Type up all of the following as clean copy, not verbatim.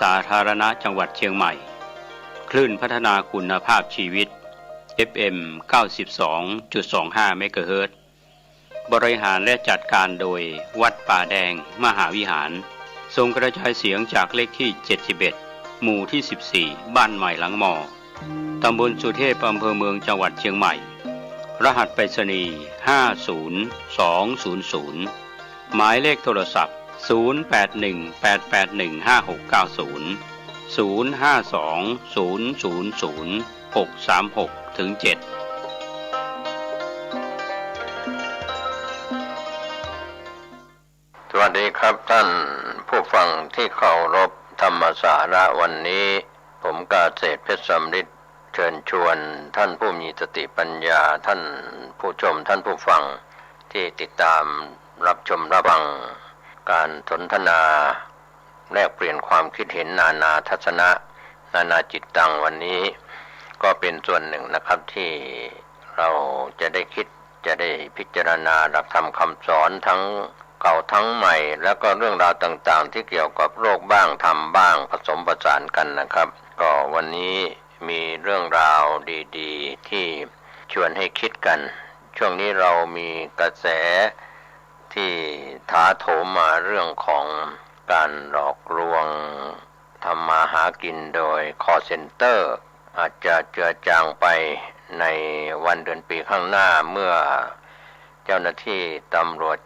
สาธารณะจังหวัดเชียงใหม่คลื่นพัฒนาคุณภาพชีวิต FM 92.25 เมกะเฮิรตซ์บริหารและจัดการโดยวัดป่าแดงมหาวิหารส่งกระจายเสียงจากเลขที่71หมู่ที่14บ้านใหม่หลังมอตำบลสุเทพอำเภอเมืองจังหวัดเชียงใหม่รหัสไปรษณีย์50200หมายเลขโทรศัพท์0818815690 0520000636-7สวัสดีครับท่านผู้ฟังที่เคารพธรรมสาระวันนี้ผมกาเศรษฐ์เพชรสำริดเชิญชวนท่านผู้มีสติปัญญาท่านผู้ชมท่านผู้ฟังที่ติดตามรับชมรับฟังการสนทนาแลกเปลี่ยนความคิดเห็นนานาทัศนะนานาจิตตังวันนี้ก็เป็นส่วนหนึ่งนะครับที่เราจะได้คิดจะได้พิจารณาหลักธรรมคำสอนทั้งเก่าทั้งใหม่แล้วก็เรื่องราวต่างๆที่เกี่ยวกับโลกบ้างธรรมบ้างผสมผสานกันนะครับก็วันนี้มีเรื่องราวดีๆที่ชวนให้คิดกันช่วงนี้เรามีกระแสที่ถาโถมมาเรื่องของการหลอกลวงทำมาหากินโดย call center อาจจะเจือจางไปในวันเดือนปีข้างหน้าเมื่อเจ้าหน้าที่ตำรวจ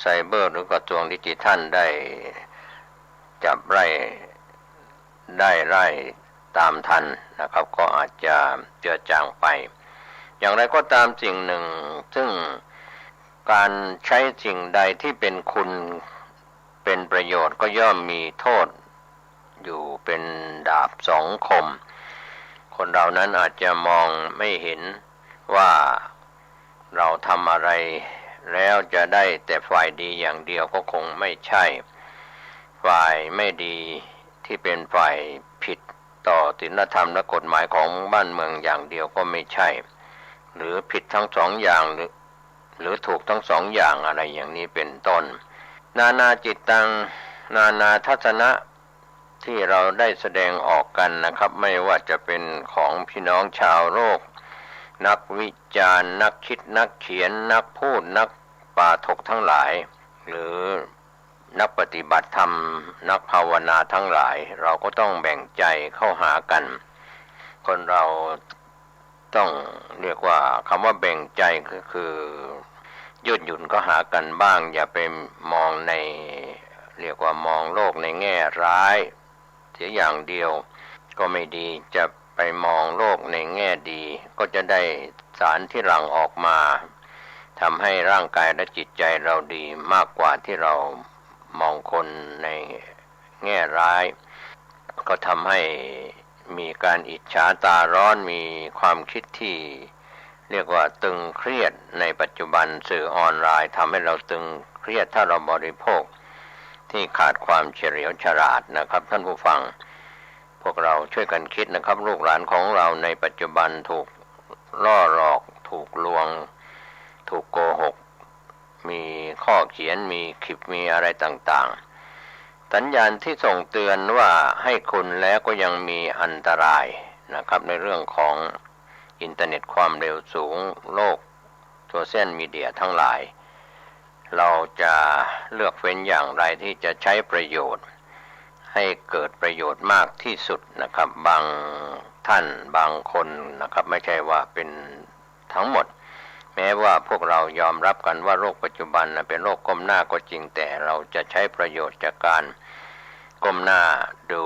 ไซเบอร์หรือกระทรวงดิจิทัลได้จับได้ไล่ตามทันนะครับก็อาจจะเจือจางไปอย่างไรก็ตามสิ่งหนึ่งซึ่งการใช้สิ่งใดที่เป็นคุณเป็นประโยชน์ก็ย่อมมีโทษอยู่เป็นดาบสองคมคนเรานั้นอาจจะมองไม่เห็นว่าเราทำอะไรแล้วจะได้แต่ฝ่ายดีอย่างเดียวก็คงไม่ใช่ฝ่ายไม่ดีที่เป็นฝ่ายผิดต่อศีลธรรมและกฎหมายของบ้านเมืองอย่างเดียวก็ไม่ใช่หรือผิดทั้งสองอย่างหรือถูกทั้งสองอย่างอะไรอย่างนี้เป็นต้นนานาจิตตังนานาทัศนะที่เราได้แสดงออกกันนะครับไม่ว่าจะเป็นของพี่น้องชาวโลกนักวิจารณ์นักคิดนักเขียนนักพูดนักปาฐกทั้งหลายหรือนักปฏิบัติธรรมนักภาวนาทั้งหลายเราก็ต้องแบ่งใจเข้าหากันคนเราต้องเรียกว่าคำว่าแบ่งใจก็คือยืดหยุ่นก็หากันบ้างอย่าไปมองในเรียกว่ามองโลกในแง่ร้ายเสียอย่างเดียวก็ไม่ดีจะไปมองโลกในแง่ดีก็จะได้สารที่หลั่งออกมาทำให้ร่างกายและจิตใจเราดีมากกว่าที่เรามองคนในแง่ร้ายก็ทำให้มีการอิจฉาตาร้อนมีความคิดที่เรียกว่าตึงเครียดในปัจจุบันสื่อออนไลน์ทำให้เราตึงเครียดถ้าเราบริโภคที่ขาดความเฉลียวฉลาดนะครับท่านผู้ฟังพวกเราช่วยกันคิดนะครับลูกหลานของเราในปัจจุบันถูกล่อหลอกถูกลวงถูกโกหกมีข้อเขียนมีคลิปมีอะไรต่างๆสัญญาณที่ส่งเตือนว่าให้คุณแล้วก็ยังมีอันตรายนะครับในเรื่องของอินเทอร์เน็ตความเร็วสูงโลกโซเชียลมีเดียทั้งหลายเราจะเลือกเฟ้นอย่างไรที่จะใช้ประโยชน์ให้เกิดประโยชน์มากที่สุดนะครับบางท่านบางคนนะครับไม่ใช่ว่าเป็นทั้งหมดแม้ว่าพวกเรายอมรับกันว่าโลกปัจจุบันเป็นโลกก้มหน้าก็จริงแต่เราจะใช้ประโยชน์จากการก้มหน้าดู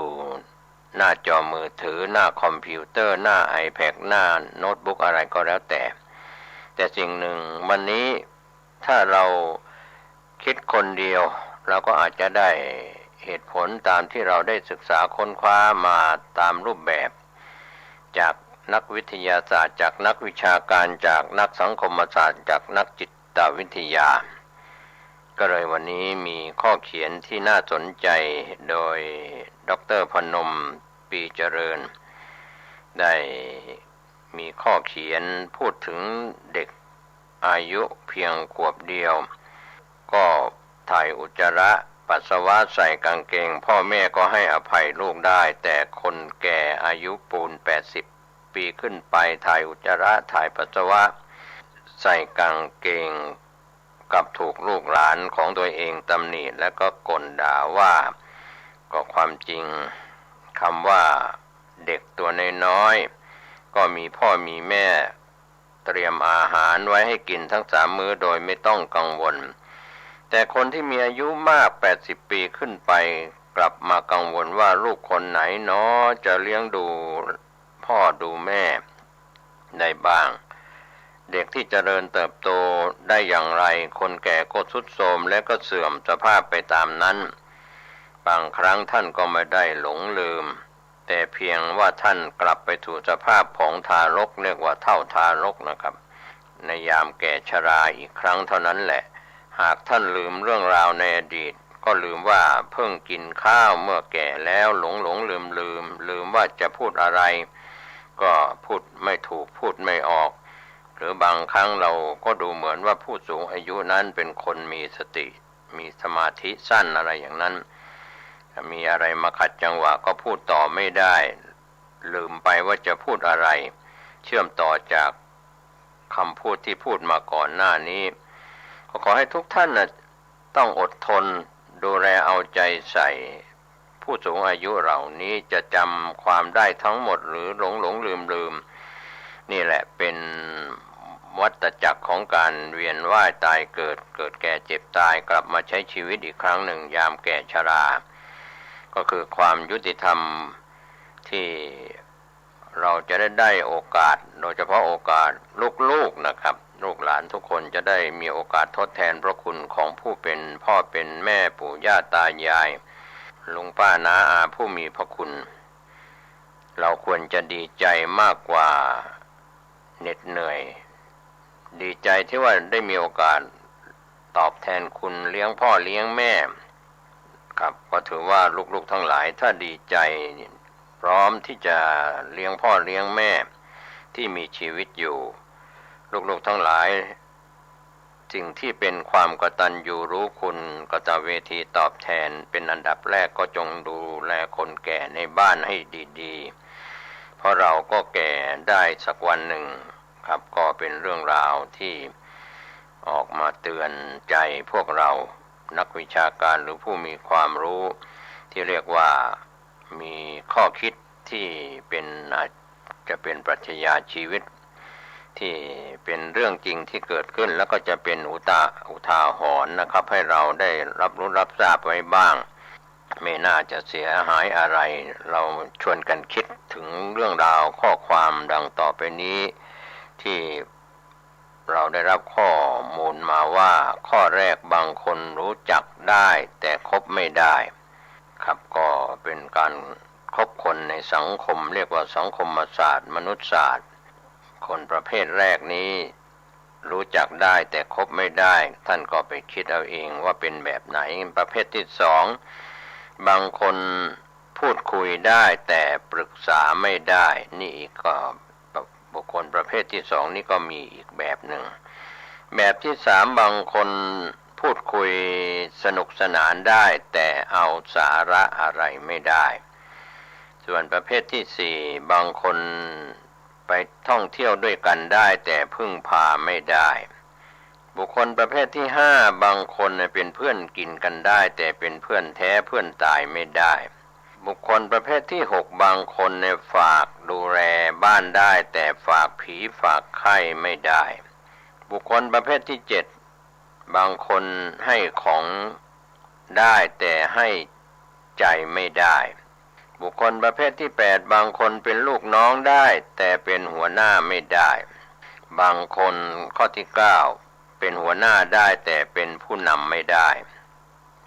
หน้าจอมือถือหน้าคอมพิวเตอร์หน้า iPad หน้าโน้ตบุ๊กอะไรก็แล้วแต่สิ่งหนึ่งวันนี้ถ้าเราคิดคนเดียวเราก็อาจจะได้เหตุผลตามที่เราได้ศึกษาค้นคว้ามาตามรูปแบบจากนักวิทยาศาสตร์จากนักวิชาการจากนักสังคมศาสตร์จากนักจิตวิทยาก็เลยวันนี้มีข้อเขียนที่น่าสนใจโดยดร.พนมปีเจริญได้มีข้อเขียนพูดถึงเด็กอายุเพียงขวบเดียวก็ถ่ายอุจจาระ ปัสสาวะใส่กางเกงพ่อแม่ก็ให้อภัยลูกได้แต่คนแก่อายุปูน80 ปีขึ้นไปถ่ายอุจจาระถ่ายปัสสาวะใส่กางเกงกับถูกลูกหลานของตัวเองตำหนิและก็ก่นด่าว่าก็ความจริงคำว่าเด็กตัวน้อยๆก็มีพ่อมีแม่เตรียมอาหารไว้ให้กินทั้ง3 มื้อโดยไม่ต้องกังวลแต่คนที่มีอายุมาก80 ปีขึ้นไปกลับมากังวลว่าลูกคนไหนเนาะจะเลี้ยงดูพ่อดูแม่ได้บ้างเด็กที่เจริญเติบโตได้อย่างไรคนแก่ก็ทรุดโทรมและก็เสื่อมสภาพไปตามนั้นบางครั้งท่านก็ไม่ได้หลงลืมแต่เพียงว่าท่านกลับไปสู่สภาพของทารกเรียกว่าเท่าทารกนะครับในยามแก่ชราอีกครั้งเท่านั้นแหละหากท่านลืมเรื่องราวในอดีตก็ลืมว่าเพิ่งกินข้าวเมื่อแก่แล้วหลงลืมว่าจะพูดอะไรก็พูดไม่ถูกพูดไม่ออกหรือบางครั้งเราก็ดูเหมือนว่าผู้สูงอายุนั้นเป็นคนมีสติมีสมาธิสั้นอะไรอย่างนั้นมีอะไรมาขัดจังหวะก็พูดต่อไม่ได้ลืมไปว่าจะพูดอะไรเชื่อมต่อจากคำพูดที่พูดมาก่อนหน้านี้ขอให้ทุกท่านต้องอดทนดูแลเอาใจใส่ผู้สูงอายุเหล่านี้จะจำความได้ทั้งหมดหรือหลงลืมนี่แหละเป็นวัฏจักรของการเวียนว่ายตายเกิดแก่เจ็บตายกลับมาใช้ชีวิตอีกครั้งหนึ่งยามแก่ชราก็คือความยุติธรรมที่เราจะได้โอกาสโดยเฉพาะโอกาสลูกๆนะครับลูกหลานทุกคนจะได้มีโอกาสทดแทนพระคุณของผู้เป็นพ่อเป็นแม่ปู่ย่าตายายลุงป้าน้าอาผู้มีพระคุณเราควรจะดีใจมากกว่าเหน็ดเหนื่อยดีใจที่ว่าได้มีโอกาสตอบแทนคุณเลี้ยงพ่อเลี้ยงแม่ครับก็ถือว่าลูกๆทั้งหลายถ้าดีใจพร้อมที่จะเลี้ยงพ่อเลี้ยงแม่ที่มีชีวิตอยู่ลูกๆทั้งหลายสิ่งที่เป็นความกตัญญูรู้คุณกตเวทีตอบแทนเป็นอันดับแรกก็จงดูแลคนแก่ในบ้านให้ดีๆเพราะเราก็แก่ได้สักวันหนึ่งครับก็เป็นเรื่องราวที่ออกมาเตือนใจพวกเรานักวิชาการหรือผู้มีความรู้ที่เรียกว่ามีข้อคิดที่จะเป็นปรัชญาชีวิตที่เป็นเรื่องจริงที่เกิดขึ้นแล้วก็จะเป็นอุทาหรณ์นะครับให้เราได้รับรู้รับทราบไว้บ้างไม่น่าจะเสียหายอะไรเราชวนกันคิดถึงเรื่องราวข้อความดังต่อไปนี้ที่เราได้รับข้อมูลมาว่าข้อแรกบางคนรู้จักได้แต่คบไม่ได้ครับก็เป็นการคบคนในสังคมเรียกว่าสังคมศาสตร์มนุษยศาสตร์คนประเภทแรกนี้รู้จักได้แต่คบไม่ได้ท่านก็ไปคิดเอาเองว่าเป็นแบบไหนประเภทที่2บางคนพูดคุยได้แต่ปรึกษาไม่ได้นี่อีกก็บุคคลประเภทที่2นี่ก็มีอีกแบบหนึ่งแบบที่3บางคนพูดคุยสนุกสนานได้แต่เอาสาระอะไรไม่ได้ส่วนประเภทที่4บางคนไปท่องเที่ยวด้วยกันได้แต่พึ่งพาไม่ได้บุคคลประเภทที่5บางคนเป็นเพื่อนกินกันได้แต่เป็นเพื่อนแท้เพื่อนตายไม่ได้บุคคลประเภทที่6บางคนฝากดูแลบ้านได้แต่ฝากผีฝากไข้ไม่ได้บุคคลประเภทที่7บางคนให้ของได้แต่ให้ใจไม่ได้บุคคลประเภทที่8บางคนเป็นลูกน้องได้แต่เป็นหัวหน้าไม่ได้บางคนข้อที่9เป็นหัวหน้าได้แต่เป็นผู้นำไม่ได้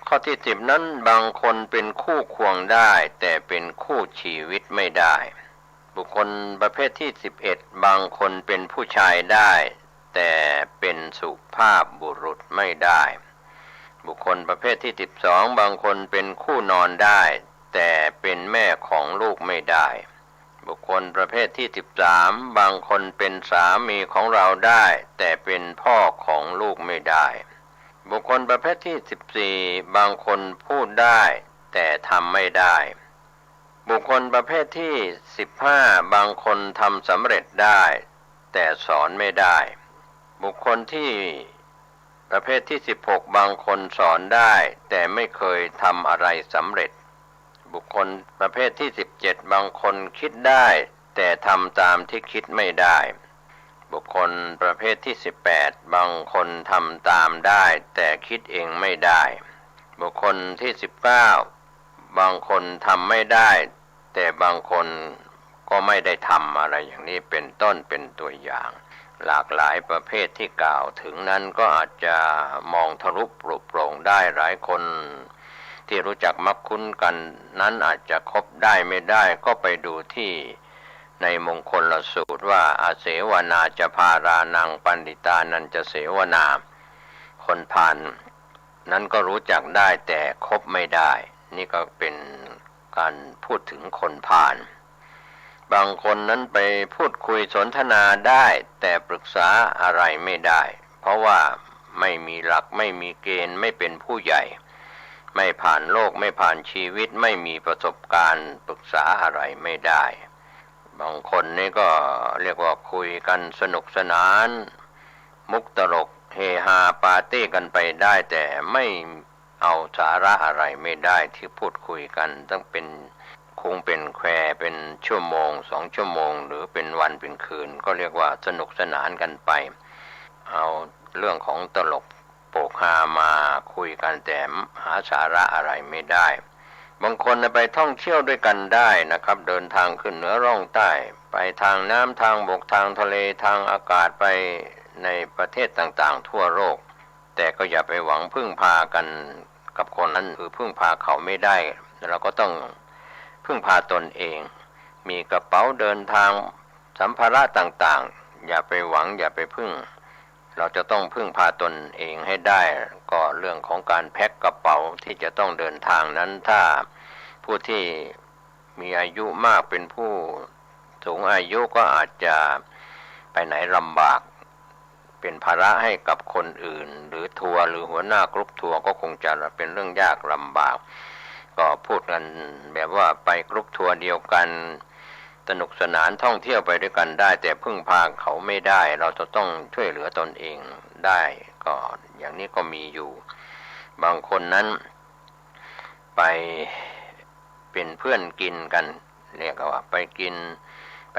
ข้อที่10นั้นบางคนเป็นคู่ควงได้แต่เป็นคู่ชีวิตไม่ได้บุคคลประเภทที่11บางคนเป็นผู้ชายได้แต่เป็นสุภาพบุรุษไม่ได้บุคคลประเภทที่12บางคนเป็นคู่นอนได้แต่เป็นแม่ของลูกไม่ได้บุคคลประเภทที่13บางคนเป็นสามีของเราได้แต่เป็นพ่อของลูกไม่ได้ บุคคลประเภทที่14บางคนพูดได้แต่ทำไม่ได้บุคคลประเภทที่15บางคนทำสำเร็จได้แต่สอนไม่ได้บุคคลที่ประเภทที่16บางคนสอนได้แต่ไม่เคยทำอะไรสำเร็จบุคคลประเภทที่17บางคนคิดได้แต่ทำตามที่คิดไม่ได้บุคคลประเภทที่18บางคนทำตามได้แต่คิดเองไม่ได้บุคคลที่19บางคนทำไม่ได้แต่บางคนก็ไม่ได้ทำอะไรอย่างนี้เป็นต้นเป็นตัวอย่างหลากหลายประเภทที่กล่าวถึงนั้นก็อาจจะมองทะลุปลุกโปร่งได้หลายคนที่รู้จักมักคุ้นกันนั้นอาจจะคบได้ไม่ได้ก็ไปดูที่ในมงคลสูตรว่าอาเสวนาจะพารานังปันดิตานันจะเสวนาคนผ่านนั้นก็รู้จักได้แต่คบไม่ได้นี่ก็เป็นการพูดถึงคนผ่านบางคนนั้นไปพูดคุยสนทนาได้แต่ปรึกษาอะไรไม่ได้เพราะว่าไม่มีหลักไม่มีเกณฑ์ไม่เป็นผู้ใหญ่ไม่ผ่านโลกไม่ผ่านชีวิตไม่มีประสบการณ์ปรึกษาอะไรไม่ได้บางคนนี่ก็เรียกว่าคุยกันสนุกสนานมุกตลกเฮฮาปาร์ตี้กันไปได้แต่ไม่เอาสาระอะไรไม่ได้ที่พูดคุยกันต้องคงเป็นแควเป็นชั่วโมง2ชั่วโมงหรือเป็นวันเป็นคืนก็เรียกว่าสนุกสนานกันไปเอาเรื่องของตลกโปกฮามาคุยกันแต่หาสาระอะไรไม่ได้บางคนไปท่องเที่ยวด้วยกันได้นะครับเดินทางขึ้นเหนือร่องใต้ไปทางน้ำทางบกทางทะเลทางอากาศไปในประเทศต่างๆทั่วโลกแต่ก็อย่าไปหวังพึ่งพากันกับคนนั้นคือพึ่งพาเขาไม่ได้เราก็ต้องพึ่งพาตนเองมีกระเป๋าเดินทางสัมภาระต่างๆอย่าไปหวังอย่าไปพึ่งเราจะต้องพึ่งพาตนเองให้ได้ก็เรื่องของการแพ็คกระเป๋าที่จะต้องเดินทางนั้นถ้าผู้ที่มีอายุมากเป็นผู้สูงอายุก็อาจจะไปไหนลำบากเป็นภาระให้กับคนอื่นหรือทัวร์หรือหัวหน้ากรุ๊ปทัวร์ก็คงจะเป็นเรื่องยากลำบากก็พูดกันแบบว่าไปกรุ๊ปทัวร์เดียวกันสนุกสนานท่องเที่ยวไปด้วยกันได้แต่พึ่งพาเขาไม่ได้เราจะต้องช่วยเหลือตนเองได้ก็อย่างนี้ก็มีอยู่บางคนนั้นไปเป็นเพื่อนกินกันเรียกว่าไปกินไป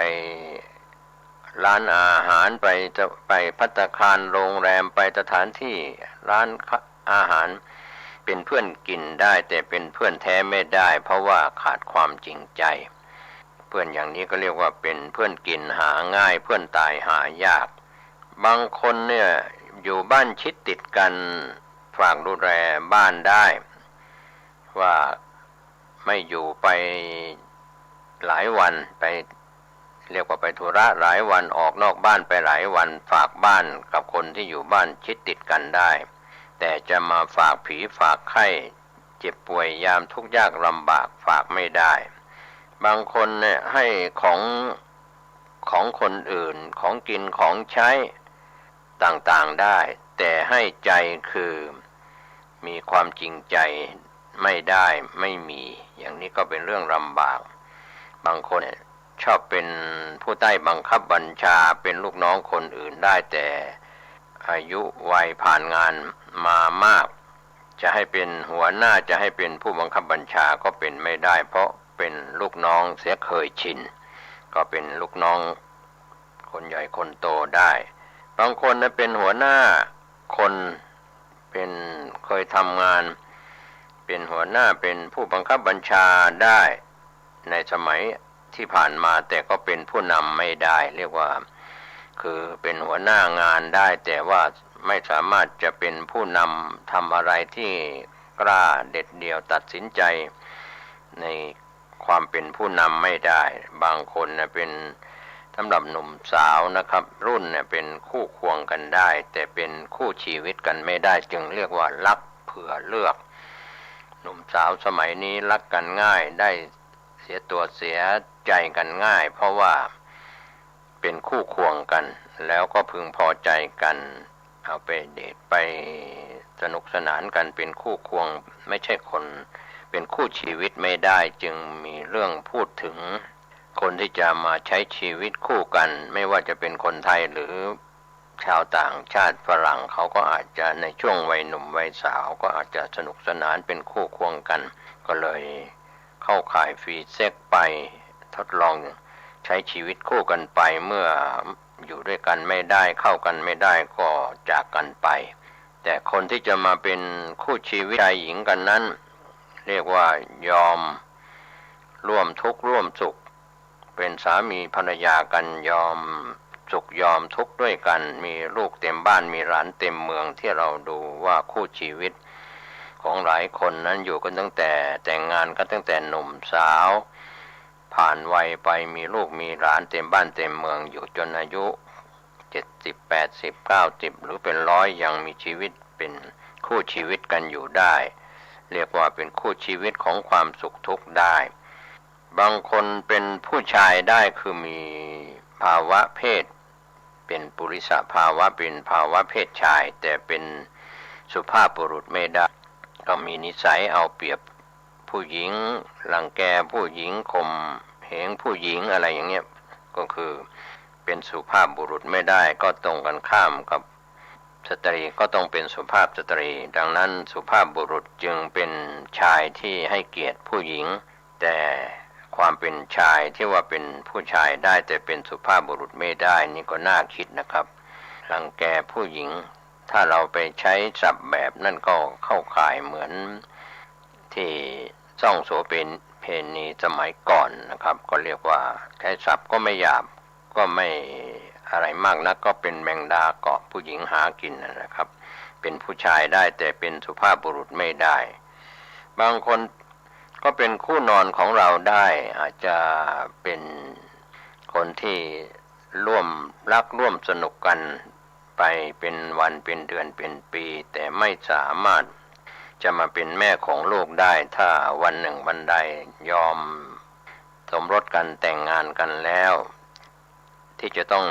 ร้านอาหารไปภัตตาคารโรงแรมไปสถานที่ร้านอาหารเป็นเพื่อนกินได้แต่เป็นเพื่อนแท้ไม่ได้เพราะว่าขาดความจริงใจเพื่อนอย่างนี้ก็เรียกว่าเป็นเพื่อนกินหาง่ายเพื่อนตายหายากบางคนเนี่ยอยู่บ้านชิดติดกันฝากดูแลบ้านได้ว่าไม่อยู่ไปหลายวันไปเรียกว่าไปธุระหลายวันออกนอกบ้านไปหลายวันฝากบ้านกับคนที่อยู่บ้านชิดติดกันได้แต่จะมาฝากผีฝากไข้เจ็บป่วยยามทุกข์ยากลำบากฝากไม่ได้บางคนเนี่ยให้ของคนอื่นของกินของใช้ต่างๆได้แต่ให้ใจคือมีความจริงใจไม่ได้ไม่มีอย่างนี้ก็เป็นเรื่องลำบากบางคนชอบเป็นผู้ใต้บังคับบัญชาเป็นลูกน้องคนอื่นได้แต่อายุวัยผ่านงานมามากจะให้เป็นหัวหน้าจะให้เป็นผู้บังคับบัญชาก็เป็นไม่ได้เพราะเป็นลูกน้องเสียเคยชินก็เป็นลูกน้องคนใหญ่คนโตได้บางคนเป็นหัวหน้าคนเป็นเคยทำงานเป็นหัวหน้าเป็นผู้บังคับบัญชาได้ในสมัยที่ผ่านมาแต่ก็เป็นผู้นำไม่ได้เรียกว่าคือเป็นหัวหน้างานได้แต่ว่าไม่สามารถจะเป็นผู้นำทำอะไรที่กล้าเด็ดเดี่ยวตัดสินใจในความเป็นผู้นำไม่ได้บางคนเป็นสำหรับหนุ่มสาวนะครับรุ่นเป็นคู่ควงกันได้แต่เป็นคู่ชีวิตกันไม่ได้จึงเรียกว่ารักเผื่อเลือกหนุ่มสาวสมัยนี้รักกันง่ายได้เสียตัวเสียใจกันง่ายเพราะว่าเป็นคู่ควงกันแล้วก็พึงพอใจกันเอาไปเดทไป สนุกสนานกันเป็นคู่ควงไม่ใช่คนเป็นคู่ชีวิตไม่ได้จึงมีเรื่องพูดถึงคนที่จะมาใช้ชีวิตคู่กันไม่ว่าจะเป็นคนไทยหรือชาวต่างชาติฝรั่งเขาก็อาจจะในช่วงวัยหนุ่มวัยสาวก็อาจจะสนุกสนานเป็นคู่ควงกันก็เลยเข้าข่ายฟรีเซ็กไปทดลองใช้ชีวิตคู่กันไปเมื่ออยู่ด้วยกันไม่ได้เข้ากันไม่ได้ก็จากกันไปแต่คนที่จะมาเป็นคู่ชีวิตชายหญิงกันนั้นเรียกว่ายอมร่วมทุกข์ร่วมสุขเป็นสามีภรรยากันยอมสุขยอมทุกข์ด้วยกันมีลูกเต็มบ้านมีหลานเต็มเมืองที่เราดูว่าคู่ชีวิตของหลายคนนั้นอยู่กันตั้งแต่แต่งงานกันตั้งแต่หนุ่มสาวผ่านวัยไปมีลูกมีหลานเต็มบ้านเต็มเมืองอยู่จนอายุ70 80 90หรือเป็น100ยังมีชีวิตเป็นคู่ชีวิตกันอยู่ได้เรียกว่าเป็นคู่ชีวิตของความสุขทุกข์ได้บางคนเป็นผู้ชายได้คือมีภาวะเพศเป็นปุริสภาวะเป็นภาวะเพศชายแต่เป็นสุภาพบุรุษไม่ได้ก็มีนิสัยเอาเปรียบผู้หญิงรังแกผู้หญิงข่มเหงผู้หญิงอะไรอย่างเงี้ยก็คือเป็นสุภาพบุรุษไม่ได้ก็ตรงกันข้ามกับสตรีก็ต้องเป็นสุภาพสตรีดังนั้นสุภาพบุรุษจึงเป็นชายที่ให้เกียรติผู้หญิงแต่ความเป็นชายที่ว่าเป็นผู้ชายได้แต่เป็นสุภาพบุรุษไม่ได้นี่ก็น่าคิดนะครับรังแกผู้หญิงถ้าเราไปใช้ศัพท์แบบนั่นก็เข้าข่ายเหมือนที่ซ่องโสเพณีสมัยก่อนนะครับก็เรียกว่าใช้ศัพท์ก็ไม่หยาบก็ไม่อะไรมากนักก็เป็นแมงดาเกาะผู้หญิงหากินนะครับเป็นผู้ชายได้แต่เป็นสุภาพบุรุษไม่ได้บางคนก็เป็นคู่นอนของเราได้อาจจะเป็นคนที่ร่วมรักร่วมสนุกกันไปเป็นวันเป็นเดือนเป็นปีแต่ไม่สามารถจะมาเป็นแม่ของลูกได้ถ้าวันหนึ่งวันใดยอมสมรสกันแต่งงานกันแล้วที่จะต้อง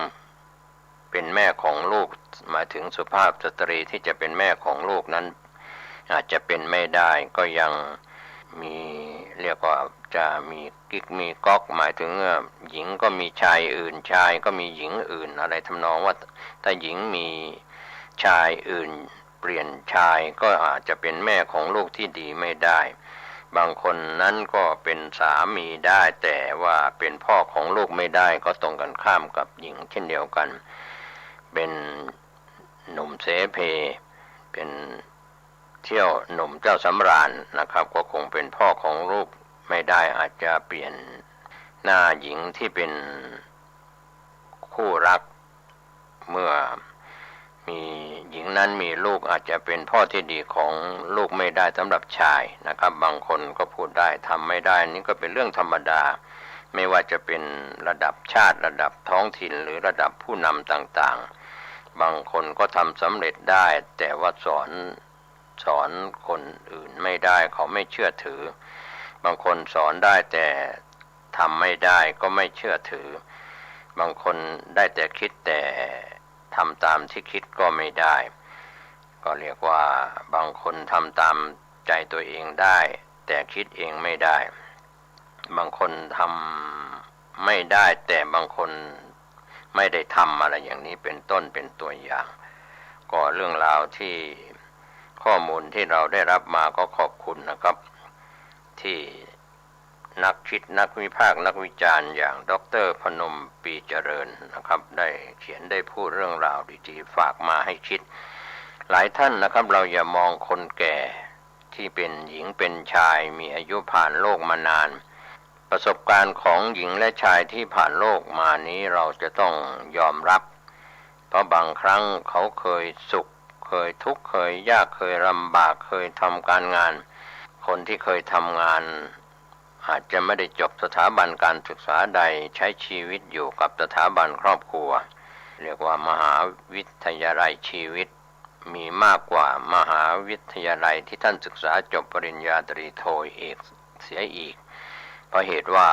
เป็นแม่ของลูกหมายถึงสุภาพสตรีที่จะเป็นแม่ของลูกนั้นอาจจะเป็นไม่ได้ก็ยังมีเรียกว่าจะมีกิ๊กมีก๊อกหมายถึงหญิงก็มีชายอื่นชายก็มีหญิงอื่นอะไรทำนองว่าถ้าหญิงมีชายอื่นเปลี่ยนชายก็อาจจะเป็นแม่ของลูกที่ดีไม่ได้บางคนนั้นก็เป็นสามีได้แต่ว่าเป็นพ่อของลูกไม่ได้ก็ตรงกันข้ามกับหญิงเช่นเดียวกันเป็นหนุ่มเสเพเป็นเที่ยวหนุ่มเจ้าสำราญนะครับก็คงเป็นพ่อของลูกไม่ได้อาจจะเปลี่ยนหน้าหญิงที่เป็นคู่รักเมื่อมีหญิงนั้นมีลูกอาจจะเป็นพ่อที่ดีของลูกไม่ได้สำหรับชายนะครับบางคนก็พูดได้ทำไม่ได้นี่ก็เป็นเรื่องธรรมดาไม่ว่าจะเป็นระดับชาติระดับท้องถิ่นหรือระดับผู้นำต่างๆบางคนก็ทำสำเร็จได้แต่ว่าสอนคนอื่นไม่ได้เขาไม่เชื่อถือบางคนสอนได้แต่ทำไม่ได้ก็ไม่เชื่อถือบางคนได้แต่คิดแต่ทำตามที่คิดก็ไม่ได้ก็เรียกว่าบางคนทำตามใจตัวเองได้แต่คิดเองไม่ได้บางคนทำไม่ได้แต่บางคนไม่ได้ทำอะไรอย่างนี้เป็นต้นเป็นตัวอย่างก็เรื่องราวที่ข้อมูลที่เราได้รับมาก็ขอบคุณนะครับที่นักคิดนักวิพากษ์นักวิจารณ์อย่างดร.พนมปีเจริญนะครับได้เขียนได้พูดเรื่องราวดีๆฝากมาให้คิดหลายท่านนะครับเราอย่ามองคนแก่ที่เป็นหญิงเป็นชายมีอายุผ่านโลกมานานประสบการณ์ของหญิงและชายที่ผ่านโลกมานี้เราจะต้องยอมรับเพราะบางครั้งเขาเคยสุขเคยทุกข์เคยยากเคยลำบากเคยทำการงานคนที่เคยทำงานอาจจะไม่ได้จบสถาบันการศึกษาใดใช้ชีวิตอยู่กับสถาบันครอบครัวเรียกว่ามหาวิทยาลัยชีวิตมีมากกว่ามหาวิทยาลัยที่ท่านศึกษาจบปริญญาตรีโทเอกเสียอีกเพราะเหตุว่า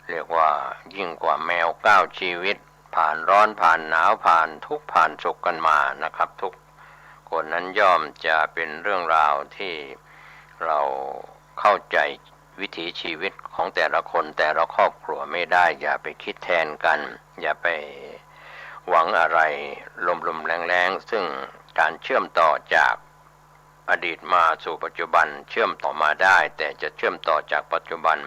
เรียกว่ายิ่งกว่าแมว9ชีวิตผ่านร้อนผ่านหนาวผ่านทุกข์ผ่านสุขกันมานะครับทุก คนนั้นย่อมจะเป็นเรื่องราวที่เราเข้าใจวิถีชีวิตของแต่ละคนแต่ละครอบครัวไม่ได้อย่าไปคิดแทนกันอย่าไปหวังอะไรลมๆแรงๆซึ่งการเชื่อมต่อจากอดีตมาสู่ปัจจุบันเชื่อมต่อมาได้แต่จะเชื่อมต่อจากปัจจุบัน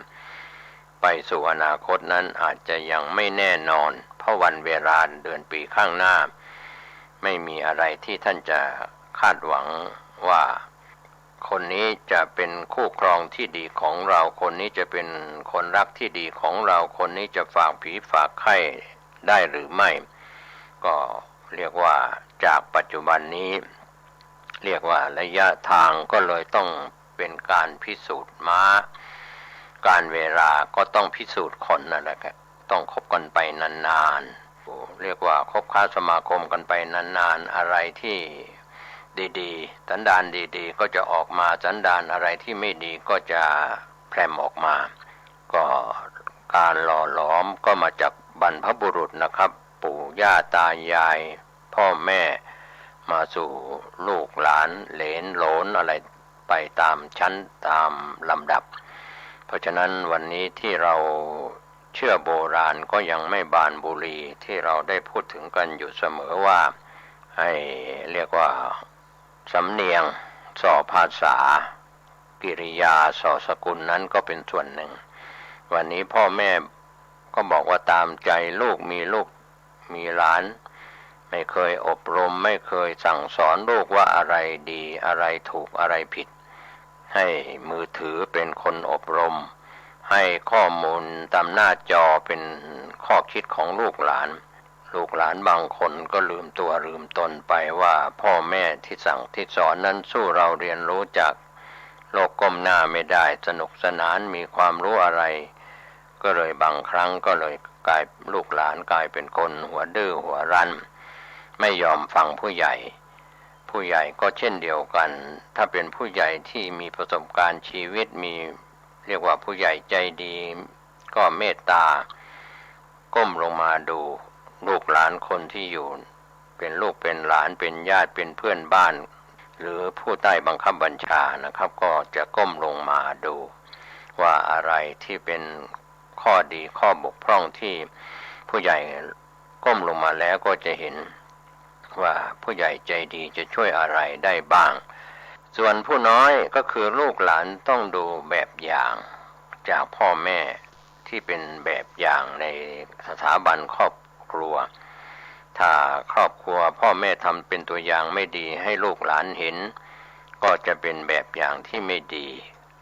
ไปสู่อนาคตนั้นอาจจะยังไม่แน่นอนเพราะวันเวลาเดือนปีข้างหน้าไม่มีอะไรที่ท่านจะคาดหวังว่าคนนี้จะเป็นคู่ครองที่ดีของเราคนนี้จะเป็นคนรักที่ดีของเราคนนี้จะฝากผีฝากไข้ได้หรือไม่ก็เรียกว่าจากปัจจุบันนี้เรียกว่าระยะทางก็เลยต้องเป็นการพิสูจน์ม้าการเวลาก็ต้องพิสูจน์คนนั่นแหละครับต้องคบกันไปนานๆเรียกว่าคบค้าสมาคมกันไปนานๆอะไรที่ดีๆสันดานดีๆก็จะออกมาสันดานอะไรที่ไม่ดีก็จะแพร่ออกมาก็การหล่อหลอมก็มาจากบรรพบุรุษนะครับปู่ย่าตายายพ่อแม่มาสู่ลูกหลานเหลนโหลนอะไรไปตามชั้นตามลำดับเพราะฉะนั้นวันนี้ที่เราเชื่อโบราณก็ยังไม่บานบุรีที่เราได้พูดถึงกันอยู่เสมอว่าให้เรียกว่าสำเนียงส่อภาษากิริยาส่อสกุลนั้นก็เป็นส่วนหนึ่งวันนี้พ่อแม่ก็บอกว่าตามใจลูกมีหลานไม่เคยอบรมไม่เคยสั่งสอนลูกว่าอะไรดีอะไรถูกอะไรผิดให้มือถือเป็นคนอบรมให้ข้อมูลตามหน้าจอเป็นข้อคิดของลูกหลานบางคนก็ลืมตัวลืมตนไปว่าพ่อแม่ที่สั่งที่สอนนั้นสู้เราเรียนรู้จากโลกก้มหน้าไม่ได้สนุกสนานมีความรู้อะไรก็เลยบางครั้งก็เลยลูกหลานกลายเป็นคนหัวดื้อหัวรั้นไม่ยอมฟังผู้ใหญ่ก็เช่นเดียวกันถ้าเป็นผู้ใหญ่ที่มีประสบการณ์ชีวิตมีเรียกว่าผู้ใหญ่ใจดีก็เมตตาก้มลงมาดูลูกหลานคนที่อยู่เป็นลูกเป็นหลานเป็นญาติเป็นเพื่อนบ้านหรือผู้ใต้บังคับบัญชานะครับก็จะก้มลงมาดูว่าอะไรที่เป็นข้อดีข้อบกพร่องที่ผู้ใหญ่ก้มลงมาแล้วก็จะเห็นว่าผู้ใหญ่ใจดีจะช่วยอะไรได้บ้างส่วนผู้น้อยก็คือลูกหลานต้องดูแบบอย่างจากพ่อแม่ที่เป็นแบบอย่างในสถาบันครอบครัวถ้าครอบครัวพ่อแม่ทำเป็นตัวอย่างไม่ดีให้ลูกหลานเห็นก็จะเป็นแบบอย่างที่ไม่ดี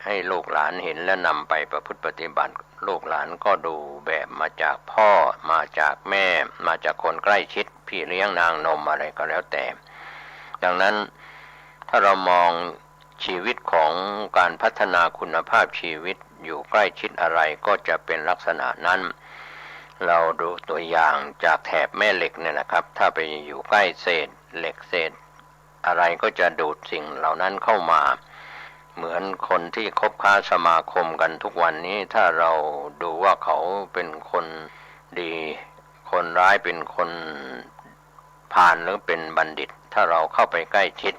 ให้ลูกหลานเห็นและนำไปประพฤติปฏิบัติลูกหลานก็ดูแบบมาจากพ่อมาจากแม่มาจากคนใกล้ชิดพี่เลี้ยงนางนมอะไรก็แล้วแต่ดังนั้นถ้าเรามองชีวิตของการพัฒนาคุณภาพชีวิตอยู่ใกล้ชิดอะไรก็จะเป็นลักษณะนั้นเราดูตัวอย่างจากแถบแม่เหล็กเนี่ยนะครับถ้าไปอยู่ใกล้เศษเหล็กเศษอะไรก็จะดูดสิ่งเหล่านั้นเข้ามาเหมือนคนที่คบค้าสมาคมกันทุกวันนี้ถ้าเราดูว่าเขาเป็นคนดีคนร้ายเป็นคนผ่านหรือเป็นบัณฑิตถ้าเราเข้าไปใกล้ชิด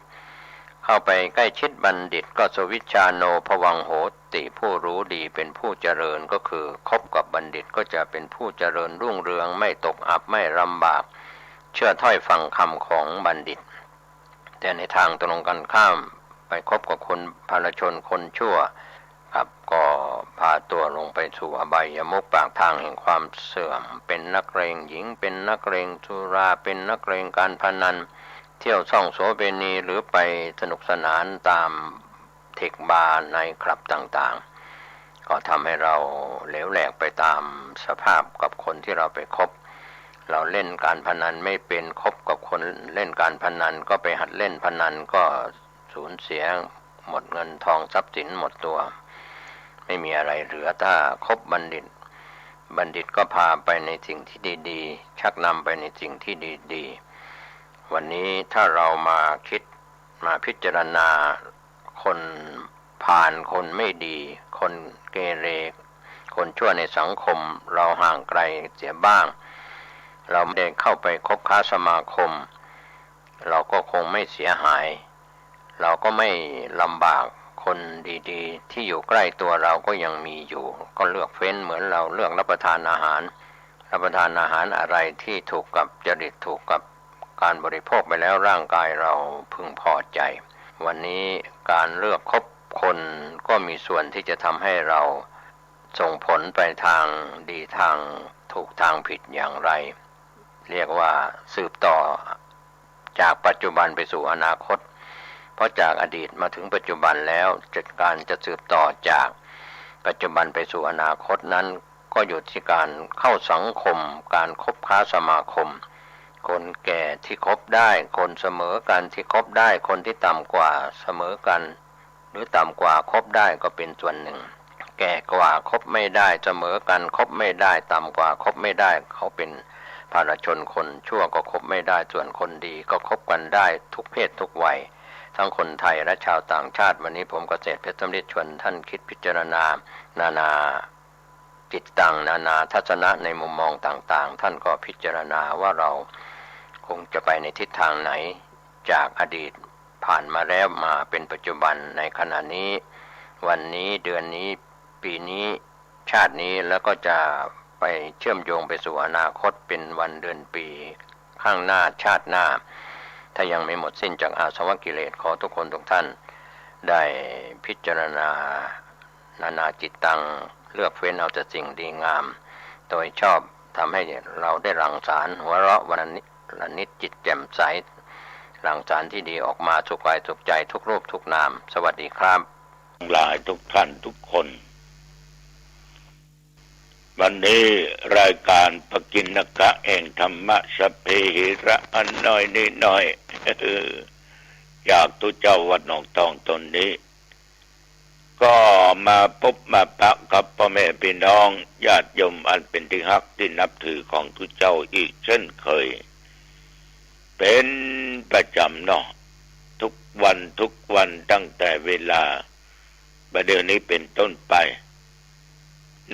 บัณฑิตก็สวิชชาโนภวังโหติผู้รู้ดีเป็นผู้เจริญก็คือคบกับบัณฑิตก็จะเป็นผู้เจริญรุ่งเรืองไม่ตกอับไม่ลำบากเชื่อถ้อยฟังคำของบัณฑิตแต่ในทางตรงกันข้ามไปคบกับคนพาลชนคนชั่วครับก็พาตัวลงไปสู่อบายมุขปากทางแห่งความเสื่อมเป็นนักเลงหญิงเป็นนักเลงสุราเป็นนักเลงการพนันเที่ยวท่องโสเภณีหรือไปสนุกสนานตามเทคบาร์ในคลับต่างๆก็ทำให้เราเหลวแหลกไปตามสภาพกับคนที่เราไปคบเราเล่นการพนันไม่เป็นคบกับคนเล่นการพนันก็ไปหัดเล่นพนันก็สูญเสียหมดเงินทองทรัพย์สินหมดตัวไม่มีอะไรเหลือถ้าคบบัณฑิตก็พาไปในสิ่งที่ดีๆชักนำไปในสิ่งที่ดีๆวันนี้ถ้าเรามาคิดมาพิจารณาคนผ่านคนไม่ดีคนเกเรคนชั่วในสังคมเราห่างไกลเสียบ้างเราไม่ได้เข้าไปคบค้าสมาคม เราก็คงไม่เสียหายเราก็ไม่ลำบากคนดีๆที่อยู่ใกล้ตัวเราก็ยังมีอยู่ก็เลือกเฟ้นเหมือนเราเลือกรับประทานอาหารอะไรที่ถูกกับจริตถูกกับการบริโภคไปแล้วร่างกายเราพึงพอใจวันนี้การเลือกคบคนก็มีส่วนที่จะทำให้เราส่งผลไปทางดีทางถูกทางผิดอย่างไรเรียกว่าสืบต่อจากปัจจุบันไปสู่อนาคตเพราะจากอดีตมาถึงปัจจุบันแล้วการจะสืบต่อจากปัจจุบันไปสู่อนาคตนั้นก็อยู่ที่การเข้าสังคมการคบค้าสมาคมคนแก่ที่คบได้คนเสมอกันที่คบได้คนที่ต่ำกว่าเสมอกันหรือต่ำกว่าคบได้ก็เป็นส่วนหนึ่งแก่กว่าคบไม่ได้เสมอกันคบไม่ได้ต่ำกว่าคบไม่ได้เขาเป็นภารชนคนชั่วก็คบไม่ได้ส่วนคนดีก็คบกันได้ทุกเพศทุกวัยทั้งคนไทยและชาวต่างชาติวันนี้ผมเกษตรเพชรสำริดชวนท่านคิดพิจารณานานาจิตตังนานาทัศนะในมุมมองต่างๆท่านก็พิจารณาว่าเราคงจะไปในทิศทางไหนจากอดีตผ่านมาแล้วมาเป็นปัจจุบันในขณะนี้วันนี้เดือนนี้ปีนี้ชาตินี้แล้วก็จะไปเชื่อมโยงไปสู่อนาคตเป็นวันเดือนปีข้างหน้าชาติหน้าถ้ายังไม่หมดสิ้นจากอาสวะกิเลสขอทุกคนทุกท่านได้พิจารณานานาจิตตังเลือกเฟ้นเอาแต่สิ่งดีงามโดยชอบทำให้เราได้รังสรรค์หัวเราะวันนิดจิตแจ่มใสรังสรรค์ที่ดีออกมาสุขกายสุขใจทุกรูปทุกนามสวัสดีครับหลายทุกท่านทุกคนวันนี้รายการปกิณกะแห่งธรรมะสพเพหิระอันน้อยนิดหน่อยอยากตุเจ้าวัดหนองทองตนนี้ก็มาพบมาปะกับพ่อแม่พี่น้องญาติโยมอันเป็นที่รักที่นับถือของทุเจ้าอีกเช่นเคยเป็นประจำเนาะทุกวันตั้งแต่เวลาบัดเดี๋ยวนี้เป็นต้นไป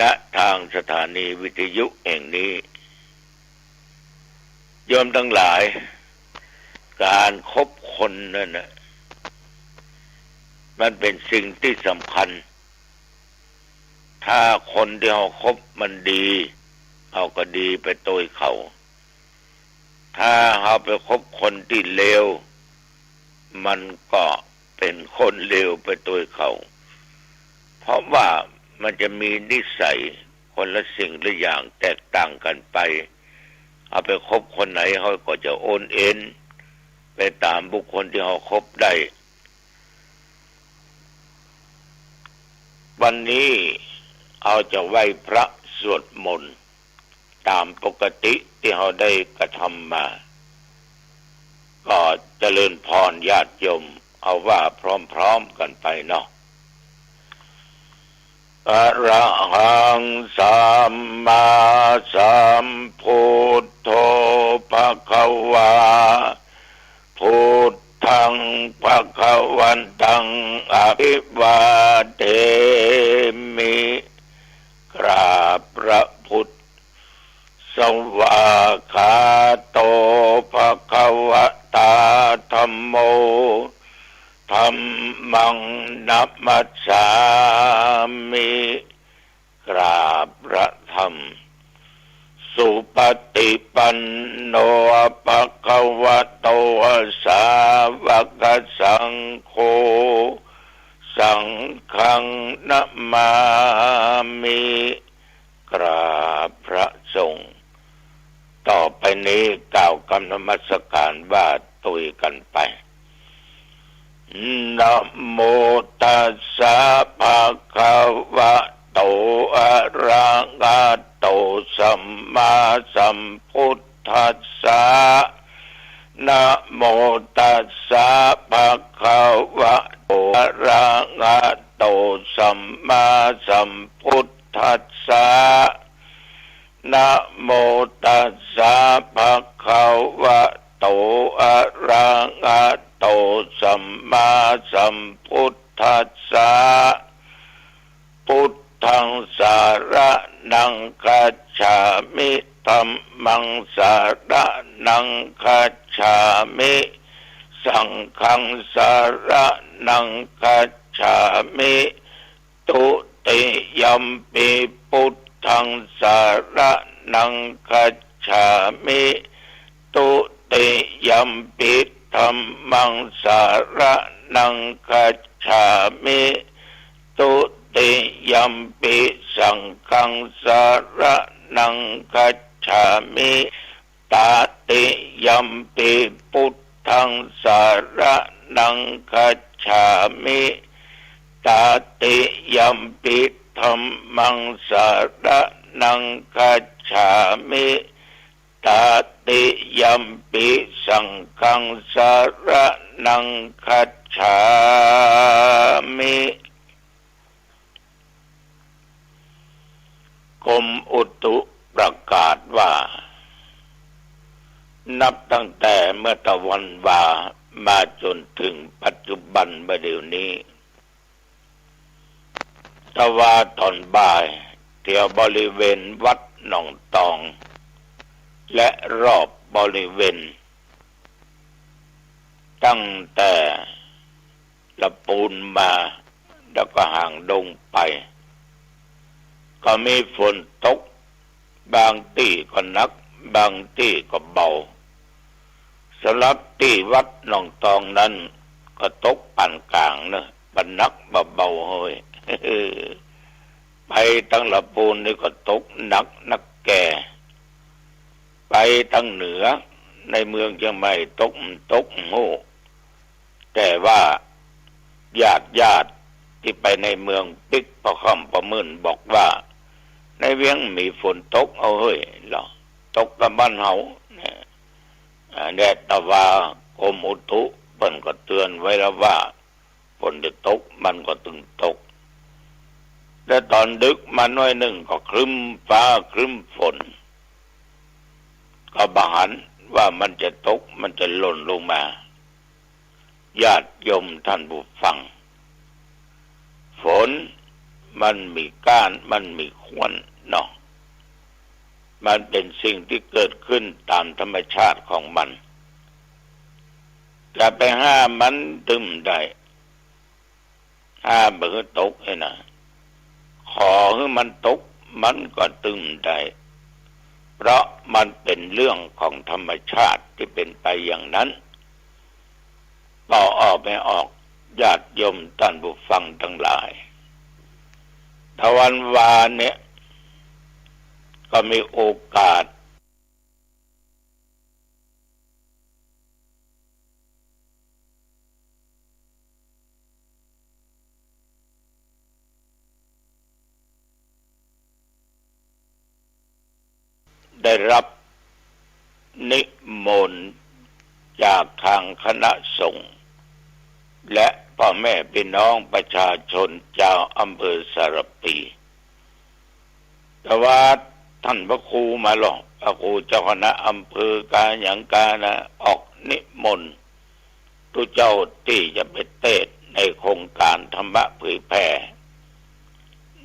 ณทางสถานีวิทยุแห่งนี้โยมทั้งหลายการคบคนนั่นนะมันเป็นสิ่งที่สำคัญถ้าคนที่เราคบมันดีเราก็ดีไปโดยเขาถ้าเราไปคบคนที่เลวมันก็เป็นคนเลวไปโดยเขาเพราะว่ามันจะมีนิสัยคนละสิ่งละอย่างแตกต่างกันไปเอาไปคบคนไหนเขาก็จะโอนเอ็นไปตามบุคคลที่เขาคบได้วันนี้เอาจะไหว้พระสวดมนต์ตามปกติที่เขาได้กระทำมาก็เจริญพรญาติโยมเอาว่าพร้อมๆกันไปเนาะอะระหังสัมมาสัมพุทโธภควาพุทธังภควันตังอภิวาเทมิกราบพระพุทธสวากขาโตภควตาธัมโมธัมมังนัมมัสสามิกราบพระธรรมสุปฏิปันโนภควโตสาวกสังโฆสังฆังนะมามิกราบพระสงฆ์ต่อไปนี้กล่าวคำนมัสการว่าตุยกันไปนะโมตัสสะภะคะวะโตอะระหะโตสัมมาสัมพุทธัสสะนะโมตัสสะภะคะวะโตอะระหะโตสัมมาสัมพุทธัสสะนะโมตัสสะภะคะวะโตอะระหะโตสัมมาสัมพุทธัสสะพุทธังสารนังคัจฉามิธัมมังสารนังคัจฉามิ สังฆังสารนังคัจฉามิตุติยัมปิพุทธังสารนังคัจฉามิตุติยัมปิธัมมังสารนังคัจฉามิตุติยัมปิสังฆังสารนังคัจฉามิตติยัมปิพุทธังสารนังคัจฉามิตติยัมปิธัมมังสารนังคัจฉามิตติยัมปิสังฆังสารนังคัจฉามิกรมอุตุประกาศว่านับตั้งแต่เมื่อตะวันวามาจนถึงปัจจุบันเมื่อเดี๋ยวนี้ตะวาตอนบ่ายแถวบริเวณวัดหนองตองและรอบบริเวณตั้งแต่ละปูนมาแล้วก็ห่างดงไปก็มีฝนตกบางที่ก็หนักบางที่ก็เบาสำหรับที่วัดหนองตองนั้นก็ตกปานกลางนะบันนักเบาๆเฮ้ย ไปตั้งละปูนนี่ก็ตกหนักนักแก่ไปตั้งเหนือในเมืองเชียงใหม่ตกโง่แต่ว่าญาติที่ไปในเมืองปิ๊กประค่ำประมื่นบอกว่าในเวียงมีฝนตกเอาเฮ้ยเหรอตกกับบ้านเฮาแดดตะวากรมอุตุเพิ่นก็เตือนไว้แล้วว่าฝนจะตกมันก็ตึงตกและตอนดึกมาหน่อยหนึ่งก็ครึ้มฟ้าครึ้มฝนก็บหันว่ามันจะตกมันจะหล่นลงมาญาติโยมท่านผู้ฟังฝนมันมีก้านมันมีขวัญเนาะมันเป็นสิ่งที่เกิดขึ้นตามธรรมชาติของมันจะไปห้ามมันตึมได้ห้ามมันก็ตกให้นะขอให้มันตกมันก็ตึมได้เพราะมันเป็นเรื่องของธรรมชาติที่เป็นไปอย่างนั้นต่อออกไม่ออกญาติโยมท่านผู้ฟังทั้งหลายตะวันวาเนี่ยก็มีโอกาสได้รับนิมนต์จากทางคณะสงฆ์และพ่อแม่พี่น้องประชาชนชาวอำเภอสารปีแต่ว่าท่านพระครูมาหรอกพระครูเจ้าคณะอำเภอกาหยังกานะออกนิมนต์ทุกเจ้าที่จะไปเทศน์ในโครงการธรรมะเผยแผ่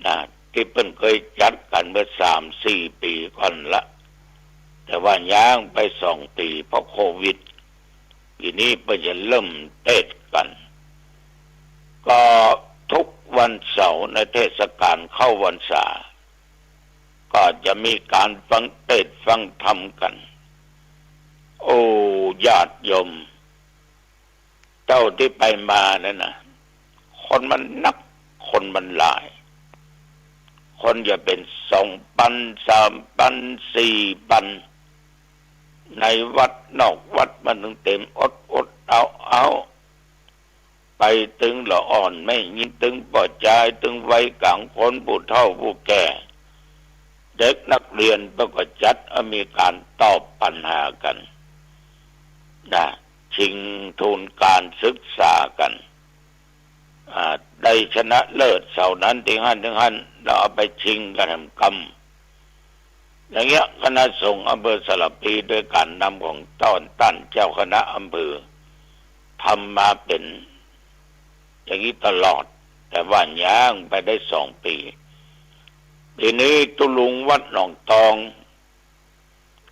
นะที่เพิ่นเคยจัดกันเมื่อ 3-4 ปีก่อนละแต่ว่าย้างไป2 ปีเพราะโควิดปีนี้เพิ่นจะเริ่มเทศน์กันก็ทุกวันเสาร์ในเทศกาลเข้าพรรษาก็จะมีการฟังเทศน์ฟังธรรมกันโอ้ญาติโยมเจ้าที่ไปมานั่นนะคนมันนักคนมันหลายคนจะเป็น2,000 3,000 4,000ในวัดนอกวัดมันถึงเต็มอดเอาไปถึงละอ่อนไม่ยินถึงปอดใจถึงไว้กลางคนผู้เฒ่าผู้แก่เด็กนักเรียนก็จัดมีการตอบปัญหากันนะชิงทุนการศึกษากันได้ชนะเลิศเสานั้นถึงหันเราเอาไปชิงกันทำกรรมอย่างเงี้ยคณะสงฆ์อำเภอสระพีด้วยการนำของท่านเจ้าคณะอำเภอทำมาเป็นอย่างนี้ตลอดแต่ว่าย่างไปได้2 ปีทีนี้ตุลุงวัดหนองตอง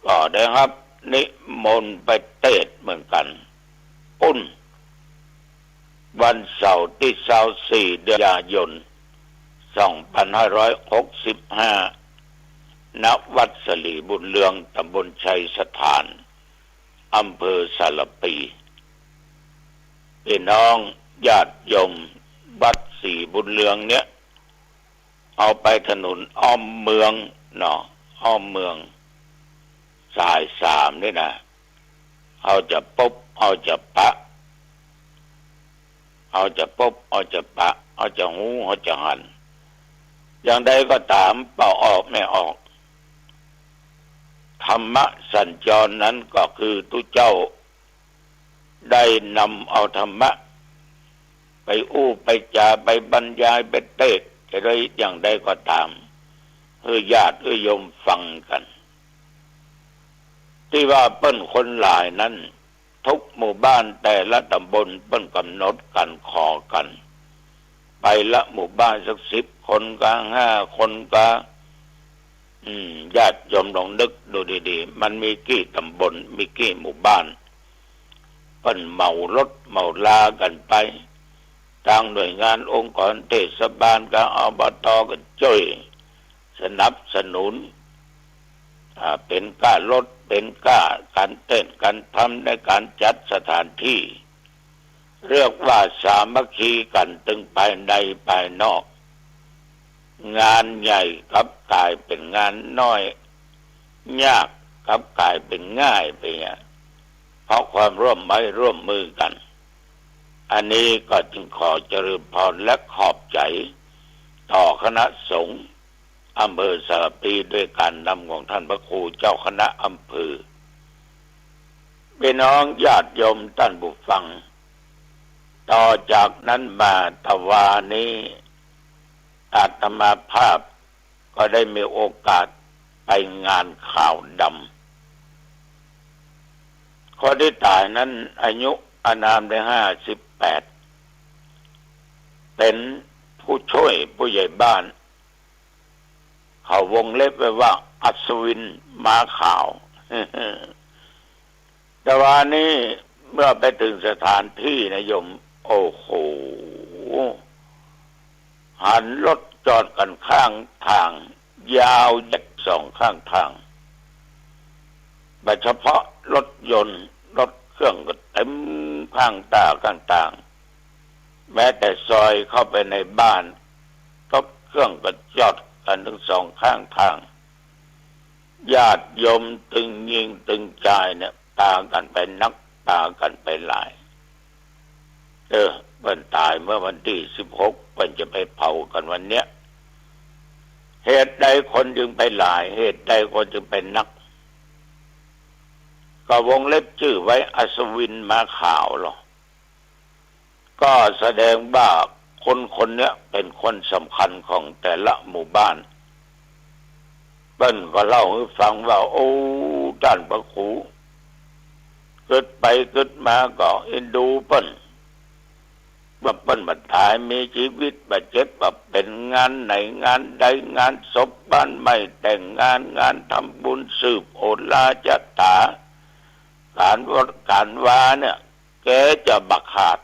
ก็ได้ครับนิมนต์ไปเทศน์เหมือนกันปุ้น วันเสาร์ที่24 เดือนกันยายน 2565 ณ วัดสลีบุญเรือง ตำบลชัยสถาน อำเภอสารปีพี่น้องญาติโยมวัดศรีบุญเรืองเนี่ยเอาไปถนนอ้อมเมืองเนาะอ้อมเมืองสาย3นี่นะเอาจะปุ๊บเอาจะปะเอาจะปุ๊บเอาจะปะเอาจะหูเอาจะหันอย่างใดก็ตามเป่าออกไม่ออกธรรมะสัญจรนั้นก็คือตุเจ้าได้นำเอาธรรมะไปอู้ไปจาไปบรรยายไปเทศน์อะไรอย่างใดก็ตามให้ญาติโยมฟังกันที่ว่าเปิ้นคนหลายนั้นทุกหมู่บ้านแต่ละตำบลเปิ้นกำหนดกันขอกันไปละหมู่บ้านสัก10 คนกลาง5 คนกลางญาติโยมลองนึกดูดีๆมันมีกี่ตำบลมีกี่หมู่บ้านเปิ้นเหมารถเหมาลากันไปทางหน่วยงานองค์กรเทศบาลกับอบตก็ช่วยสนับสนุนเป็นค่ารถเป็นค่าการเต้นการทำในการจัดสถานที่เรียกว่าสามัคคีกันตึงภายในภายนอกงานใหญ่กับกลายเป็นงานน้อยยากกับกลายเป็นง่ายไปเพราะความร่วมไม้ร่วมมือกันอันนี้ก็จึงขอเจริญพรและขอบใจต่อคณะสงฆ์อำเภอสารปีด้วยการนำของท่านพระครูเจ้าคณะอำเภอพี่น้องญาติโยมท่านผู้ฟังต่อจากนั้นมาตะวานี้อาตมาภาพก็ได้มีโอกาสไปงานข่าวดำคนที่ตายนั้นอายุอานามได้58เป็นผู้ช่วยผู้ใหญ่บ้านเขาวงเล็บไว้ว่าอัศวินม้าขาว แต่ว่านี้เมื่อไปถึงสถานที่นะโยมโอ้โหหันรถจอดกันข้างทางยาวเหยียด2 ข้างทางเฉพาะรถยนต์รถเครื่องก็เต็มข้างตาข้างต่างแม้แต่ซอยเข้าไปในบ้านรถเครื่องก็จอดกันทั้ง2 ข้างทางญาติโยมตึงยิงตึงใจเนี่ยตากันไปนักตากันไปหลายเพิ่นตายเมื่อวันที่16เพิ่นจะไปเผากันวันเนี้ยเหตุใดคนจึงไปหลายเหตุใดคนจึงเป็นนักก็วงเล็บชื่อไว้อัศวินม้าขาวหรอก็แสดงว่าคนเนี้ยเป็นคนสำคัญของแต่ละหมู่บ้านเปิ้นก็เล่าให้ฟังว่าโอ้ท่านพระครูเกิดไปเกิดมาก็เอ็นดูเปิ้นว่าเปิ้นบัดตายมีชีวิตบาดเจ็บว่าเป็นงานไหนงานใดงานศพบ้านไม่แต่งงานทำบุญสืบโอฬารจัตตาการว่าเนี่ยแกจะบักขาด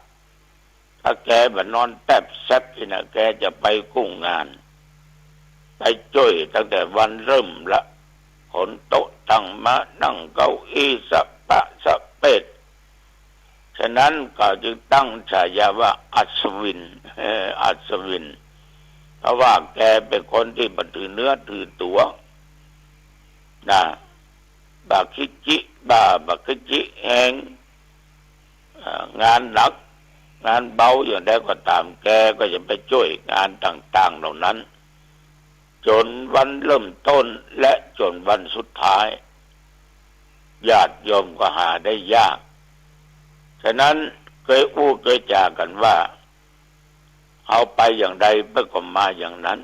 ถ้าแกมานอนแทบแซบนี่นะแกจะไปกุ้งงานไปช่วยตั้งแต่วันเริ่มละขนโต๊ะตั้งมานั่งเก้าอี้สับปะสับเป็ดฉะนั้นก็จึงตั้งฉายาว่าอัศวินอัศวินเพราะว่าแกเป็นคนที่บันถือเนื้อถือตัวนะบาคิจิบาคิจิแหงงานหนักงานเบาอย่างใดก็ตามแกก็จะไปช่วยงานต่างๆเหล่านั้นจนวันเริ่มต้นและจนวันสุดท้ายญาติโยมก็หาได้ยากฉะนั้นเคยจากันว่าเอาไปอย่างใดเพื่อก็มาอย่างนั้น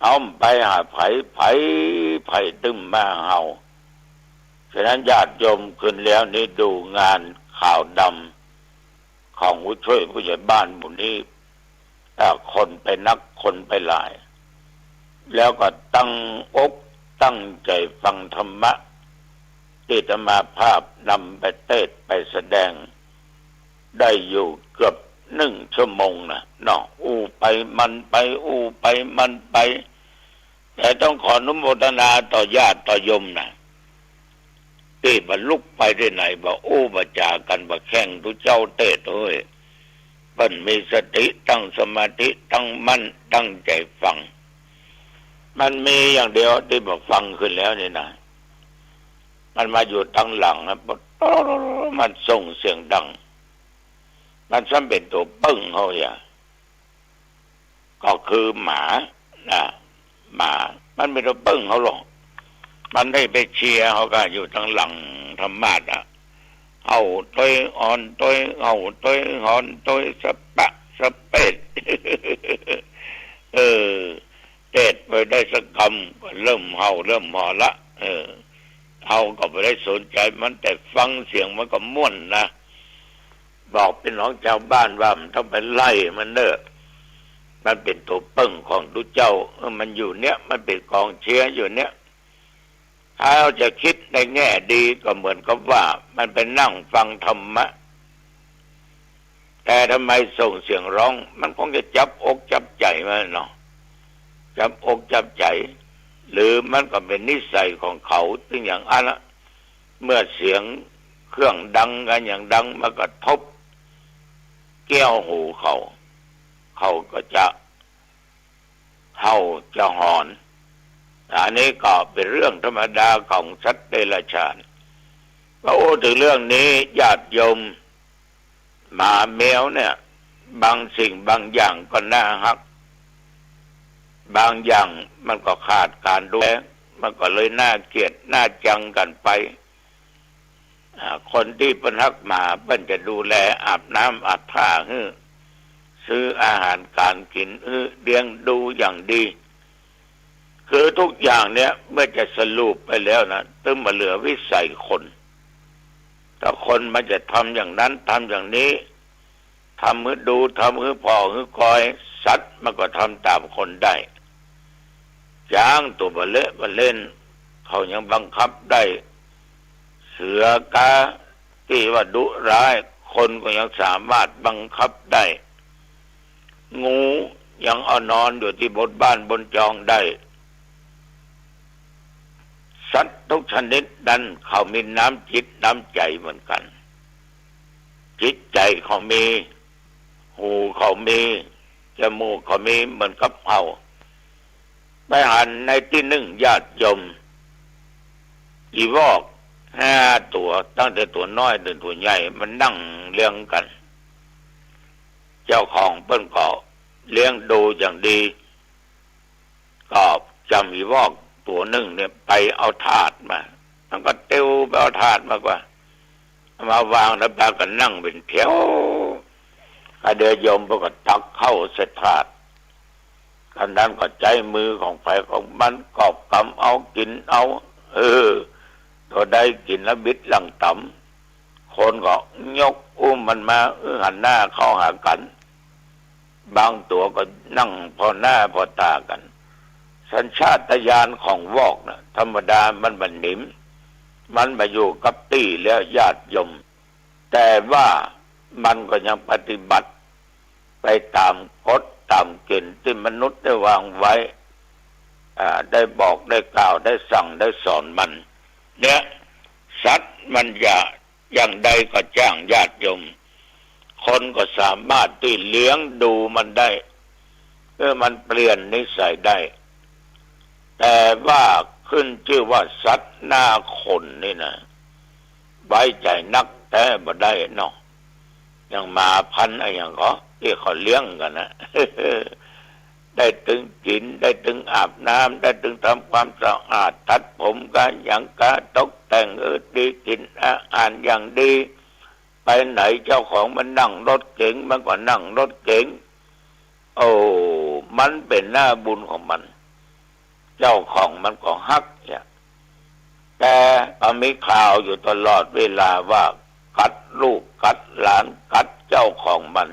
เอาไปหาไผ่ตึมมาเฮาฉะนั้นญาติโยมขึ้นแล้วนี่ดูงานข่าวดำของผู้ช่วยผู้ใหญ่บ้านหมู่นี้คนไปนักคนไปหลายแล้วก็ตั้งอกตั้งใจฟังธรรมะที่อาตมาภาพนำไปเทศน์ไปแสดงได้อยู่เกือบ 1 ชั่วโมงนะเนาะอู้ไปมันไปอู้ไปมันไปแต่ต้องขออนุโมทนาต่อญาติต่อโยมนะที่บรรลุกไปได้ไหนบ่อู้บ่จากันบ่แข่งทุเจ้าเตะเอ้ยเปิ้นมีสติตั้งสมาธิตั้งมั่นตั้งใจฟังมันมีอย่างเดียวที่บ่ฟังขึ้นแล้วนี่นะมันมาอยู่ตั้งหลังนะมันส่งเสียงดังมันซ้ำเป็นตัวปึ้งเขาอย่างก็คือหมานะหมามันไม่ตัวปึ้งเขาหรอกมันได้ไปเชียร์เขาก็อยู่ตั้งหลังธรรมาสอ่ะเอาต้อยอ่อนต้อยเอาต้อยหอนต้อยสะปะสะเป็ดเต็ดไปได้สักคำก็เริ่มเห่าเริ่มหอละเอาก็ไม่ได้สนใจมันแต่ฟังเสียงมันก็ม่วนนะบอกเป็นน้องชาวบ้านว่ามันต้องไปไล่มันเนอะมันเป็นตัวปึ้งของทุเจ้ามันอยู่เนี้ยมันเป็นกองเชียร์อยู่เนี้ยถ้าเราจะคิดในแง่ดีก็เหมือนกับว่ามันเป็นนั่งฟังธรรมะแต่ทำไมส่งเสียงร้องมันคงจะจับอกจับใจมันเนาะจับอกจับใจหรือมันก็เป็นนิสัยของเขาถึงอย่างนั้นเมื่อเสียงเครื่องดังกันอย่างดังมากระทบแก้วหูเขาก็จะเห่าจะหอนอันนี้ก็เป็นเรื่องธรรมดาของสัตว์เดรัจฉานพระโอถึงเรื่องนี้ญาติโยมหมาแมวเนี่ยบางสิ่งบางอย่างก็น่าฮักบางอย่างมันก็ขาดการดูแลมันก็เลยน่าเกลียดน่าจังกันไปคนที่เป็นฮักหมาเพิ่นจะดูแลอาบน้ำอาบท่าซื้ออาหารการกินเลี้ยงดูอย่างดีคือทุกอย่างเนี่ยเมื่อจะสรุปไปแล้วนะตึ้งมาเหลือวิสัยคนถ้าคนมันจะทำอย่างนั้นทำอย่างนี้ทำให้ดูทำให้พอให้คอยสัตว์มันก็ทำตามคนได้ช้างตัวบะเละบะเล่นเขายังบังคับได้เสือกาที่ว่าดุร้ายคนก็ยังสามารถบังคับได้งูยังเอานอนอยู่ที่บนบ้านบนจองได้สัตว์ทุกชนิดนั้นเขามีน้ำจิตน้ำใจเหมือนกันจิตใจเขามีหูเขามีจมูกเขามีเหมือนกับเราไปหันในที่หนึ่งญาติโยมอีวอก5 ตัวตั้งแต่ตัวน้อยถึงตัวใหญ่มันนั่งเลี้ยงกันเจ้าของเปิ้นก็เลี้ยงดูอย่างดีก็จำอีวอกตัวหนึ่งเนี่ยไปเอาถาดมามันก็เตียวไปเอาถาดมากว่ามาวางแล้วปาก็นั่งเป็นแถวเดี๋ยวโยมก็ตักเข้าใส่ถาดกันนั้นก็ใจมือของไฟของมันกอบกำเอากินเอาตัวใดกินแล้วบิดหลังต่ำคนก็ยกอุ้มมันมาหันหน้าเข้าหากันบางตัวก็นั่งพอหน้าพอตากันสัญชาตญาณของวอกนะธรรมดามันบันหนิมมันมาอยู่กับตี้แล้วญาติโยมแต่ว่ามันก็ยังปฏิบัติไปตามกฎตามเกณฑ์ที่มนุษย์ได้วางไว้ได้บอกได้กล่าวได้สั่งได้สอนมันเนี่ยสัตว์มันจะอย่างใดก็จ้างญาติโยมคนก็สามารถที่เลี้ยงดูมันได้มันเปลี่ยนนิสัยได้แต่ว่าขึ้นชื่อว่าสัตว์หน้าคนนี่นะไว้ใจนักแต่บ่ได้เนาะอย่างหมาพันธุ์อะไรอย่างก็ที่เขาเลี้ยงกันนะได้ถึงกินได้ถึงอาบน้ำได้ถึงทำความสะอาดตัดผมกันอย่างกะตกแต่งดีกินอาหารอย่างดีไปไหนเจ้าของมันนั่งรถเก๋งมันก็นั่งรถเก๋งมันเป็นหน้าบุญของมันเจ้าของมันก็ฮักเนี่ยแต่มีข่าวอยู่ตลอดเวลาว่ากัดลูกกัดหลานกัดเจ้าของมัน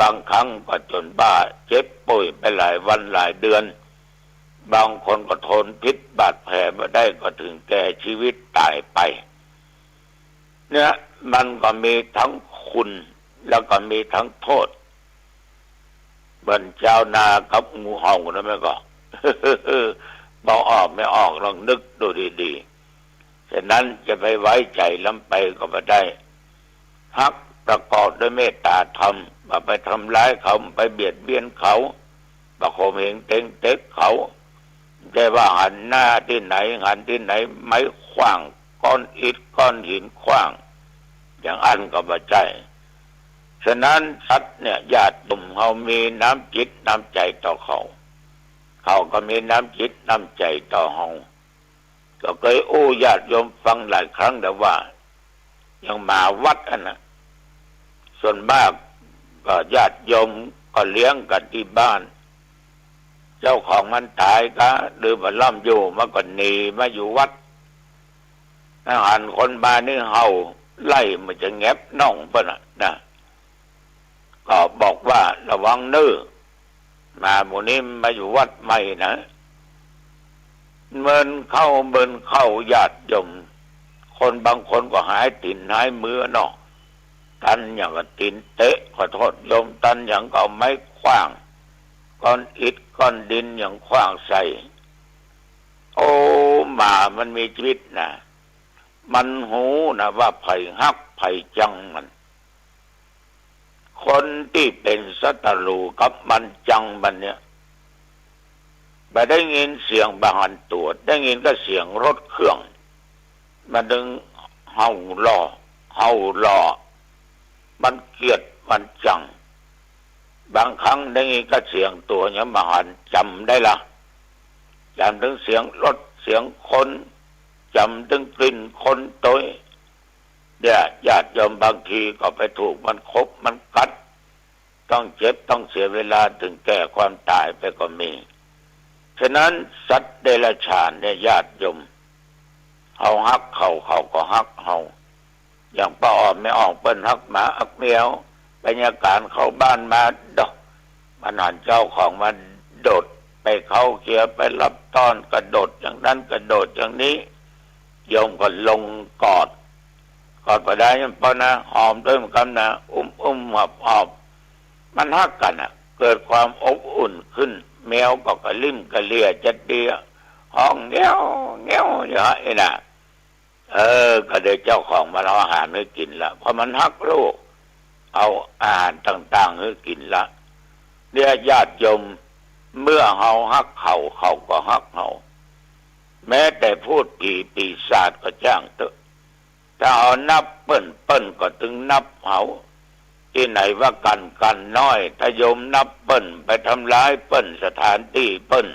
บางครั้งก็จนบ้าเจ็บป่วยไปหลายวันหลายเดือนบางคนก็ทนพิษบาดแผลไม่ได้ก็ถึงแก่ชีวิตตายไปเนี่ยมันก็มีทั้งคุณ แล้วก็มีทั้งโทษเหมือนเจ้านากับงูเห่านะแม่ก็ บอกออกไม่ออกลองนึกดูดีๆฉะนั้นจะไปไว้ใจล้ำไปก็ไม่ได้ฮักประกอบด้วยเมตตาธรรมมาไปทำร้ายเขาไปเบียดเบียนเขาประโคมเหงเต็งเต็กเขาได้ว่าหันหน้าที่ไหนหันที่ไหนไม้ขว้างก้อนอิฐก้อนหินขว้างอย่างอันก็บ่ใจฉะนั้นสัตว์เนี่ยญาติโยมเขามีน้ำจิตน้ำใจต่อเขาก็มีน้ำจิตน้ำใจต่อเขาก็เคยญาติโยมฟังหลายครั้งแต่ว่ายังมาวัดอันนะส่วนมากก็ญาติโยมก็เลี้ยงกันที่บ้านเจ้าของมันตายก็หรือว่าล่ำอยู่มันก็หนีมาอยู่วัดอาหารคนมานี่เห่าไล่มันจะแงบน่องเพิ่นนะก็บอกว่าระวังเนื้อมาหมู่นี้มาอยู่วัดใหม่นะเมินเข้าญาติโยมคนบางคนก็หายตินหายมือเนาะตันอย่างก็ตินเตะขอโทษโยมตันอย่างก็เอาไม้ขว้างก้อนอิฐก้อนดินอย่างขว้างใส่หมามันมีชีวิตนะมันหูนะว่าไผ่ฮักไผ่จังมันคนที่เป็นศัตรูกับมันจังมันเนี่ยไปได้ยินเสียงบาหันตัวได้ยินก็เสียงรถเครื่องมันดึงเห่าล้อมันเกลียดมันจังบางครั้งได้ยินก็เสียงตัวเนี่ยบาหันจำได้ละจำถึงเสียงรถเสียงคนจำถึงกลิ่นคนตัวเนี่ยญาติโยมบางทีก็ไปถูกมันคบมันกัดต้องเจ็บต้องเสียเวลาถึงแก่ความตายไปก็มีฉะนั้นสัตว์เดรัจฉานเนี่ยญาติโยมเอาฮักเขาก็ฮักเฮาอย่างป้าอ้อมไม่ออกเปิ้นฮักหมาฮักแมวบรรยากาศเข้าบ้านมาดอกมันหันเจ้าของมันโดดไปเข้าเกียร์ไปรับต้อนกระโดดอย่างนั้นกระโดดอย่างนี้โยมก็ลงกอดไปได้ยังพอนะหอมด้วยมันกันนะหอบมันฮักกันอ่ะเกิดความอบอุ่นขึ้นแมวก็กระลิ่มกระเลียจัดเดียห้องเงี้ยวอย่างนี้นะก็เดี๋ยวเจ้าของมาเอาอาหารให้กินละเพราะมันฮักลูกเอาอาหารต่างๆให้กินละเนี่ยญาติโยมเมื่อเฮาฮักเขาก็ฮักเฮาแม้แต่พูดผีปีศาจก็จ้างเถอะถ้าเอานับเปิ้นก็ถึงนับเฮาที่ไหนว่ากันน้อยถ้าโยมนับเปิ้นไปทำร้ายเปิ้นสถานที่เปิ้น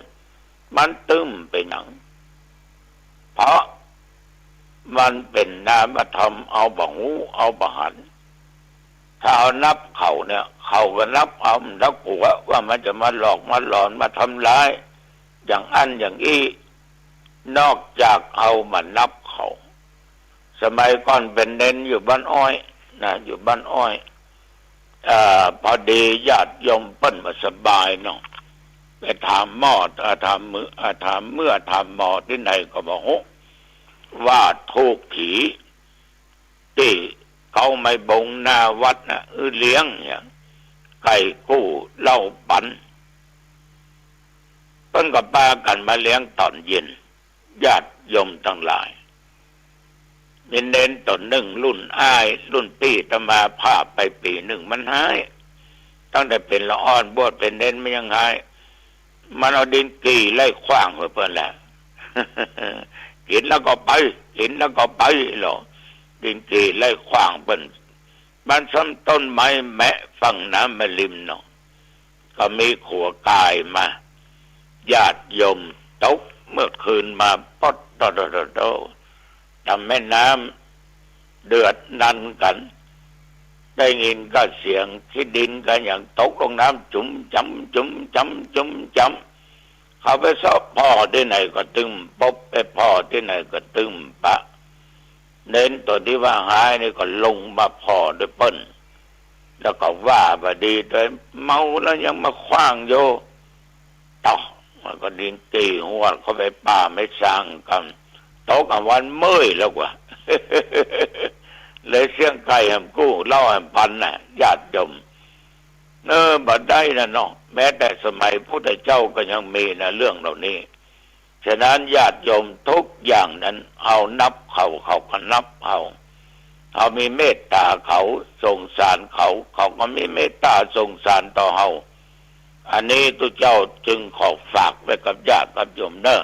มันตึ้มไปหนังเพราะมันเป็นนามธรรมเอาบ่หูเอาบ่หันถ้าเอานับเขาเนี่ยเขาก็นับเอาแล้วกลัวว่ามันจะมาหลอกมาหลอนมาทำร้ายอย่างอันอย่างอี้นอกจากเอามานับเขาสมัยก่อนเป็นเน้นอยู่บ้านอ้อยนะอยู่บ้านอ้อยพอดีญาติโยมเปิ้นมาสบายเนาะไปถามหมอถามเมื่อถามหมอที่ไหนก็บอกว่าถูกผีที่เขาไม่บงหน้าวัดนะเลี้ยงเนี่ยไก่กู้เหล้าปั่นเพิ่นกับป้ากันมาเลี้ยงตอนเย็นญาติโยมทั้งหลายเน้นตนหนึ่งรุ่นอ้ายรุ่นปีตมาภาพไปปีหนึ่งมันหายตั้งแต่เป็นละอ่อนบวชเป็นเน้นไม่ยังหายมันเอาดินกี่ไล่ขว้างเพื่อนแหละกินแล้วก็ไปหรอดินกี่ไล่ขว้างเป็นมันซ้ำต้นไม้แมะฝั่งน้ำมาริมเนาะก็มีขัวกายมาญาติโยมตกเมื่อคืนมาปดโตทำแม่น้ำเดือดนันกันได้ยินก็เสียงที่ดินกันอย่างตกลงน้ำจุ่มจำเขาไปสอบพ่อที่ไหนก็ตึมปบไปพ่อที่ไหนก็ตึมปะเน้นตัวที่ว่าหายนี่ก็ลงมาพ่อด้วยเปิ้นแล้วก็ว่าบดีด้วยเมาแล้วยังมาขว้างโยต่อมันก็ดินตีหัวเขาไปป่าไม่สร้างกันตกวันเมื่อยแล้วกว่า เลยเสียงไก่แหมกู้เล่าแหมพันน่ะญาติโยมบัดได้นะเนาะแม้แต่สมัยพุทธเจ้าก็ยังมีนะเรื่องเหล่านี้ฉะนั้นญาติโยมทุกอย่างนั้นเอานับเขาก็นับเอามีเมตตาเขาสงสารเขาก็มีเมตตาสงสารต่อเฮาอันนี้ตุเจ้าจึงขอฝากไว้กับญาติกับโยมเด้อ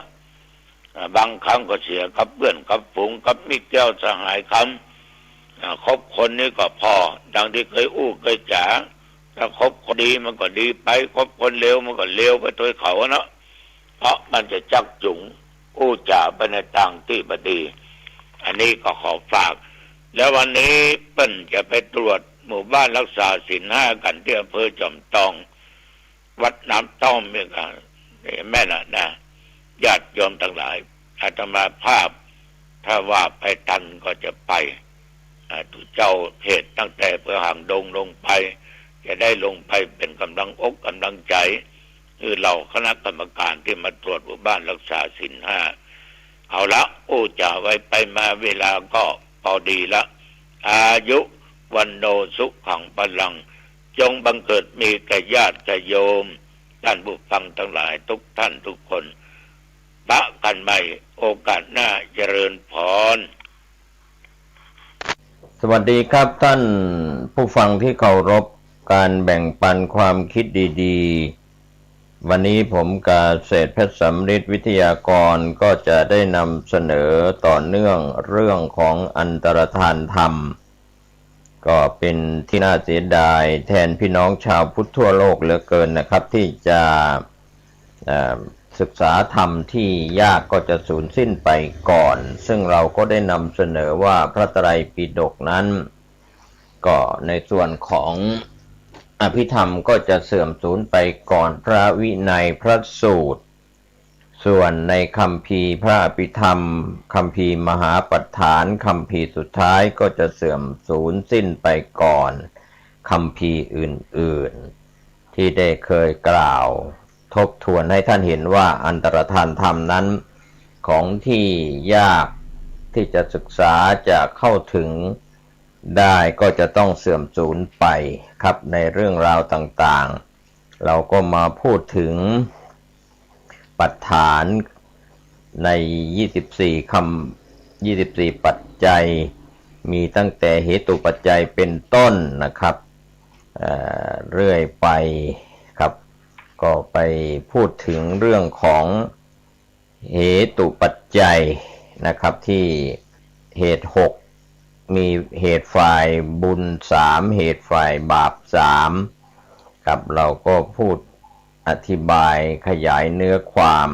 บางครั้งก็เสียกับเพื่อนกับฝูงกับมิตรแก้วสหายคำคบคนนี้ก็พอดังที่เคยอู้เคยจ๋าถ้าคบคนดีมันก็ดีไปคบคนเลวมันก็เลวไปตัวเขาเนาะเพราะมันจะจักจุงอู้จ๋าไปในทางที่บดีอันนี้ก็ขอฝากแล้ววันนี้เปิ้นจะไปตรวจหมู่บ้านรักษาศีล 5กันที่อำเภอจอมทองวัดน้ำต้อมนี่กันแม่น่ะนะญาติโยมทั้งหลายอาตมาภาพถ้าว่าไปทันก็จะไปทุเจ้าเหตุตั้งแต่เพื่อห่างดงลงไปจะได้ลงไปเป็นกำลังอกกำลังใจคือเราคณะกรรมการที่มาตรวจหมู่บ้านรักษาศีล 5เอาละโอ้จะไว้ไปมาเวลาก็พอดีละอายุวันโนสุขังพลังจงบังเกิดมีแก่ญาติโยมท่านผู้ฟังทั้งหลายทุกท่านทุกคนปะกันใหม่โอกาสหน้าเจริญพรสวัสดีครับท่านผู้ฟังที่เคารพการแบ่งปันความคิดดีๆวันนี้ผมกาเศรษฐ์เพชรสำริดวิทยากรก็จะได้นำเสนอต่อเนื่องเรื่องของอันตรธานธรรมก็เป็นที่น่าเสียดายแทนพี่น้องชาวพุทธทั่วโลกเหลือเกินนะครับที่จะศึกษาธรรมที่ยากก็จะสูญสิ้นไปก่อนซึ่งเราก็ได้นำเสนอว่าพระไตรปิฎกนั้นก็ในส่วนของอภิธรรมก็จะเสื่อมสูญไปก่อนพระวินัยพระสูตรส่วนในคัมภีร์พระอภิธรรมคัมภีร์มหาปัฏฐานคัมภีร์สุดท้ายก็จะเสื่อมสูญสิ้นไปก่อนคัมภีร์อื่นๆที่ได้เคยกล่าวทบทวนให้ท่านเห็นว่าอันตรธานธรรมนั้นของที่ยากที่จะศึกษาจะเข้าถึงได้ก็จะต้องเสื่อมสูญไปครับในเรื่องราวต่างๆเราก็มาพูดถึงปัฏฐานใน24ปัจจัยมีตั้งแต่เหตุปัจจัยเป็นต้นนะครับเรื่อยไปครับก็ไปพูดถึงเรื่องของเหตุปัจจัยนะครับที่เหตุ6มีเหตุฝ่ายบุญ3เหตุฝ่ายบาป3ครับเราก็พูดอธิบายขยายเนื้อความ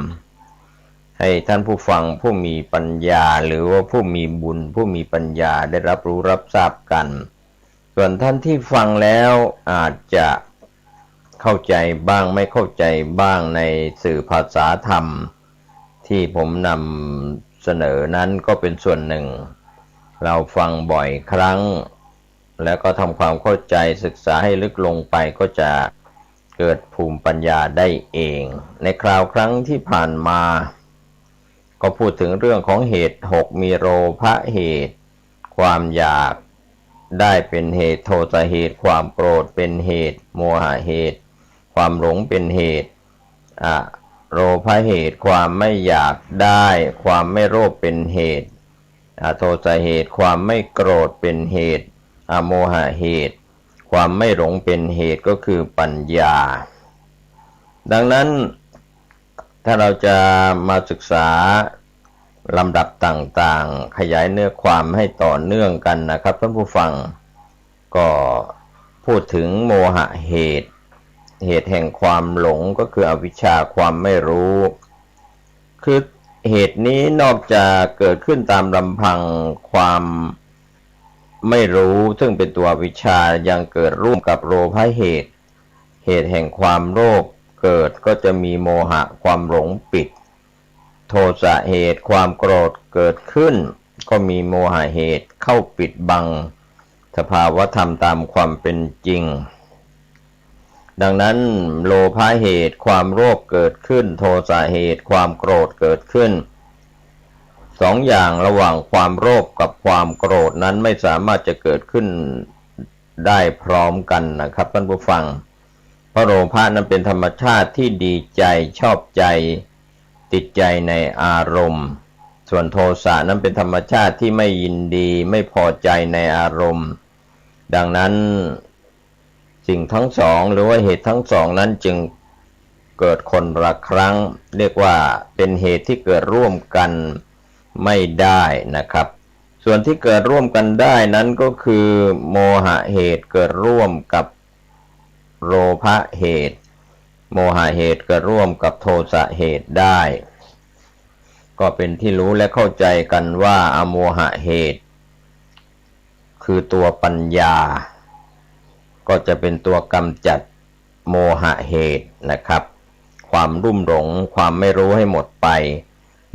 ให้ท่านผู้ฟังผู้มีปัญญาหรือว่าผู้มีบุญผู้มีปัญญาได้รับรู้รับทราบกันส่วนท่านที่ฟังแล้วอาจจะเข้าใจบ้างไม่เข้าใจบ้างในสื่อภาษาธรรมที่ผมนำเสนอนั้นก็เป็นส่วนหนึ่งเราฟังบ่อยครั้งแล้วก็ทำความเข้าใจศึกษาให้ลึกลงไปก็จะเกิดภูมิปัญญาได้เองในคราวครั้งที่ผ่านมาก็พูดถึงเรื่องของเหตุ6มีโลภะเหตุความอยากได้เป็นเหตุโทสะเหตุความโกรธเป็นเหตุโมหะเหตุความหลงเป็นเหตุโลภะเหตุความไม่อยากได้ความไม่โลภเป็นเหตุโทสะเหตุความไม่โกรธเป็นเหตุโมหะเหตุความไม่หลงเป็นเหตุก็คือปัญญาดังนั้นถ้าเราจะมาศึกษาลำดับต่างๆขยายเนื้อความให้ต่อเนื่องกันนะครับท่านผู้ฟังก็พูดถึงโมหะเหตุแห่งความหลงก็คืออวิชชาความไม่รู้คือเหตุนี้นอกจากเกิดขึ้นตามลำพังความไม่รู้ซึ่งเป็นตัวอวิชชายังเกิดร่วมกับโลภะเหตุแห่งความโลภเกิดก็จะมีโมหะความหลงปิดโทสะเหตุความโกรธเกิดขึ้นก็มีโมหะเหตุเข้าปิดบังสภาวธรรมตามความเป็นจริงดังนั้นโลภะเหตุความโลภเกิดขึ้นโทสะเหตุความโกรธเกิดขึ้น สองอย่างระหว่างความโลภกับความโกรธนั้นไม่สามารถจะเกิดขึ้นได้พร้อมกันนะครับท่านผู้ฟังเพราะโลภะนั้นเป็นธรรมชาติที่ดีใจชอบใจติดใจในอารมณ์ส่วนโทสะนั้นเป็นธรรมชาติที่ไม่ยินดีไม่พอใจในอารมณ์ดังนั้นสิ่งทั้งสองหรือว่าเหตุทั้งสองนั้นจึงเกิดคนละครั้งเรียกว่าเป็นเหตุที่เกิดร่วมกันไม่ได้นะครับส่วนที่เกิดร่วมกันได้นั้นก็คือโมหะเหตุเกิดร่วมกับโลภะเหตุโมหะเหตุเกิดร่วมกับโทสะเหตุได้ก็เป็นที่รู้และเข้าใจกันว่าอโมหะเหตุคือตัวปัญญาก็จะเป็นตัวกำจัดโมหะเหตุนะครับความรุ่มหลงความไม่รู้ให้หมดไป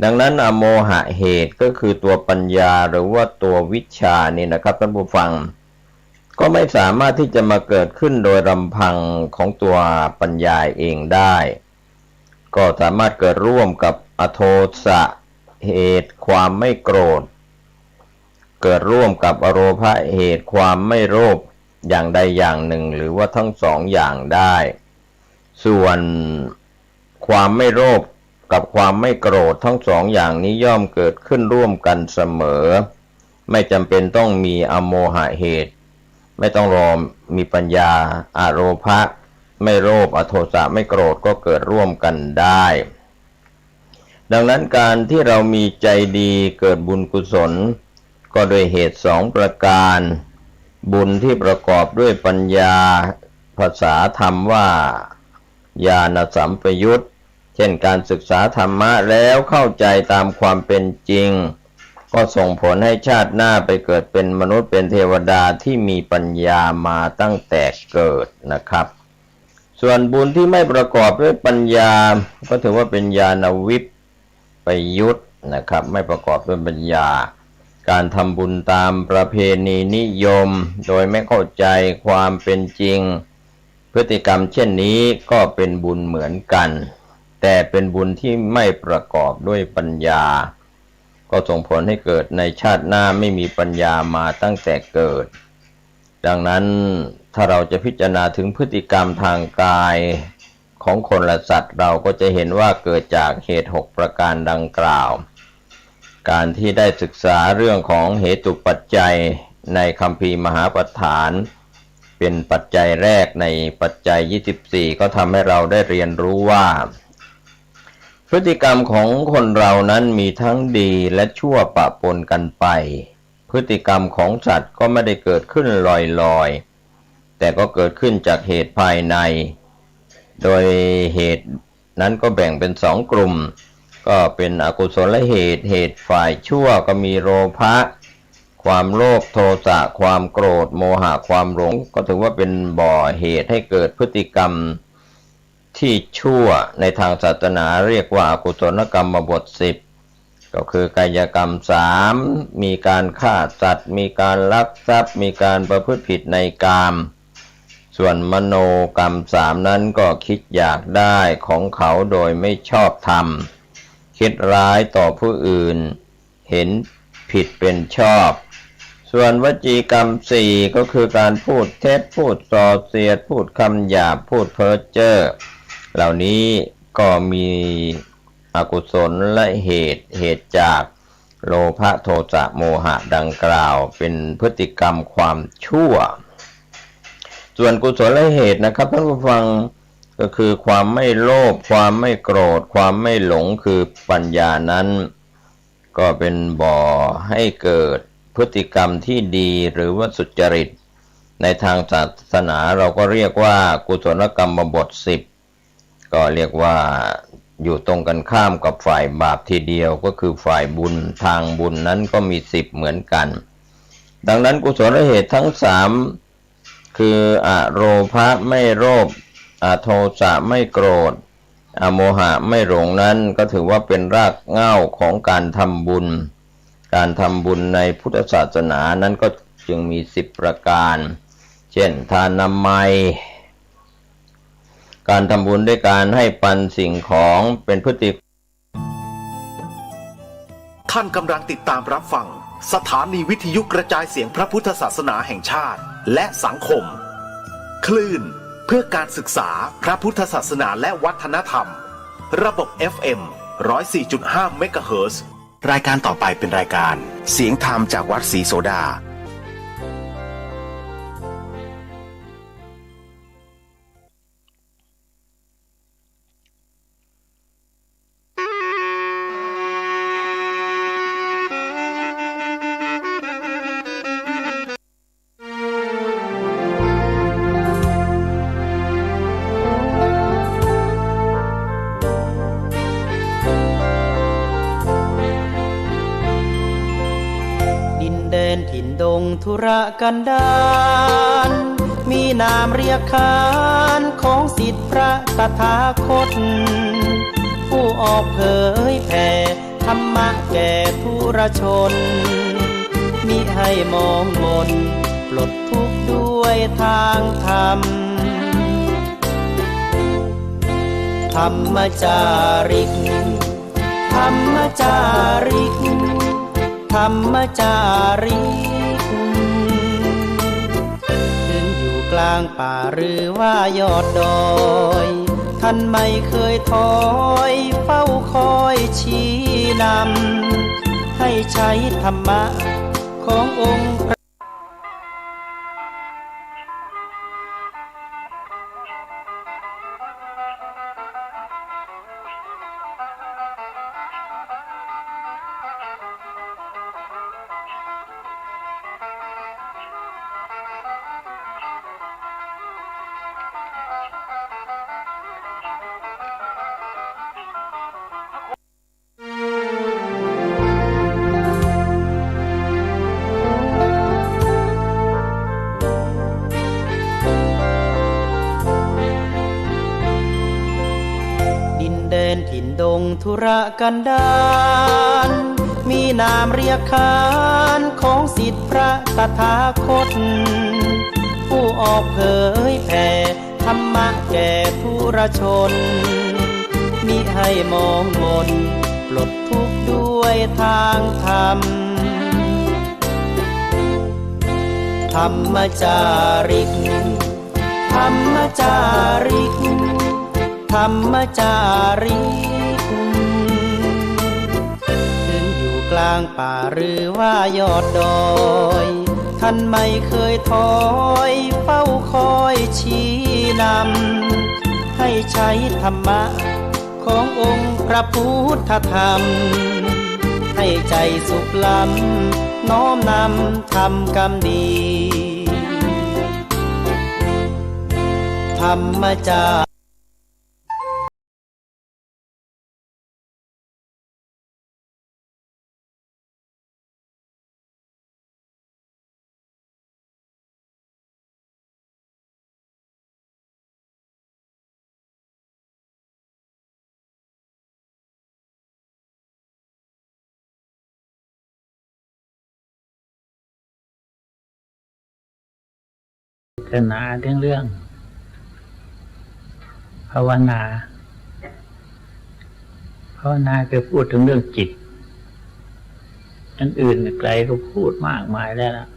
ดังนั้นอโมหะเหตุก็คือตัวปัญญาหรือว่าตัววิชชานี่นะครับท่านผู้ฟังก็ไม่สามารถที่จะมาเกิดขึ้นโดยลำพังของตัวปัญญาเองได้ก็สามารถเกิดร่วมกับอโทสะเหตุความไม่โกรธเกิดร่วมกับอโลภะเหตุความไม่โลภอย่างใดอย่างหนึ่งหรือว่าทั้งสองอย่างได้ส่วนความไม่โลภกับความไม่โกรธทั้งสองอย่างนี้ย่อมเกิดขึ้นร่วมกันเสมอไม่จำเป็นต้องมีอโมหะเหตุไม่ต้องรอมีปัญญาอโลภะไม่โลภอโทสะไม่โกรธก็เกิดร่วมกันได้ดังนั้นการที่เรามีใจดีเกิดบุญกุศลก็โดยเหตุสองประการบุญที่ประกอบด้วยปัญญาภาษาธรรมว่าญาณสัมปยุตเช่นการศึกษาธรรมะแล้วเข้าใจตามความเป็นจริงก็ส่งผลให้ชาติหน้าไปเกิดเป็นมนุษย์เป็นเทวดาที่มีปัญญามาตั้งแต่เกิดนะครับส่วนบุญที่ไม่ประกอบด้วยปัญญาก็ถือว่าเป็นญาณวิปยุตนะครับไม่ประกอบด้วยปัญญาการทำบุญตามประเพณีนิยมโดยไม่เข้าใจความเป็นจริงพฤติกรรมเช่นนี้ก็เป็นบุญเหมือนกันแต่เป็นบุญที่ไม่ประกอบด้วยปัญญาก็ส่งผลให้เกิดในชาติหน้าไม่มีปัญญามาตั้งแต่เกิดดังนั้นถ้าเราจะพิจารณาถึงพฤติกรรมทางกายของคนและสัตว์เราก็จะเห็นว่าเกิดจากเหตุ6ประการดังกล่าวการที่ได้ศึกษาเรื่องของเหตุปัจจัยในคัมภีร์มหาปฐานเป็นปัจจัยแรกในปัจจัย24ก็ทำให้เราได้เรียนรู้ว่าพฤติกรรมของคนเรานั้นมีทั้งดีและชั่วปะปนกันไปพฤติกรรมของสัตว์ก็ไม่ได้เกิดขึ้นลอยๆแต่ก็เกิดขึ้นจากเหตุภายในโดยเหตุนั้นก็แบ่งเป็น2กลุ่มก็เป็นอกุศลเหตุฝ่ายชั่วก็มีโลภะความโลภโทสะความโกรธโมหะความหลงก็ถือว่าเป็นบ่อเหตุให้เกิดพฤติกรรมที่ชั่วในทางศาสนาเรียกว่าอกุศลกรรมบท10ก็คือกายกรรม3มีการฆ่าสัตว์มีการลักทรัพย์มีการประพฤติผิดในกามส่วนมโนกรรม3นั้นก็คิดอยากได้ของเขาโดยไม่ชอบธรรมคิดร้ายต่อผู้อื่นเห็นผิดเป็นชอบส่วนวจีกรรม4ก็คือการพูดเท็จพูดส่อเสียดพูดคำหยาบพูดเพ้อเจ้อเหล่านี้ก็มีอกุศลและเหตุจากโลภะโทสะโมหะดังกล่าวเป็นพฤติกรรมความชั่วส่วนกุศลเหตุนะครับท่านผู้ฟังก็คือความไม่โลภความไม่โกรธความไม่หลงคือปัญญานั้นก็เป็นบ่อให้เกิดพฤติกรรมที่ดีหรือว่าสุจริตในทางศาสนาเราก็เรียกว่ากุศลกรรมบท10ก็เรียกว่าอยู่ตรงกันข้ามกับฝ่ายบาปทีเดียวก็คือฝ่ายบุญทางบุญนั้นก็มี10เหมือนกันดังนั้นกุศลเหตุทั้ง3คืออโลภะไม่โลภอโทสะไม่โกรธอโมหะไม่หลงนั้นก็ถือว่าเป็นรากเหง้าของการทำบุญในพุทธศาสนานั้นก็จึงมี10ประการเช่นทานนามัยการทำบุญด้วยการให้ปันสิ่งของเป็นพฤติ ท่านกำลังติดตามรับฟังสถานีวิทยุกระจายเสียงพระพุทธศาสนาแห่งชาติและสังคมคลื่นเพื่อการศึกษาพระพุทธศาสนาและวัฒนธรรมระบบ FM 104.5 เมกะเฮิรตซ์รายการต่อไปเป็นรายการเสียงธรรมจากวัดศรีโสดาถิ่นดงธุรกันดารมีนามเรียกขานของศิษย์พระตถาคตผู้ออกเผยแผ่ธรรมะแก่ทุรชนมิให้มองมนปลดทุกข์ด้วยทางธรรมธรรมจาริกธรรมจาริกธรรมจาริกถึงอยู่กลางป่าหรือว่ายอดดอยท่านไม่เคยถอยเฝ้าคอยชี้นำให้ใช้ธรรมะขององค์ถิ่นดงธุรกันดารมีนามเรียกขานของศิษย์พระตถาคตผู้ออกเผยแผ่ธรรมะแก่ทุรชนมิให้มองมนปลดทุกข์ด้วยทางธรรมธรรมจาริกธรรมจาริกธรรมจาริกถึงอยู่กลางป่าหรือว่ายอดดอยท่านไม่เคยถอยเฝ้าคอยชี้นำให้ใช้ธรรมะขององค์พระพุทธธรรมให้ใจสุขล้ำน้อมนำทำกรรมดีธรรมจาศาสนาเรื่องภาวนาคือพูดถึงเรื่องจิตอันอื่นไกลก็พูดมากมายแล้วล่ะ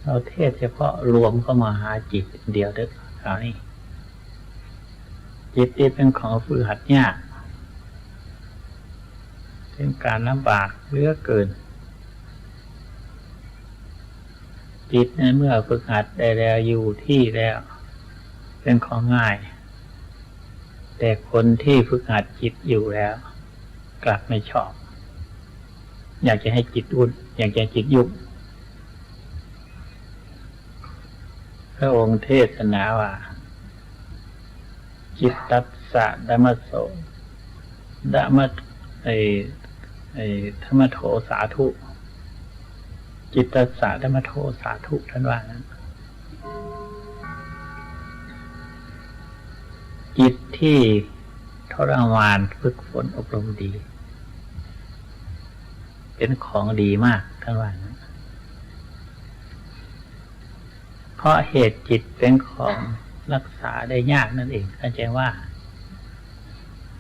เราเทศเฉพาะรวมเข้ามาหาจิตเดียวเด้อคราวนี้จิตนี่เป็นของฝึกหัดยากเป็นการลำบากเหลือเกินจิตนั้นเมื่อฝึกหัดได้แล้วอยู่ที่แล้วเป็นของง่ายแต่คนที่ฝึกหัดจิตอยู่แล้วกลับไม่ชอบอยากจะให้จิตอุ่นอยากจะจิตยุ่งพระองค์เทศนาว่าจิตตัสสะดัมมโสดัมมธรรมโถสาธุจิตตัสสะดัมมโถสาธุท่านว่านั้นจิตที่ทรมานฝึกฝนอบรมดีเป็นของดีมากท่านว่านั้นเพราะเหตุจิตเป็นของรักษาได้ยากนั่นเองเข้าใจว่า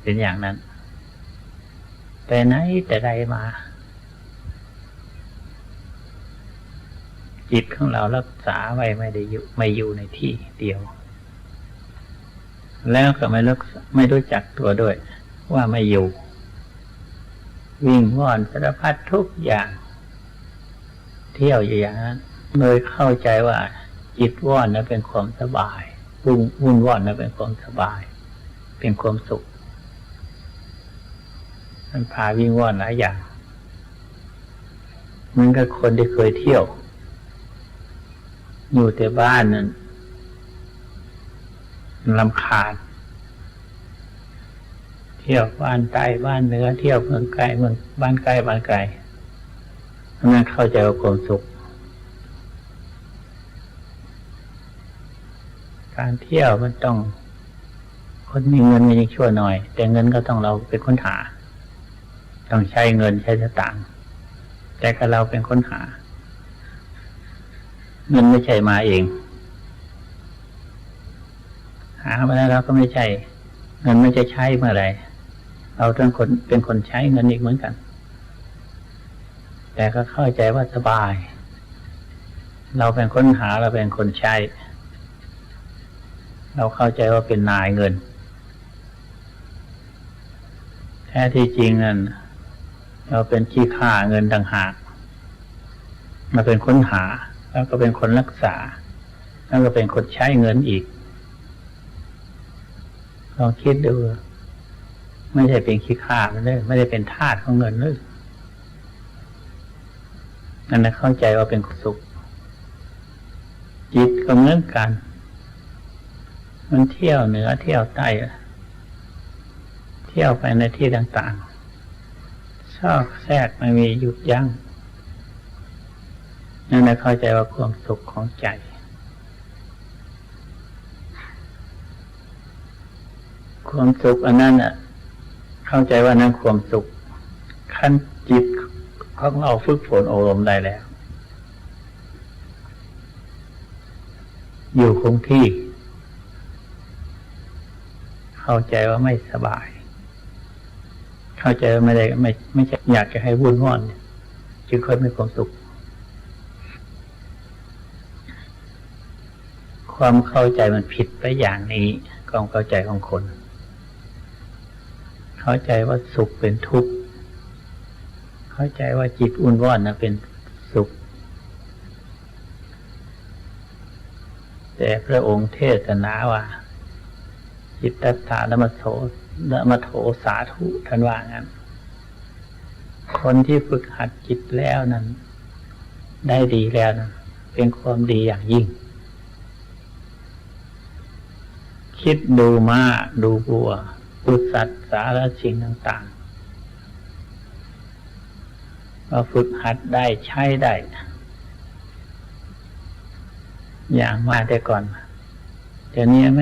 เป็นอย่างนั้น แต่ไหนแต่ใดมาจิตของเรารักษาไว้ไม่อยู่ในที่เดียวแล้วก็ไม่รู้จักตัวด้วยว่าไม่อยู่วิ่งว่อนสารพัดทุกอย่างเที่ยวอยู่อย่างนั้นโดยเข้าใจว่าจิตว่อนนั้นเป็นความสบายวุ่นว่อนนั้นเป็นความสบายเป็นความสุขมันพาวิ่งว่อนหลายอย่างเหมือนกับคนที่เคยเที่ยวอยู่แต่บ้านนั้นรำคาญเที่ยวบ้านใต้บ้านเหนือเที่ยวเมืองไกลเมืองบ้านใกล้บ้านไกลนั่นเข้าใจว่าความสุขการเที่ยวมันต้องคนมีเงินมันยังชั่วหน่อยแต่เงินก็ต้องเราเป็นคนหาต้องใช้เงินใช้สตางค์แต่ก็เราเป็นคนหาเงินไม่ใช่มาเองหามาแล้วเราก็ไม่ใช่เงินไม่จะใช้เมื่อไหร่เราเป็นคนใช้เงินอีกเหมือนกันแต่ก็เข้าใจว่าสบายเราเป็นคนหาเราเป็นคนใช้เราเข้าใจว่าเป็นนายเงินแท้ที่จริงนั้นเราเป็นขี้ข้าเงินต่างหากมาเป็นคนหาแล้วก็เป็นคนรักษาแล้วก็เป็นคนใช้เงินอีกลองคิดดูไม่ใช่เป็นขี้ข้ามันเลยไม่ได้เป็นทาสของเงินเลยนั่นเข้าใจว่าเป็นสุขจิตก็เหมือนกันมันเที่ยวเหนือเที่ยวใต้เที่ยวไปในที่ต่างๆชอบแทรกไม่มีหยุดยั้งนั่นเข้าใจว่าความสุขของใจความสุขอันนั้นเข้าใจว่านั้นความสุขขั้นจิตของเราฝึกฝนอบรมได้แล้วอยู่คงที่เข้าใจว่าไม่สบายเข้าใจว่าไม่ใช่อยากจะให้วุ่นวายจึงค่อยมีความสุขความเข้าใจมันผิดไปอย่างนี้ความเข้าใจของคนเข้าใจว่าสุขเป็นทุกข์เข้าใจว่าจิตอุ่นว่อนเป็นสุขแต่พระองค์เทศนาว่าจิตตัสสะละมะโถสาธุท่านว่างั้นคนที่ฝึกหัดจิตแล้วนั้นได้ดีแล้วนั้นเป็นความดีอย่างยิ่งคิดดูม้าดูบัวดูสัตว์สารสิ่งต่างๆว่าฝึกหัดได้ใช้ได้อย่างมาแต่ก่อนเดี๋ยวนี้ไ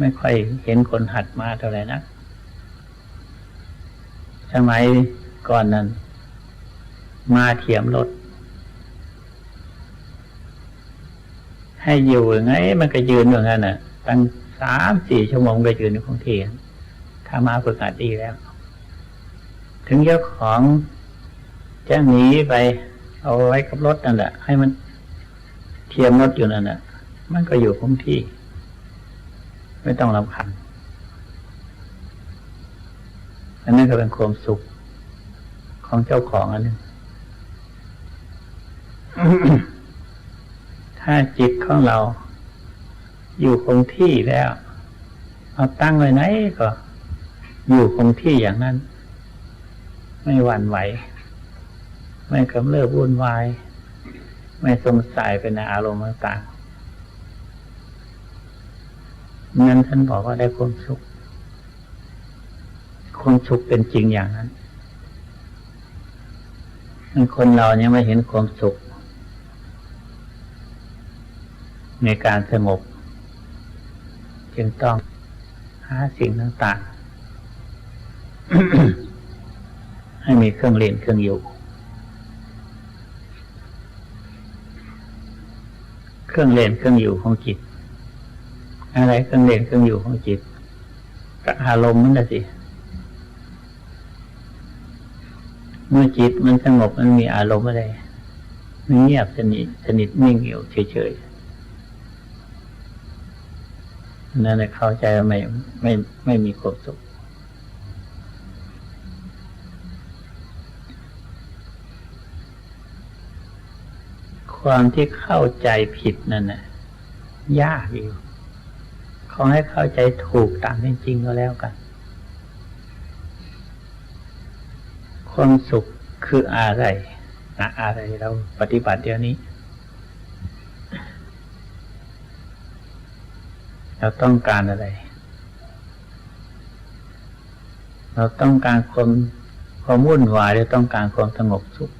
ม่ค่อยเห็นคนหัดมาเท่าไหร่นักสมัยก่อนนั้นมาเทียมรถให้อยู่ยังไงมันก็ยืนอย่างนั้นตั้ง 3-4 ชั่วโมงก็ยืนอยู่คงที่ถ้ามาฝึกหัดดีแล้วถึงเจ้าของจะหนีไปเอาไว้กับรถนั่นแหละให้มันเทียมรถอยู่นั่นมันก็อยู่คงที่ไม่ต้องรำคาญอันนั้นก็เป็นความสุขของเจ้าของอันนึง ถ้าจิตของเราอยู่คงที่แล้วเอาตั้งไว้ไหนก็อยู่คงที่อย่างนั้นไม่หวั่นไหวไม่กำเริบวุ่นวายไม่สงสัยไปในอารมณ์ต่างๆนั้นท่านบอกว่าได้ความสุขความสุขเป็นจริงอย่างนั้นคนเรายังไม่เห็นความสุขในการสงบจึงต้องหาสิ่งต่างๆ ให้มีเครื่องเล่นเครื่องอยู่เครื่องเล่นเครื่องอยู่ของจิตอะไรเครื่องเล่นเครื่องอยู่ของจิตกับอารมณ์นั่นแหละสิ เมื่อจิตมันสงบมันมีอารมณ์อะไรมันเงียบสนิทนิ่งอยู่เฉยๆนั่นแหละเข้าใจว่าไม่มีความสุขความที่เข้าใจผิดนั่นน่ะยากอยู่ขอให้เข้าใจถูกตามเป็นจริงก็แล้วกันความสุขคืออะไรเราปฏิบัติเดี๋ยวนี้เราต้องการอะไรเราต้องการความวุ่นวายหรือต้องการความสงบสุข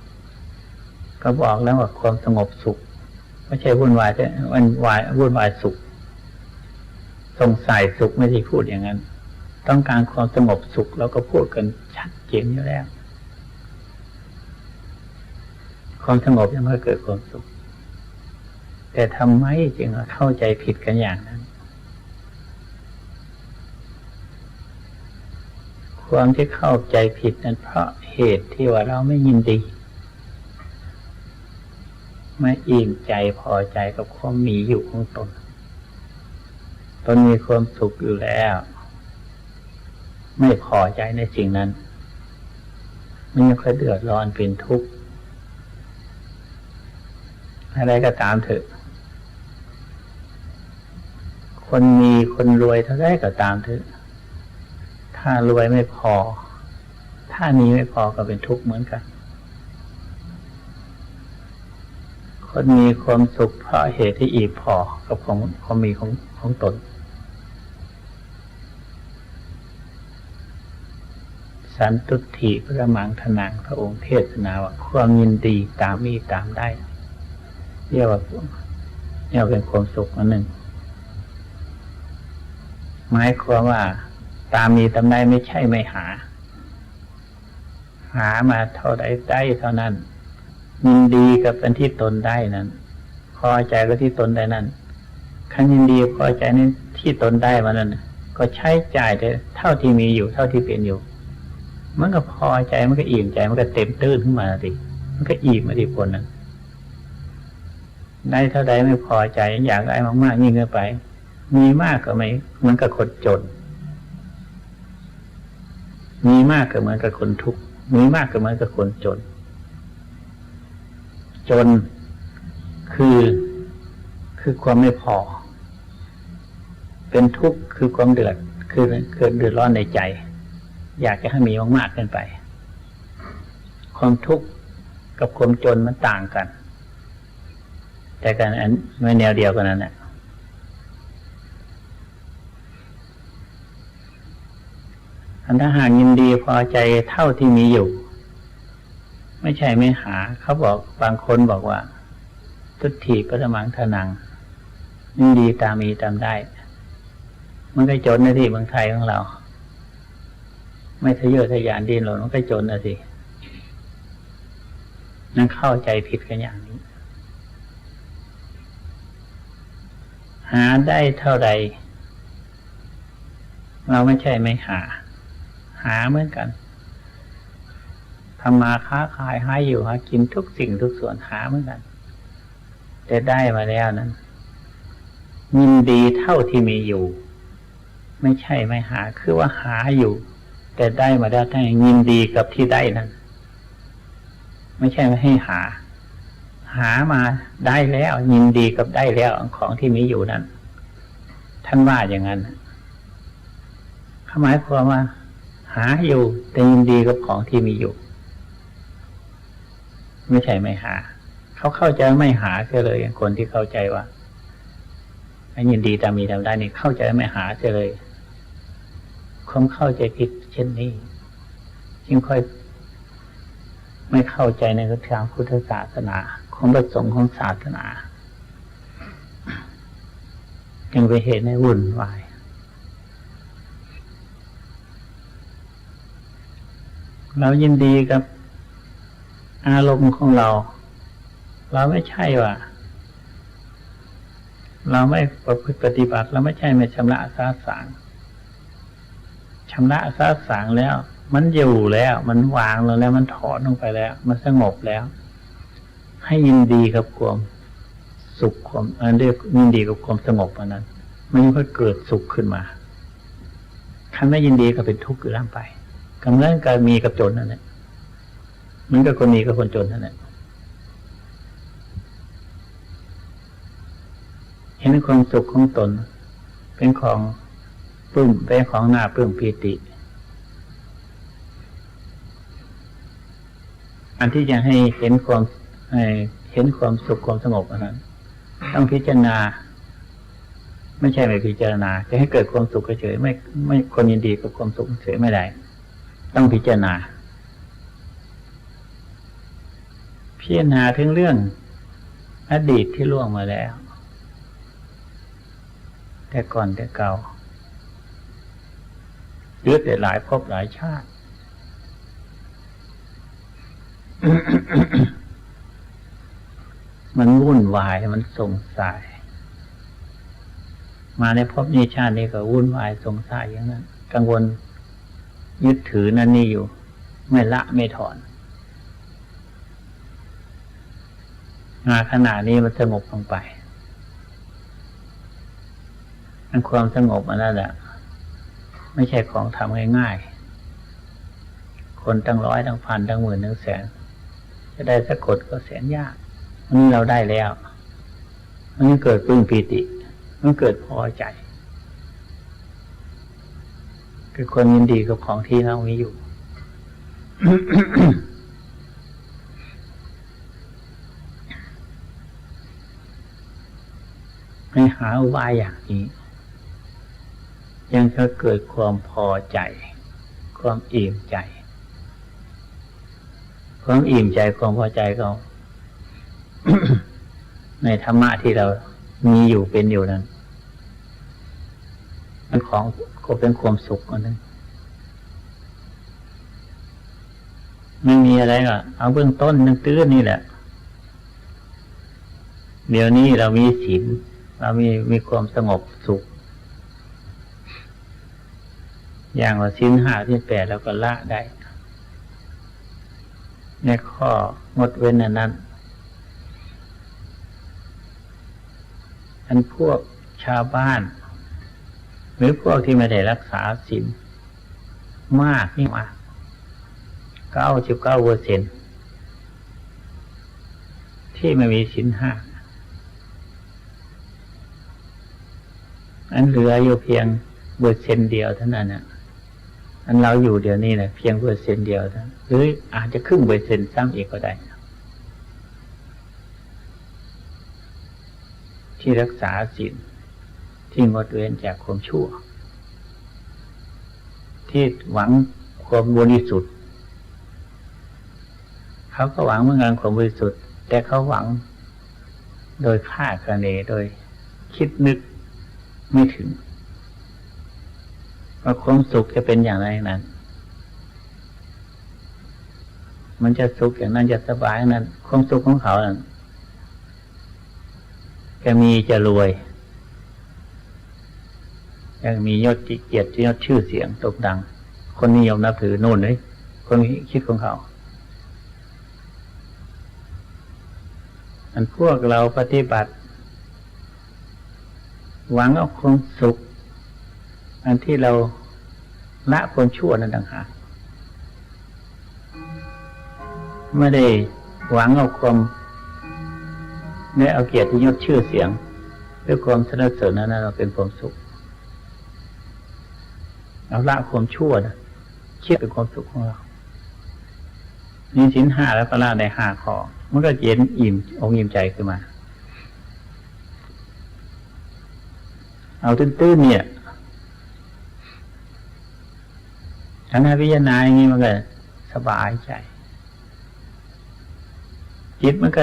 ก็บอกแล้วว่าความสงบสุขไม่ใช่วุ่นวายแต่วุ่นวายสุขสงสัยสุขไม่ได้พูดอย่างนั้นต้องการความสงบสุขเราก็พูดกันชัดเจนอยู่แล้วความสงบยังไม่เกิดความสุขแต่ทำไมจึงเข้าใจผิดกันอย่างนั้นความที่เข้าใจผิดนั้นเพราะเหตุที่ว่าเราไม่ยินดีไม่อิ่มใจพอใจกับความมีอยู่ของตนมีความสุขอยู่แล้วไม่พอใจในสิ่งนั้นมันยังค่อยเดือดร้อนเป็นทุกข์อะไรก็ตามเถอะคนมีคนรวยเท่าไรก็ตามเถอะถ้ารวยไม่พอถ้ามีไม่พอก็เป็นทุกข์เหมือนกันคนมีความสุขเพราะเหตุที่อิ่มพอกับความมีของตนสันตุถิพระมังธนังพระองค์เทศนาว่าความยินดีตามมีตามได้เรียกว่าเป็นความสุขอันหนึ่งหมายความว่าตามมีตามได้ไม่ใช่ไม่หามาเท่าใดได้เท่านั้นยินดีกับเป็นที่ตนได้นั้นพอใจกับที่ตนได้นั้นขั้นยินดีพอใจในที่ตนได้มานั้นก็ใช้จ่ายแต่เท่าที่มีอยู่เท่าที่เป็นอยู่มันก็พอใจมันก็อิ่มใจมันก็เต็มตื้นขึ้นมาสิมันก็อิ่มมาที่ผลนั้นได้เท่าใดไม่พอใจอยากได้มากๆยิ่งขึ้นไปมีมากก็ไม่มันก็คนจนมีมากก็เหมือนกับคนทุกข์มีมากก็เหมือนกับคนจนคือความไม่พอเป็นทุกข์คือความเดือดร้อนในใจอยากจะให้มีมากๆขึ้นไปความทุกข์กับความจนมันต่างกันแต่กันอันไม่แนวเดียวกันนั่นแหละถ้าหากยินดีพอใจเท่าที่มีอยู่ไม่ใช่ไม่หาเขาบอกบางคนบอกว่าทุตถิปรมังธนังยินดีตามมีตามได้มันก็จนนะที่เมืองไทยของเราไม่ทะเยอทะยานดิ้นรนมันก็จนนะสินั่นเข้าใจผิดกันอย่างนี้หาได้เท่าใดเราไม่ใช่ไม่หาเหมือนกันทำมาค้าขายหาอยู่หากินทุกสิ่งทุกส่วนหาเหมือนกันแต่ได้มาแล้วนั้นยินดีเท่าที่มีอยู่ไม่ใช่ไม่หาคือว่าหาอยู่แต่ได้มาแล้วได้ยินดีกับที่ได้นั้นไม่ใช่ไม่ให้หามาได้แล้วยินดีกับได้แล้วของที่มีอยู่นั้นท่านว่าอย่างนั้นหมายความว่าหาอยู่แต่ยินดีกับของที่มีอยู่ไม่ใช่ไม่หาเขาเข้าใจไม่หาเสียเลยคนที่เข้าใจว่ายินดีตามมีตามได้นี่เข้าใจไม่หาเสียเลยความเข้าใจผิดเช่นนี้จึงค่อยไม่เข้าใจในทางพุทธศาสนาของประสงค์ของศาสนาจึงไปเห็นในวุ่นวายเรายินดีกับอารมณ์ของเราไม่ใช่ว่าเราไม่ประพฤติปฏิบัติเราไม่ใช่ไม่ชำระสาสางชำระสาสางแล้ว มันอยู่แล้วมันวางลงแล้วมันถอนลงไปแล้วมันสงบแล้วให้ยินดีกับความสุขความเรียกยินดีกับความสงบอันนั้นมันก็เกิดสุขขึ้นมาถ้าไม่ยินดีก็เป็นทุกข์อยู่ร่างไปกำลังการมีกับจนนั่นแหละมันก็คนมีกับคนจนนั่นแหละเห็นความสุขของตนเป็นของปลื้มเป็นของน่าปลื้มปีติอันที่จะให้เห็นความสุขความสงบอันนั้นต้องพิจารณาไม่ใช่ไม่พิจารณาจะให้เกิดความสุขเฉยไม่คนยินดีกับความสุขเฉยไม่ได้ต้องพิจารณาถึงเรื่องอดีตที่ล่วงมาแล้วแต่ก่อนแต่เก่าหรือแต่หลายภพหลายชาติ มันวุ่นวายมันสงสัยมาในภพนี้ชาตินี้ก็วุ่นวายสงสัยอย่างนั้นกังวลยึดถือนั่นนี่อยู่ไม่ละไม่ถอนมาขณะนี้มันสงบลงไปอันความสงบอันนั้นแหละไม่ใช่ของทำง่ายๆคนตั้งร้อยตั้งพันตั้งหมื่นตั้งแสนจะได้สักกฎก็แสนยากวันนี้เราได้แล้วมันเกิดปลื้มปีติมันเกิดพอใจคือคนยินดีกับของที่เรามีอยู่ ให้หาอุบายอย่างนี้ยังจะเกิดความพอใจความอิ่มใจความอิ่มใจความพอใจก็ ในธรรมะที่เรามีอยู่เป็นอยู่นั้นมันของก็เป็นความสุขอันนึงไม่มีอะไรก็เอาเบื้องต้นนึงตื้นนี่แหละเดี๋ยวนี้เรามีศีลเรามีความสงบสุขอย่างว่าศีล 5 ศีล 8เราก็ละได้ในข้องดเว้นนั้นอันพวกชาวบ้านหรือพวกที่ไม่ได้รักษาศีลมากนี่มาก 99% ที่ไม่มีศีล 5อันเหลืออยู่เพียง%เดียวเท่านั้นน่ะอันเราอยู่เดี๋ยวนี้น่ะเพียง%เดียวเท่านั้นหรืออาจจะครึ่ง%ซ้ำอีกก็ได้ที่รักษาศีลที่งดเว้นจากความชั่วที่หวังความบริสุทธิ์เขาก็หวังเหมือนกันความบริสุทธิ์แต่เขาหวังโดยคาดคะเนโดยคิดนึกไม่ถึงว่าความสุขจะเป็นอย่างไรนั้นมันจะสุขอย่างนั้นจะสบายอย่างนั้นความสุขของเขานั้นจะมีจะรวยยังมียศเกียรติยศชื่อเสียงตกดังคนนิยมนับถือโน่นเลยคนคิดของเขาอันพวกเราปฏิบัติหวังเอาความสุขอันที่เราละความชั่วนั้นต่างหากไม่ได้หวังเอาความได้เอาเกียรติยศชื่อเสียงด้วยความสรรเสริญนั้นเราเป็นความสุขเอาละความชั่วนะเชื่อเป็นความสุขของเรานี่ศีล 5แล้วก็ละได้5 ข้อมันก็เย็นอิ่มอกอิ่มใจขึ้นมาเอาตื้นๆเนี่ยถ้าพิจารณาอย่างนี้มันก็สบายใจจิตมันก็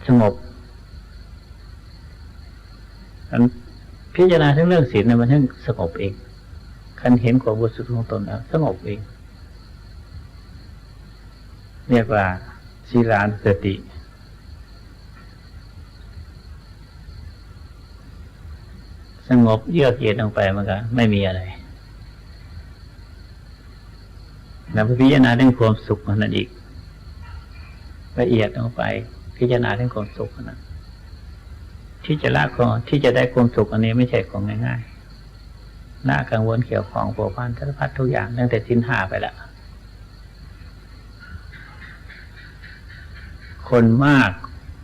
สงบพิจารณาทั้งเรื่องศีลเนี่ยมันทั้งสงบเองคันเห็นความบริสุทธิ์ของตนแล้วสงบเองเรียกว่าศีลานุสติสงบเยือกเย็นลงไปมันก็ไม่มีอะไร แล้วพิจารณาเรื่องความสุขนั้นอีกละเอียดลงไปพิจารณาเรื่องความสุขนั้นที่จะละความที่จะได้ความสุขอันนี้ไม่ใช่ของง่ายๆละกังวลเกี่ยวของผัวพันสารพัดทุกอย่างตั้งแต่สิ้นห้าไปแล้วคนมาก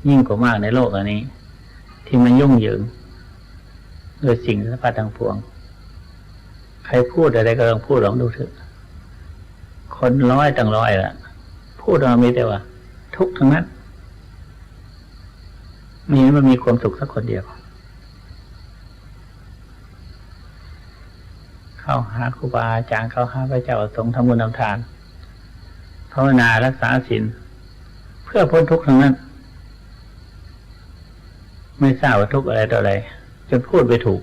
ยิ่งกว่ามากในโลกอันนี้ที่มันยุ่งเหยิงด้วยสิ่งสารพัดทั้งปวงใครพูดอะไรก็ลองพูดลองดูเถอะคนร้อยตั้งร้อยละพูดออกมามีแต่ว่าทุกข์ทั้งนั้นมันมีความสุขสักคนเดียวเข้าหาครูบาอาจารย์เข้าหาพระเจ้าสงฆ์ทำบุญทำทานภาวนารักษาศีลเพื่อพ้นทุกข์ทั้งนั้นไม่ทราบว่าทุกข์อะไรต่ออะไรจนพูดไปถูก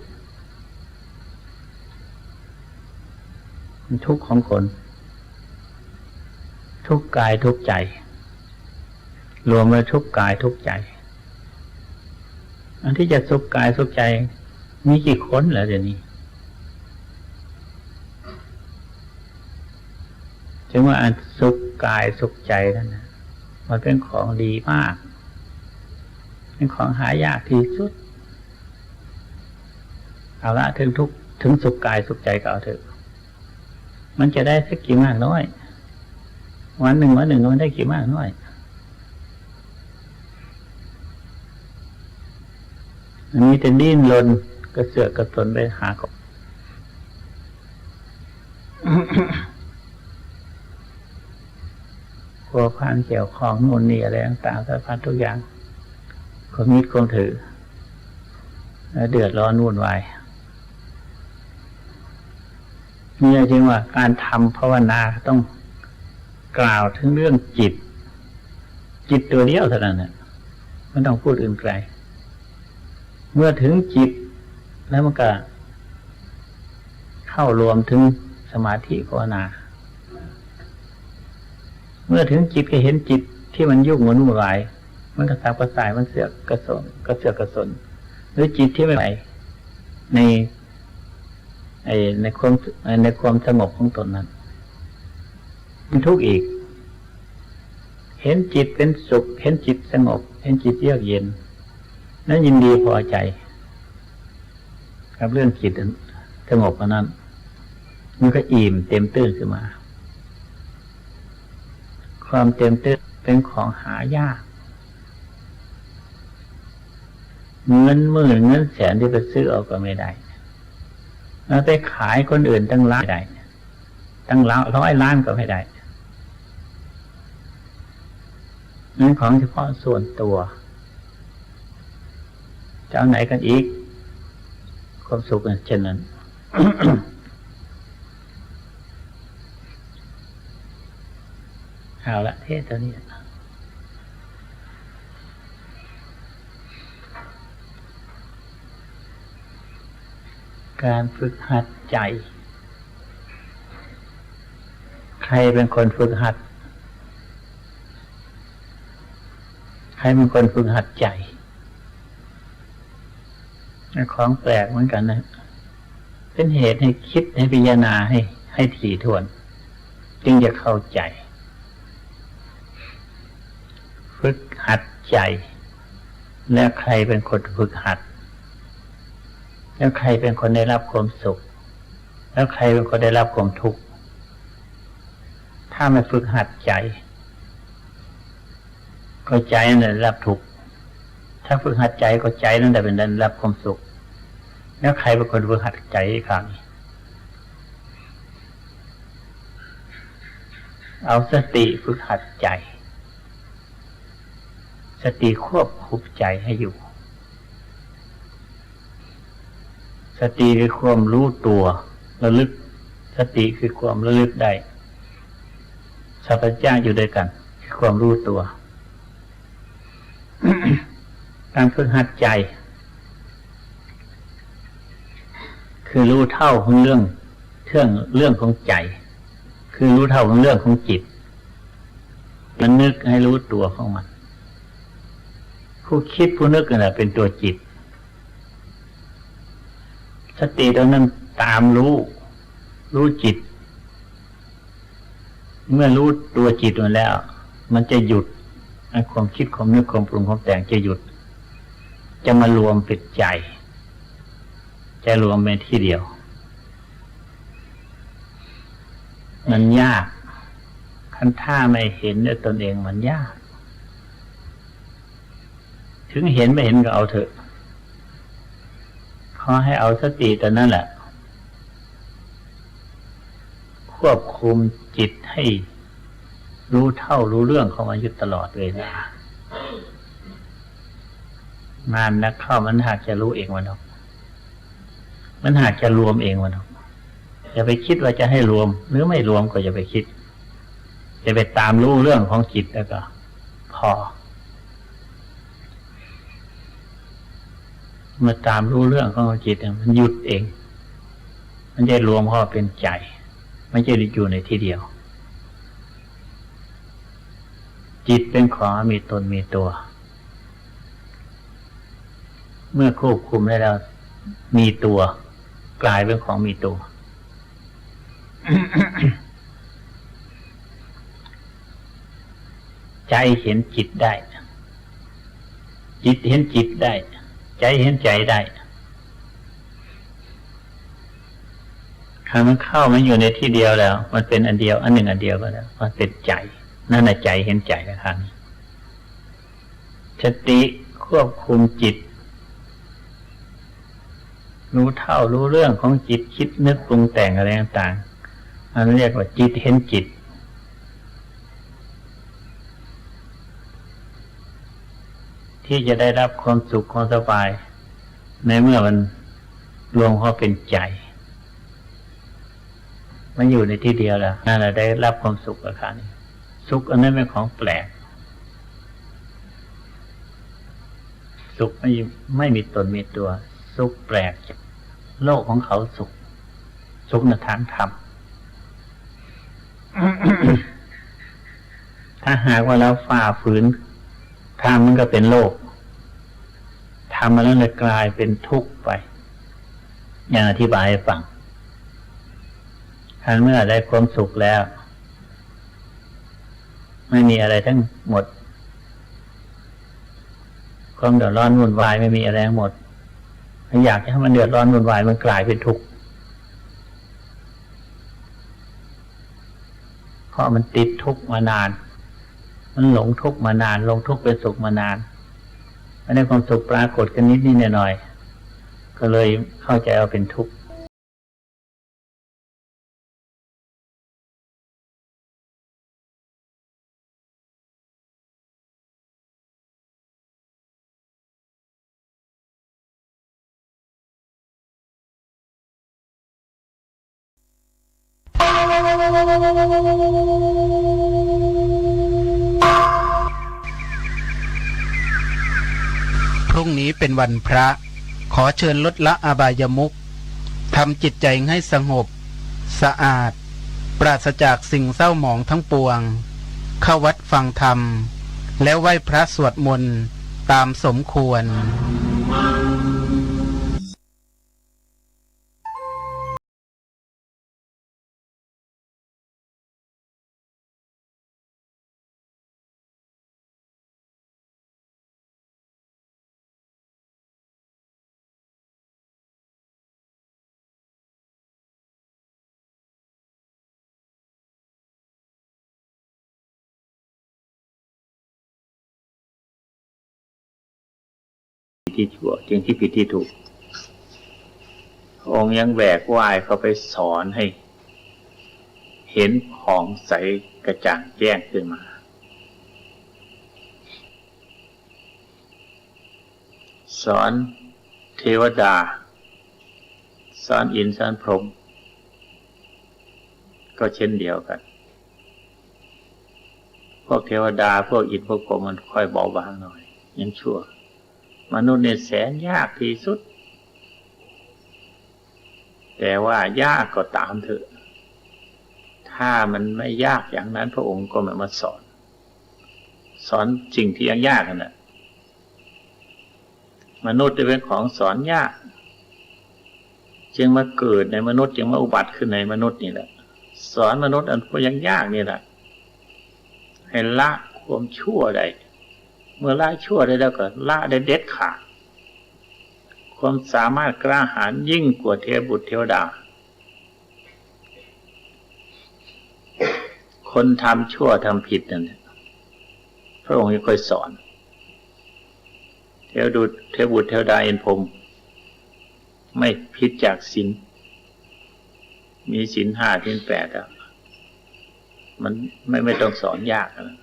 มันทุกข์ของคนทุกข์กายทุกข์ใจรวมแล้วทุกข์กายทุกข์ใจอันที่จะสุขกายสุขใจมีกี่คนเหรอเดี๋ยวนี้จึงว่าอันสุขกายสุขใจนั่นนะมันเป็นของดีมากเป็นของหายากที่สุดเอาละถึงสุขกายสุขใจก็เอาเถอะมันจะได้สักกี่มากน้อยวันหนึ่งมันได้กี่มากน้อยมันมีแต่ดิ้นรนกระเสือกกระสนไปหาของพัวพันเกี่ยวข้องโน่นนี่อะไรต่างๆสารพัดทุกอย่างความมิตรความถือแล้วเดือดร้อนวุ่นวายนี่จริงว่าการทำภาวนาต้องกล่าวถึงเรื่องจิตตัวเดียวเท่านั้นน่ะไม่ต้องพูดอื่นไกลเมื่อถึงจิตแล้วมันก็เข้ารวมถึงสมาธิภาวนาเมื่อถึงจิตก็เห็นจิตที่มันยุ่งมันวุ่นวายมันกระสับกระส่ายมันเสือกกระสนหรือจิตที่ไม่ไหวในความสงบของตนนั้นมันทุกข์อีกเห็นจิตเป็นสุขเห็นจิตสงบเห็นจิตเยือกเย็นนั้นยินดีพอใจกับเรื่องจิตสงบนั้นมันก็อิ่มเต็มตื้นขึ้นมาความเต็มตื้นเป็นของหายากเงินหมื่นเงินแสนที่ไปซื้อเอาก็ไม่ได้แล้วไปขายคนอื่นตั้งล้านไม่ได้ตั้ง100 ล้านก็ไม่ได้นั่นของเฉพาะส่วนตัวจะเอาไหนกันอีกความสุขเช่นนั้น เอาละเทศตัวนี้การฝึกหัดใจใครเป็นคนฝึกหัดใครเป็นคนฝึกหัดใจของแปลกเหมือนกันนะเป็นเหตุให้คิดให้พิจารณาให้ถี่ถ้วนจึงจะเข้าใจฝึกหัดใจแล้วใครเป็นคนฝึกหัดแล้วใครเป็นคนได้รับความสุขแล้วใครเป็นคนได้รับความทุกข์ถ้าไม่ฝึกหัดใจก็ใจนั่นแหละได้รับทุกข์ถ้าฝึกหัดใจก็ใจนั่นแหละเป็นได้รับความสุขแล้วใครเป็นคนฝึกหัดใจอีกครั้งเอาสติฝึกหัดใจสติควบคุมใจให้อยู่สติคือความรู้ตัวระลึกสติคือความระลึกได้สัพพัญญะอยู่ด้วยกันคือความรู้ตัว การฝึกหัดใจคือรู้เท่าของเรื่องของใจคือรู้เท่าของเรื่องของจิตมันนึกให้รู้ตัวของมันผู้คิดผู้นึกนั่นแหละเป็นตัวจิตสติตรงนั้นตามรู้จิต เมื่อรู้ตัวจิตมันแล้วมันจะหยุดความคิดความนึกความปรุงความแต่งจะหยุดจะมารวมเป็นใจจะรวมเป็นที่เดียวมันยากขั้นถ้าไม่เห็นด้วยตนเองมันยากถึงเห็นไม่เห็นก็เอาเถอะขอให้เอาสติแต่นั่นแหละควบคุมจิตให้รู้เท่ารู้เรื่องของมันอยู่ตลอดเวลานานนักเข้ามันหากจะรู้เองมันหรอกมันหากจะรวมเองมันหรอกอย่าไปคิดว่าจะให้รวมหรือไม่รวมก็อย่าไปคิดอย่าไปตามรู้เรื่องของจิตแล้วก็พอเมื่อตามรู้เรื่องของจิตมันหยุดเองมันจะรวมเข้าเป็นใจไม่ใช่อยู่ในที่เดียวจิตเป็นของมีตนมีตัวเมื่อควบคุมได้แล้วมีตัวกลายเป็นของมีตัว ใจเห็นจิตได้จิตเห็นจิตได้ใจเห็นใจได้ครั้งมันเข้ามันอยู่ในที่เดียวแล้วมันเป็นอันเดียวอันหนึ่งอันเดียวก็แล้วมันเป็นใจนั่นแหละใจเห็นใจแล้วครับสติควบคุมจิตรู้เท่ารู้เรื่องของจิตคิดนึกปรุงแต่งอะไรต่างๆอันนี้เรียกว่าจิตเห็นจิตที่จะได้รับความสุขความสบายในเมื่อมันรวมเข้าเป็นใจมันอยู่ในที่เดียวแล้วนั่นแหละได้รับความสุขแล้วครับสุขอันนั้นเป็นของแปลกสุขไม่มีตนมีตัวสุขแปลกจากโลกของเขาสุขในทางธรรม ถ้าหากว่าเราฝ่าฝืนธรรมมันก็เป็นโลกธรรมมันแล้วเลยกลายเป็นทุกข์ไปอย่างอธิบายให้ฟังเมื่อได้ความสุขแล้วไม่มีอะไรทั้งหมดความเดือดร้อนวุ่นวายไม่มีอะไรทั้งหมดอยากให้มันเดือดร้อนวุ่นวายมันกลายเป็นทุกข์เพราะมันติดทุกข์มานานมันหลงทุกข์มานานหลงทุกข์เป็นสุขมานานไม่ได้ความสุขปรากฏกันนิดหน่อยก็เลยเข้าใจเอาเป็นทุกข์พรุ่งนี้เป็นวันพระขอเชิญลดละอบายมุขทำจิตใจให้สงบสะอาดปราศจากสิ่งเศร้าหมองทั้งปวงเข้าวัดฟังธรรมแล้วไหว้พระสวดมนต์ตามสมควรที่ชั่วจึงที่ผิดที่ถูกองค์ยังแบกว่ายเขาไปสอนให้เห็นของใสกระจ่างแจ้งขึ้นมาสอนเทวดาสอนอินทร์สอนพรหมก็เช่นเดียวกันพวกเทวดาพวกอินทร์พวกพรหมมันค่อยเบาบางหน่อยยังชั่วมนุษย์เนี่ยแสนยากที่สุดแต่ว่ายากก็ตามเถอะถ้ามันไม่ยากอย่างนั้นพระองค์ก็ไม่มาสอนสิ่งที่ยากๆนั่นแหละมนุษย์จะเป็นของสอนยากจึงมาเกิดในมนุษย์จึงมาอุบัติขึ้นในมนุษย์นี่แหละสอนมนุษย์อันก็ยังยากนี่แหละ ให้ละความชั่วได้เมื่อละชั่วได้แล้วก็ละได้เด็ดขาดความสามารถกล้าหาญยิ่งกว่าเทพบุตรเทวดาคนทำชั่วทำผิดนั่นพระองค์ค่อยสอนเทพบุตรเทวดาเอ็นพรหมไม่ผิดจากศีลมีศีล 5 ศีล 8อ่ะมันไม่ต้องสอนยากนะ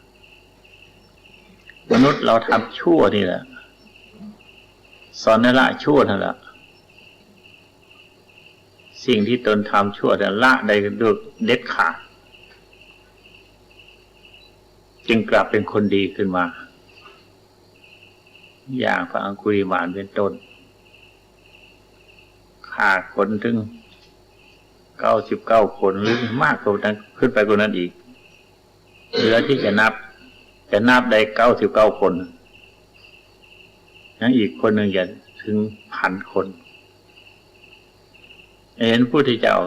มนุษย์เราทำชั่วนี่แหละสอนในละชั่วนั่นแหละสิ่งที่ตนทำชั่วแต่ละได้ด้วยเด็ดขาดจึงกลับเป็นคนดีขึ้นมาอย่างพระอังคุลิมานเป็นต้นฆ่าคนถึง99 คนหรือมากกว่านั้นขึ้นไปกว่านั้นอีกเหลือที่จะนับได้99 คนยังอีกคนหนึ่งจะถึง1,000 คนเห็นพระพุทธเจ้า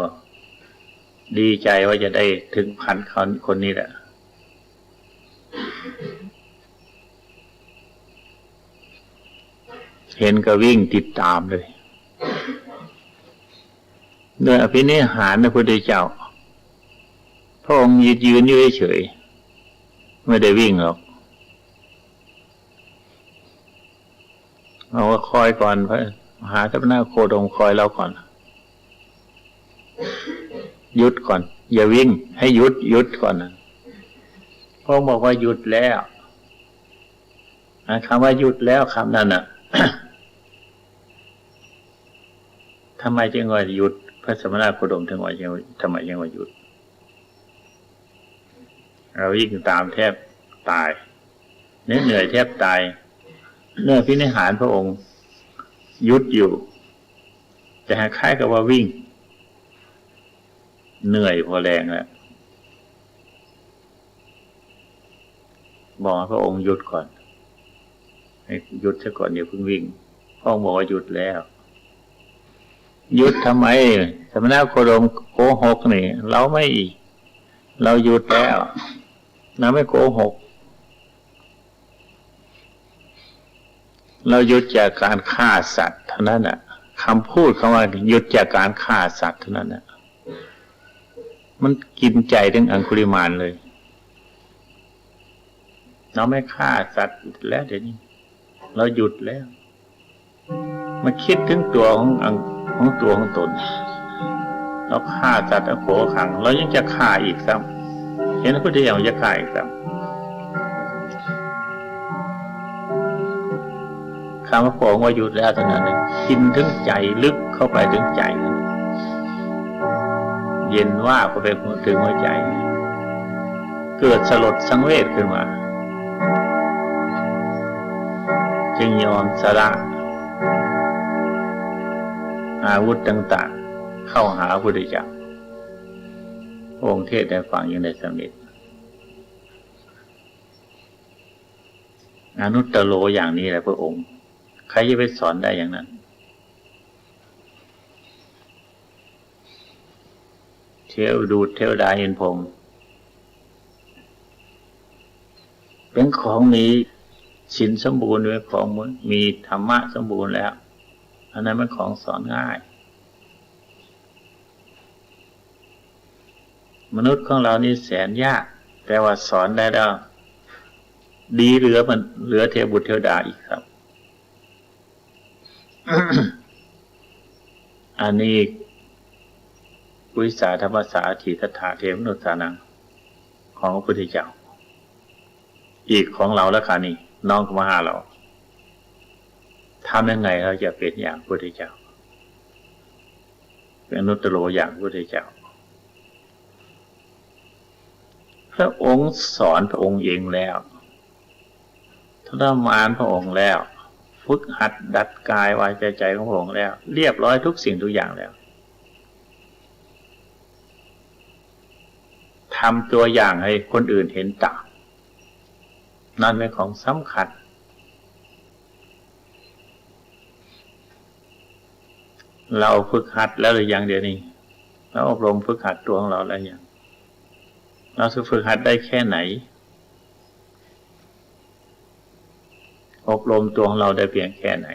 ดีใจว่าจะได้ถึง1,000 คนนี้แหละเห็นก็วิ่งติดตามเลยด้วยอภินิหารพระพุทธเจ้าพระองค์ยืนอยู่เฉยไม่ได้วิ่งหรอกเอาว่าคอยก่อนพระมหาสัพพนาโคดมคอยเราก่อนหยุดก่อนอย่าวิ่งให้หยุดก่อนนะพระองค์บอกว่าหยุดแล้วคำว่าหยุดแล้วคำนั้นน่ะ ทำไมจึงว่าหยุดพระสมณโคดมถึงว่าทำไมจึงว่าหยุดเราวิ่งตามแทบตายเหนื่อยแทบตายเนื้อพินิหารพระองค์หยุดอยู่แต่คล้ายกับว่าวิ่งเหนื่อยพอแรงแล้วบอกพระองค์หยุดก่อนให้หยุดซะก่อนอย่าเพิ่งวิ่งพระองค์บอกว่าหยุดแล้วหยุดทำไมสมณโคดมโกหกนี่เราหยุดแล้วเราไม่โกหกเราหยุดจากการฆ่าสัตว์เท่านั้นน่ะคำพูดคำว่าหยุดจากการฆ่าสัตว์เท่านั้นน่ะมันกินใจถึงอังคุลิมานเลยเราไม่ฆ่าสัตว์แล้วเดี๋ยวนี้เราหยุดแล้วมาคิดถึงตัวของตัวของตนเราฆ่าสัตว์แล้วโผขังเรายังจะฆ่าอีกซ้ำเห็นพระพุทธเจ้าจะฆ่าอีกซ้ำคำว่าโผว่าหยุดแล้วเท่านั้นกินถึงใจลึกเข้าไปถึงใจเย็นว่าเข้าไปถึงหัวใจเกิดสลดสังเวชขึ้นมาจึงยอมสละอาวุธต่างๆเข้าหาพระพุทธเจ้าองค์เทศได้ฟังยังได้สำเร็จอนุตตโรอย่างนี้แหละพระองค์ใครจะไปสอนได้อย่างนั้นเทวดาเห็นพรหมเป็นของมีศีลสมบูรณ์ด้วยของมีธรรมะสมบูรณ์แล้วอันนั้นมันของสอนง่ายมนุษย์ของเรานี่แสนยากแต่ว่าสอนได้แล้วดีเหลือเทพบุตรเทวดาอีกครับ อันนี้วิสาธรรมสาถีตถาเทวมนุษย์สานังของพระพุทธเจ้าอีกของเราแล้วค่ะนี่น้องมาหาเราทำยังไงเราจะเป็นอย่างพระพุทธเจ้าเป็นอนุตตโรอย่างพระพุทธเจ้าพระองค์สอนพระองค์เองแล้วทรมานพระองค์แล้วฝึกหัดดัดกายวาจาใจของพระองค์แล้วเรียบร้อยทุกสิ่งทุกอย่างแล้วทำตัวอย่างให้คนอื่นเห็นตามนั่นเป็นของสำคัญเราฝึกหัดแล้วหรือยังเดี๋ยวนี้เราอบรมฝึกหัดตัวของเราแล้วยังเราจะฝึกหัดได้แค่ไหน อบรมตัวของเราได้เพียงแค่ไหน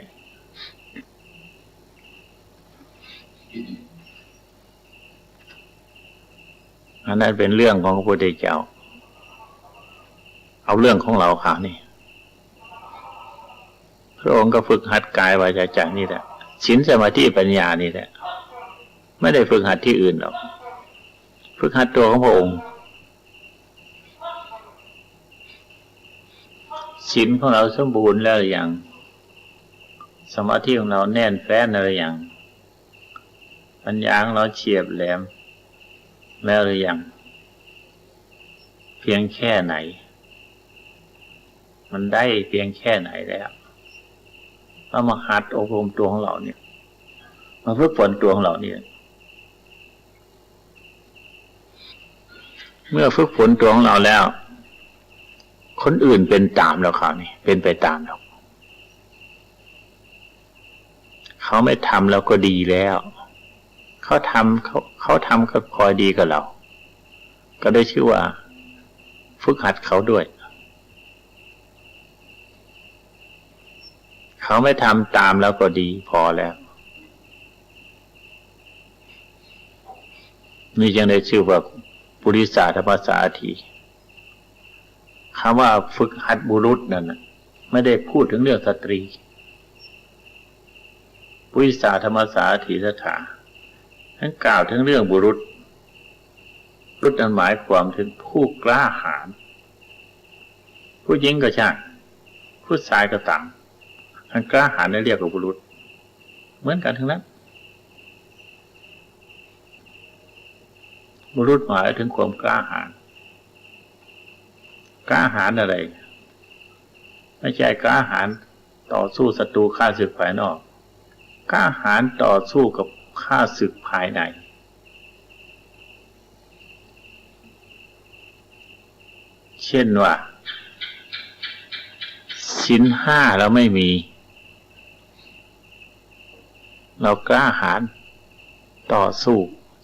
อันนั้นเป็นเรื่องของพระพุทธเจ้าเอาเรื่องของเราค่ะนี่พระองค์ก็ฝึกหัดกายวาจาใจนี่แหละศีลสมาธิปัญญานี่แหละไม่ได้ฝึกหัดที่อื่นหรอกฝึกหัดตัวของพระองค์ศีลของเราสมบูรณ์แล้วหรือยังสมาธิของเราแน่นแฟ้นแล้วหรือยังปัญญาของเราเฉียบแหลมแล้วหรือยังเพียงแค่ไหนมันได้เพียงแค่ไหนแล้วเรามาหัดอบรมตัวของเราเนี่ยมาฝึกฝนตัวของเราเนี่ยเมื่อฝึกฝนตัวของเราแล้วคนอื่นเป็นตามแล้วเขานี่เป็นไปตามแล้วเขาไม่ทำแล้วก็ดีแล้วเขาทำก็พอดีกับเราก็ได้ชื่อว่าฝึกหัดเขาด้วยเขาไม่ทำตามแล้วก็ดีพอแล้วนี่ยังได้ชื่อว่าปุริสาธรรมสาธีคำว่าฝึกหัดบุรุษนั่นไม่ได้พูดถึงเรื่องสตรีปุริสาธรรมสาธีสถาท่านกล่าวถึงเรื่องบุรุษบุรุษนั้นหมายความถึงผู้กล้าหาญผู้หญิงก็ช่างผู้ชายก็ตามท่านกล้าหาญนั้นเรียกว่าบุรุษเหมือนกันทั้งนั้นบุรุษหมายถึงความกล้าหาญกล้าหาญอะไรไม่ใช่กล้าหาญต่อสู้ศัตรูข้าศึกภายนอกกล้าหาญต่อสู้กับข้าศึกภายในเช่นว่าศีลห้าเราไม่มีเรากล้าหาญต่อสู้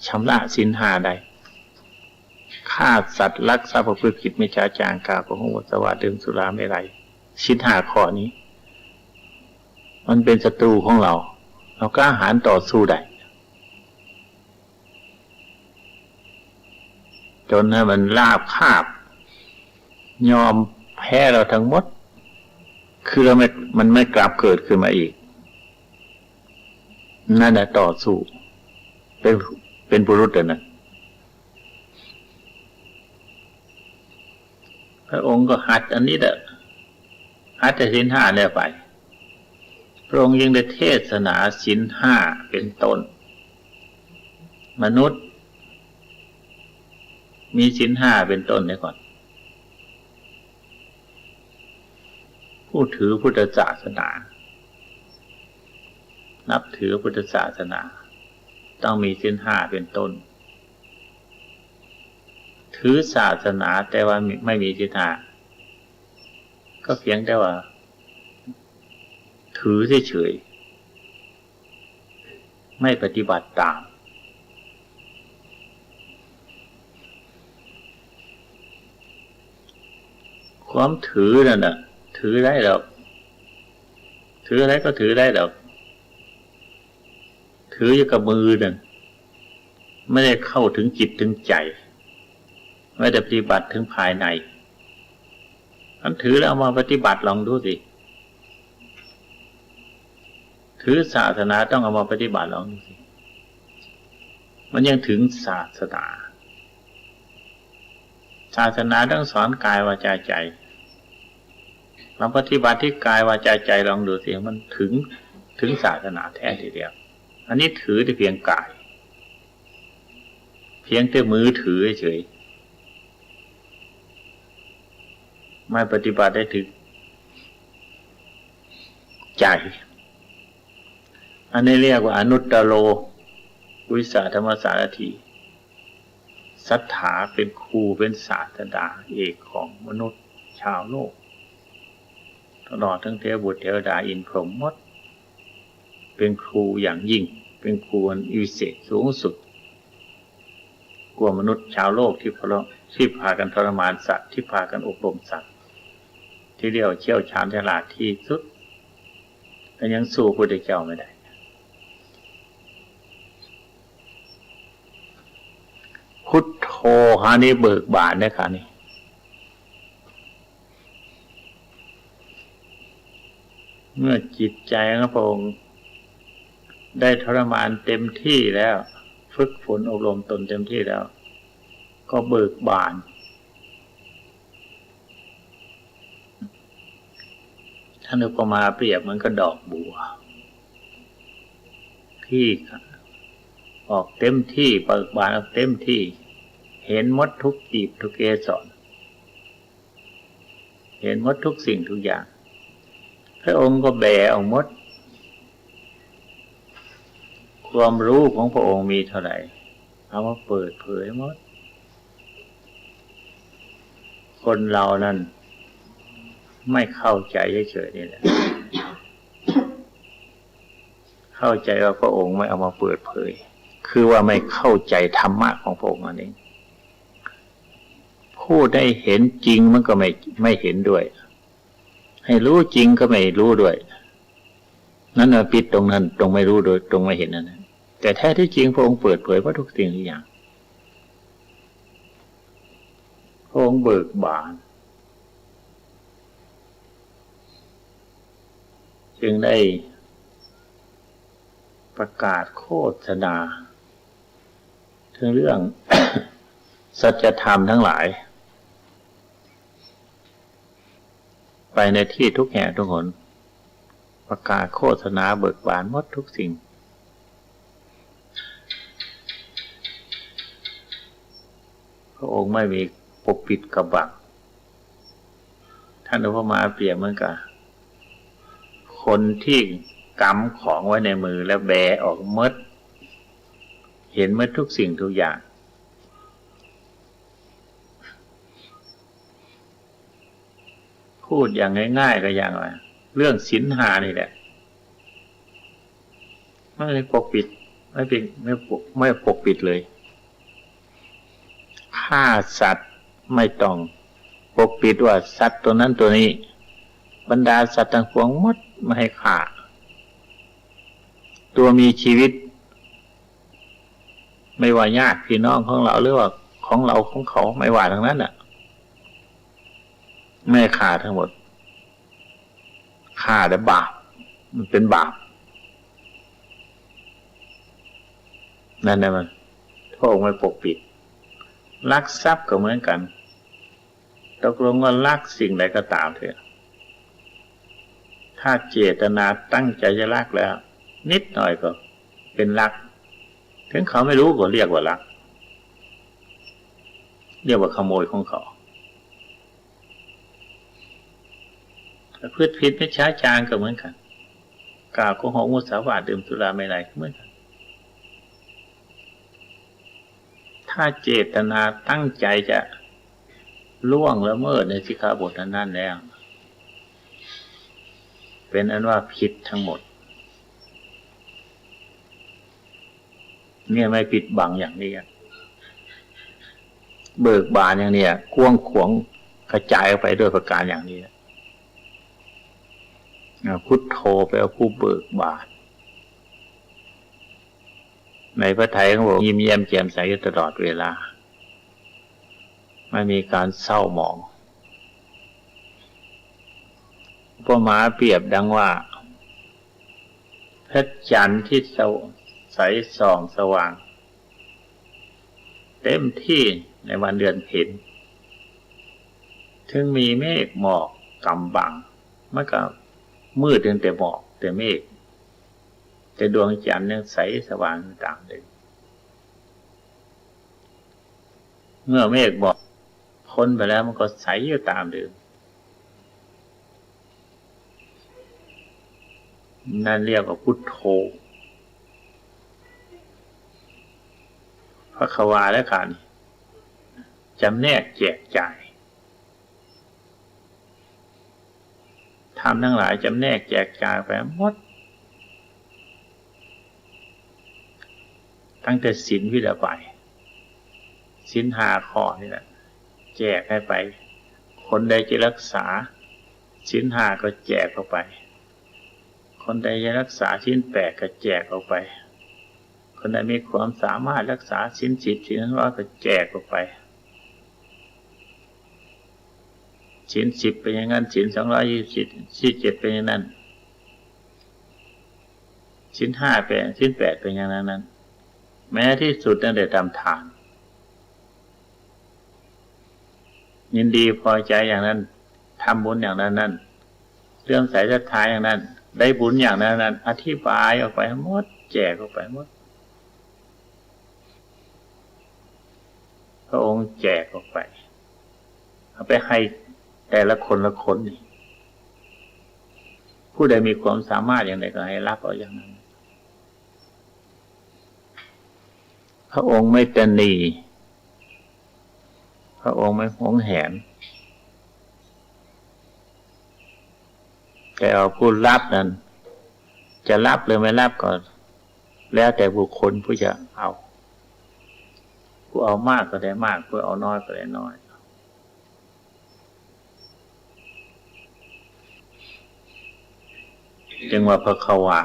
ชำระศีลห้าได้ฆ่าสัตว์ลักทรัพย์ประพฤติผิดมิจฉาจารกล่าวโกหกสวาทดื่มสุราเมรัยศีลห้าข้อนี้มันเป็นศัตรูของเรากล้าหาญต่อสู้ได้จนให้มันราบคาบยอมแพ้เราทั้งหมดคือมันไม่กลับเกิดขึ้นมาอีกนั่นแหละต่อสู้เป็นบุรุษนะพระองค์ก็หัดอันนี้แหละหัดแต่ศีลห้าเนี่ยไปพระองค์ยังได้เทศนาศีลห้าเป็นต้นมนุษย์มีศีลห้าเป็นต้นเนี่ยก่อนผู้ถือพุทธศาสนานับถือพุทธศาสนาต้องมีศีลห้าเป็นต้นถือศาสนาแต่ว่าไม่มีศีลห้าก็เพียงแต่ว่าถือเฉยๆไม่ปฏิบัติตามความถือนั่นน่ะถือได้หรอกถืออะไรก็ถือได้หรอกถืออยู่กับมือนั่นไม่ได้เข้าถึงจิตถึงใจไม่ได้ปฏิบัติถึงภายในอันถือแล้วเอามาปฏิบัติลองดูสิถือศาสนาต้องเอามาปฏิบัติลองดูสิมันยังถึงศาสนาต้องสอนกายวาจาใจเราปฏิบัติที่กายวาจาใจลองดูสิมันถึงศาสนาแท้ทีเดียวอันนี้ถือแต่เพียงกายเพียงแต่มือถือเฉยไม่ปฏิบัติได้ถึงใจอันนี้เรียกว่าอนุตตโรวิสาธรรมสารถีศรัทธาเป็นครูเป็นศาสดาเอกของมนุษย์ชาวโลกตลอดทั้งเทวบุตรเทวดาอินทร์พรหมหมดเป็นครูอย่างยิ่งเป็นครูอันวิเศษสูงสุดกว่ามนุษย์ชาวโลกที่พากันทรมานสัตว์ที่พากันอบรมสัตว์ ที่เรียกเชี่ยวชาญฉลาดที่สุดก็ยังสู้พระพุทธเจ้าไม่ได้พุทโธหานี้เบิกบานนะคะนี่เมื่อจิตใจของพระองค์ได้ทรมานเต็มที่แล้วฝึกฝนอบรมตนเต็มที่แล้วก็เบิกบานท่านอุปมาเปรียบเหมือนกับดอกบัวที่ออกเต็มที่เบิกบานออกเต็มที่เห็นหมดทุกจีบทุกเกสรเห็นหมดทุกสิ่งทุกอย่างพระองค์ก็แบกออกหมดความรู้ของพระองค์มีเท่าไหร่เอามาเปิดเผยหมดคนเรานั้นไม่เข้าใจเฉยๆนี่แหละเข้าใจว่าพระองค์ไม่เอามาเปิดเผยคือว่าไม่เข้าใจธรรมะของพระองค์นั่นเองพูดให้เห็นจริงมันก็ไม่เห็นด้วยให้รู้จริงก็ไม่รู้ด้วยนั่นปิดตรงนั้นตรงไม่รู้โดยตรงไม่เห็นนั่นแต่แท้ที่จริงพระองค์เปิดเผยว่าทุกสิ่งทุกอย่างพระองค์เบิกบานจึงได้ประกาศโฆษณาถึงเรื่อง สัจธรรมทั้งหลายไปในที่ทุกแห่งทุกหนประกาศโฆษณาเบิกบานหมดทุกสิ่งพระองค์ไม่มีปกปิดกบังท่านอุปมาเปรียบเหมือนกับคนที่กำของไว้ในมือแล้วแบออกหมดเห็นหมดทุกสิ่งทุกอย่างพูดอย่างง่ายๆก็อย่างว่าเรื่องศีลห้านี่แหละไม่ปกปิดไม่ปกปิดเลยฆ่าสัตว์ไม่ต้องปกปิดว่าสัตว์ตัวนั้นตัวนี้บรรดาสัตว์ต่างพวงหมดไม่ให้ฆ่าตัวมีชีวิตไม่ว่าญาติพี่น้องของเราหรือว่าของเราของเขาไม่ว่าทั้งนั้นน่ะไม่ฆ่าทั้งหมดฆ่าแต่บาปมันเป็นบาปนั่นแหละมันพระองค์ไม่ปกปิดลักทรัพย์ก็เหมือนกันตกลงว่าลักสิ่งใดก็ตามเถอะถ้าเจตนาตั้งใจจะลักแล้วนิดหน่อยก็เป็นลักถึงเขาไม่รู้ก็เรียกว่าลักเรียกว่าขโมยของเขาพืชพิษไม่ช้าจางก็เหมือนกันกล่าวโกหกมุสาวาทดื่มสุราไม่ไรก็เหมือนกันถ้าเจตนาตั้งใจจะล่วงละเมิดในสิกขาบทนั้นแล้วเป็นอันว่าผิดทั้งหมดเนี่ยไม่ปิดบังอย่างนี้เบิกบานอย่างนี้กว้างขวางกระจายออกไปด้วยประการอย่างนี้พุทโธแปลว่าผู้เบิกบานในพระทัยของผมยิ้มแย้มแจ่มใสตลอดเวลาไม่มีการเศร้าหมองอุปมาเปรียบดังว่าพระจันทร์ที่ใสส่องสว่างเต็มที่ในวันเดือนเพ็ญถึงมีเมฆหมอกกำบังมันก็มืดแต่หมอกแต่เมฆแต่ดวงจันทร์ยังใสสว่างตามเดิมเมื่อเมฆหมอกพ้นไปแล้วมันก็ใสอยู่ตามเดิมนั่นเรียกว่าพุทโธพระควาและขันธ์จำแนกแจกจ่ายทำทั้งหลายจำแนกแจกจ่ายไปหมดตั้งแต่ศีลวิดาไปศีล5 ข้อนี่แหละแจกให้ไปคนใดจะรักษา ศีล 5ก็แจกออกไปคนใดจะรักษาศีล 8ก็แจกออกไปคนใดมีความสามารถรักษาศีล 10ศีล 100ก็แจกออกไปศีล 10เป็นอย่างนั้นศีล 227เป็นอย่างนั้นศีล 5เป็นศีล 8เป็นอย่างนั้นแม้ที่สุดนั่นได้ทำทานยินดีพอใจอย่างนั้นทำบุญอย่างนั้นเรื่องสายศรัทธาอย่างนั้นได้บุญอย่างนั้นอธิบายออกไปหมดแจกออกไปหมดพระองค์แจกออกไปเอาไปให้แต่ละคนละคนนี่ผู้ใดมีความสามารถอย่างไรก็ให้รับเอาอย่างนั้นพระองค์ไม่ตนีพระองค์ไม่หวงแหนแต่เอาผู้รับนั้นจะรับหรือไม่รับก็แล้วแต่บุคคลผู้จะเอาผู้เอามากก็ได้มากผู้เอาน้อยก็ได้น้อยจึงว่าพระขวา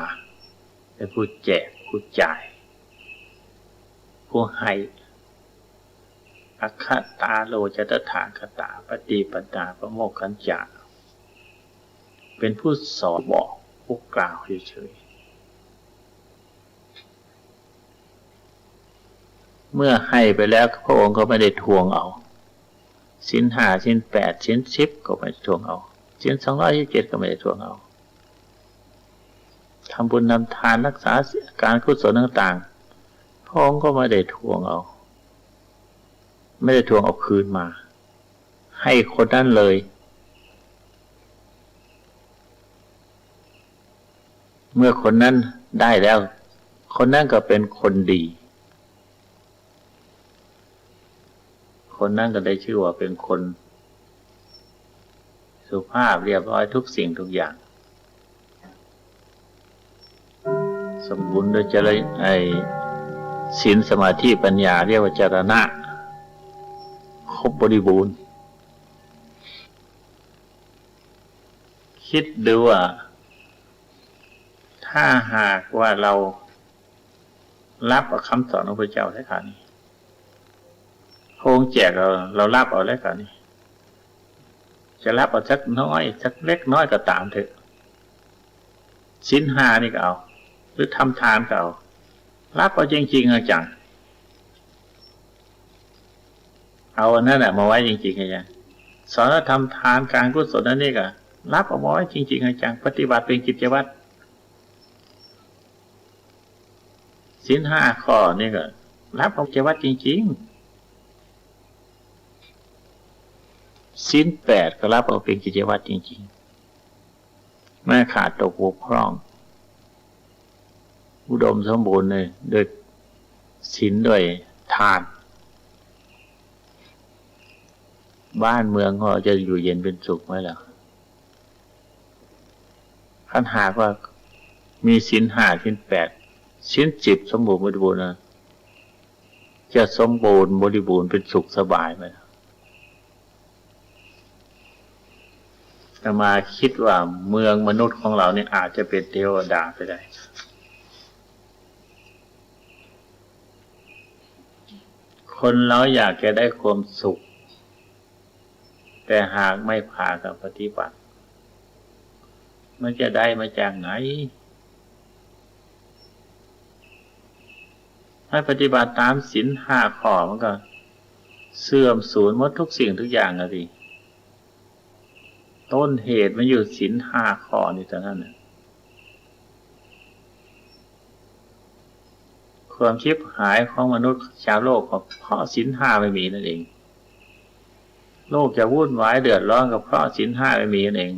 เป็นผู้แจกผู้จ่ายผู้ให้อัคคตาโลจตถาคตาปฏิปตาประโมคขัญจาเป็นผู้สอนบอกผู้กล่าวเฉยๆเมื่อให้ไปแล้วพระองค์ก็ไม่ได้ทวงเอาศีล 5ศีล 8ศีล 10ก็ไม่ได้ทวงเอาศีล 227ก็ไม่ได้ทวงเอาทำบุญนำทานรักษาการกุศลต่างๆพระองค์ก็ไม่ได้ทวงเอาไม่ได้ทวงเอาคืนมาให้คนนั้นเลยเมื่อคนนั้นได้แล้วคนนั้นก็เป็นคนดีคนนั้นก็ได้ชื่อว่าเป็นคนสุภาพเรียบร้อยทุกสิ่งทุกอย่างสมบูรณ์โดยเจริญศีล สมาธิปัญญาเรียกว่าจรณะครบบริบูรณ์คิดดูว่าถ้าหากว่าเรารับเอาคำสอนของพระเจ้าได้ค่ะนี่พระองค์แจกเรารับเอาได้ค่ะนี่จะรับเอาสักน้อยสักเล็กน้อยก็ตามเถอะศีล 5นี่ก็เอาหรือทำทานก็เอารับเอาจริงๆจังเอาอันนั้นแหละมาไว้จริงๆจังสอนทำทานการกุศลนั่นนี่ก็รับเอามาไว้จริงๆจังปฏิบัติเป็นกิจวัตรศีล 5ข้อนี่ก็รับเอากิจวัตรจริงๆศีล 8ก็รับเอาเป็นกิจวัตรจริงๆไม่ขาดตกบกพร่องอุดมสมบูรณ์เลยโดยศีลด้วยทานบ้านเมืองก็จะอยู่เย็นเป็นสุขไหมล่ะคันหากว่ามีศีล 5ศีล 8ศีล 10สมบูรณ์บริบูรณ์นะจะสมบูรณ์บริบูรณ์เป็นสุขสบายไหมแต่มาคิดว่าเมืองมนุษย์ของเราเนี่ยอาจจะเป็นเทวดาไปได้คนเราอยากจะได้ความสุขแต่หากไม่พากันปฏิบัติมันจะได้มาจากไหนให้ปฏิบัติตามศีล 5ข้อมันก็เสื่อมสูญหมดทุกสิ่งทุกอย่างอะดิต้นเหตุมันอยู่ศีล 5ข้อนี่เท่านั้นนะความชิบหายของมนุษย์ชาวโลกก็เพราะศีล 5ไม่มีนั่นเองโลกจะวุ่นวายเดือดร้อนก็เพราะศีล 5ไม่มีนั่นเอง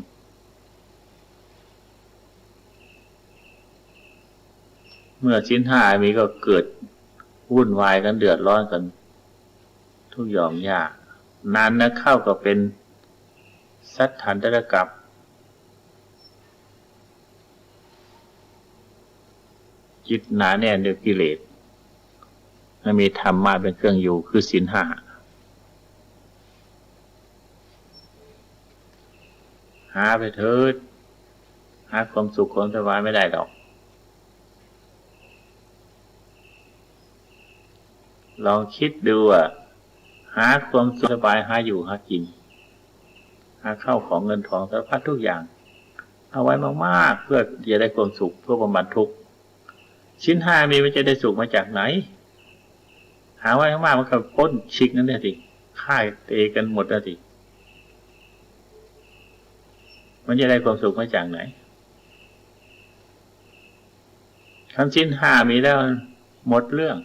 เมื่อศีล 5มีก็เกิดวุ่นวายกันเดือดร้อนกันทุกอย่างยากนานนะเข้าก็เป็นสัตถันตรกัปจิตหนาแน่นด้วยกิเลสและมีธรรมะเป็นเครื่องอยู่คือศีล 5 หาไปเถิดหาความสุขความสบายไม่ได้หรอกลองคิดดูหาความสุขสบายหาอยู่หากินหาเข้าของเงินทองสารพัดทุกอย่างเอาไว้มากๆเพื่อจะได้ความสุขเพื่อบำบัดทุกข์ชิ้นห้ามีมันจะได้สุขมาจากไหนหาไว้มากมันก็พ้นชิกนั่นแหละสิฆ่าเตะกันหมดแล้วสิมันจะได้ความสุขมาจากไหนคำชิ้นห้ามีแล้วหมดเรื่อง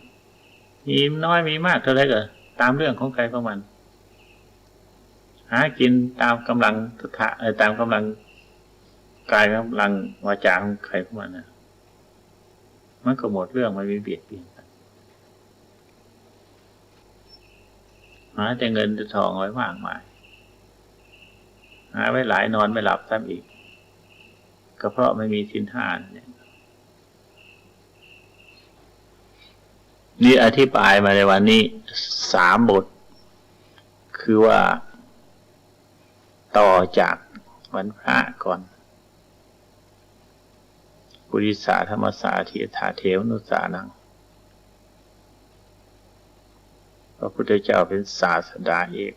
มีน้อยมีมากเท่าไรก็ตามเรื่องของใครของมันหากินตามกำลังตามกำลังกายกำลังวาจาของใครของมันนะมันก็หมดเรื่องมันมีเบียดเบียนกันหาแต่เงินแต่ทองไว้มากมายหาไว้หลายนอนไม่หลับซ้ำอีกก็เพราะไม่มีศีลห้าเนี่ยนี่อธิบายมาในวันนี้3 บทคือว่าต่อจากวันพระก่อนปุริสาธรรมสาเถถาเทวนุสานังพระพุทธเจ้าเป็นศาสดาเอก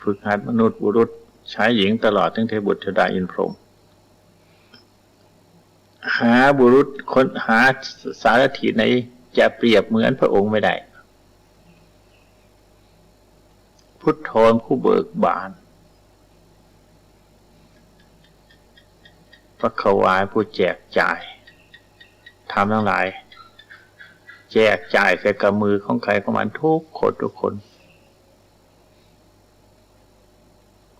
ฝึกหัดมนุษย์บุรุษชายหญิงตลอดทั้งเทพบุตรเทวดาอินทร์พรหมหาบุรุษคนหาสารถีไหนจะเปรียบเหมือนพระองค์ไม่ได้พุทโธผู้เบิกบานพระขวายผู้แจกจ่ายทำทั้งหลายแจกจ่ายใส่กับมือของใครของมันทุกคน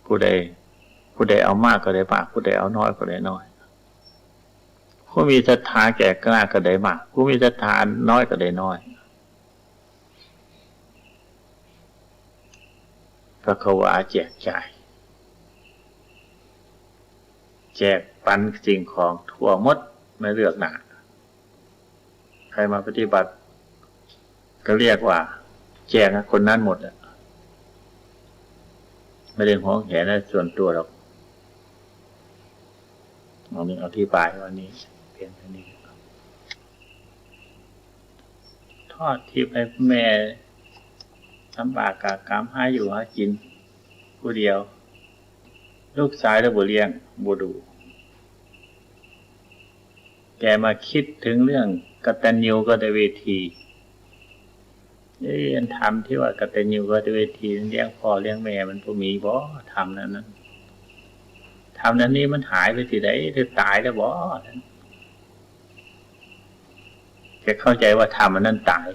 ผู้ใดเอามากก็ได้มากผู้ใดเอาน้อยก็ได้น้อยผู้มีศรัทธาแก่กล้าก็ได้มากผู้มีศรัทธาน้อยก็ได้น้อยพระขวาแจกจ่ายแจกปันสิ่งของทั่วหมดไม่เลือกหน้าใครมาปฏิบัติก็เรียกว่าแจกคนนั้นหมดไม่ได้ห่วงแหนส่วนตัวหรอกเอานี้อธิบายวันนี้เพียงแค่นี้ทอดที่ไปแม่ลำบากกากรรมหาอยู่หากินผู้เดียวลูกชายแล้วบ่เลี้ยงบ่ดูแกมาคิดถึงเรื่องกตัญญูกตเวทีทำที่ว่ากตัญญูกตเวทีเลี้ยงพ่อเลี้ยงแม่มันบ่มีบ่ทำนั้นทำนั้นนี้มันหายไปที่ไหนหรือตายแล้วบ่แกเข้าใจว่าทำมันนั่นตาย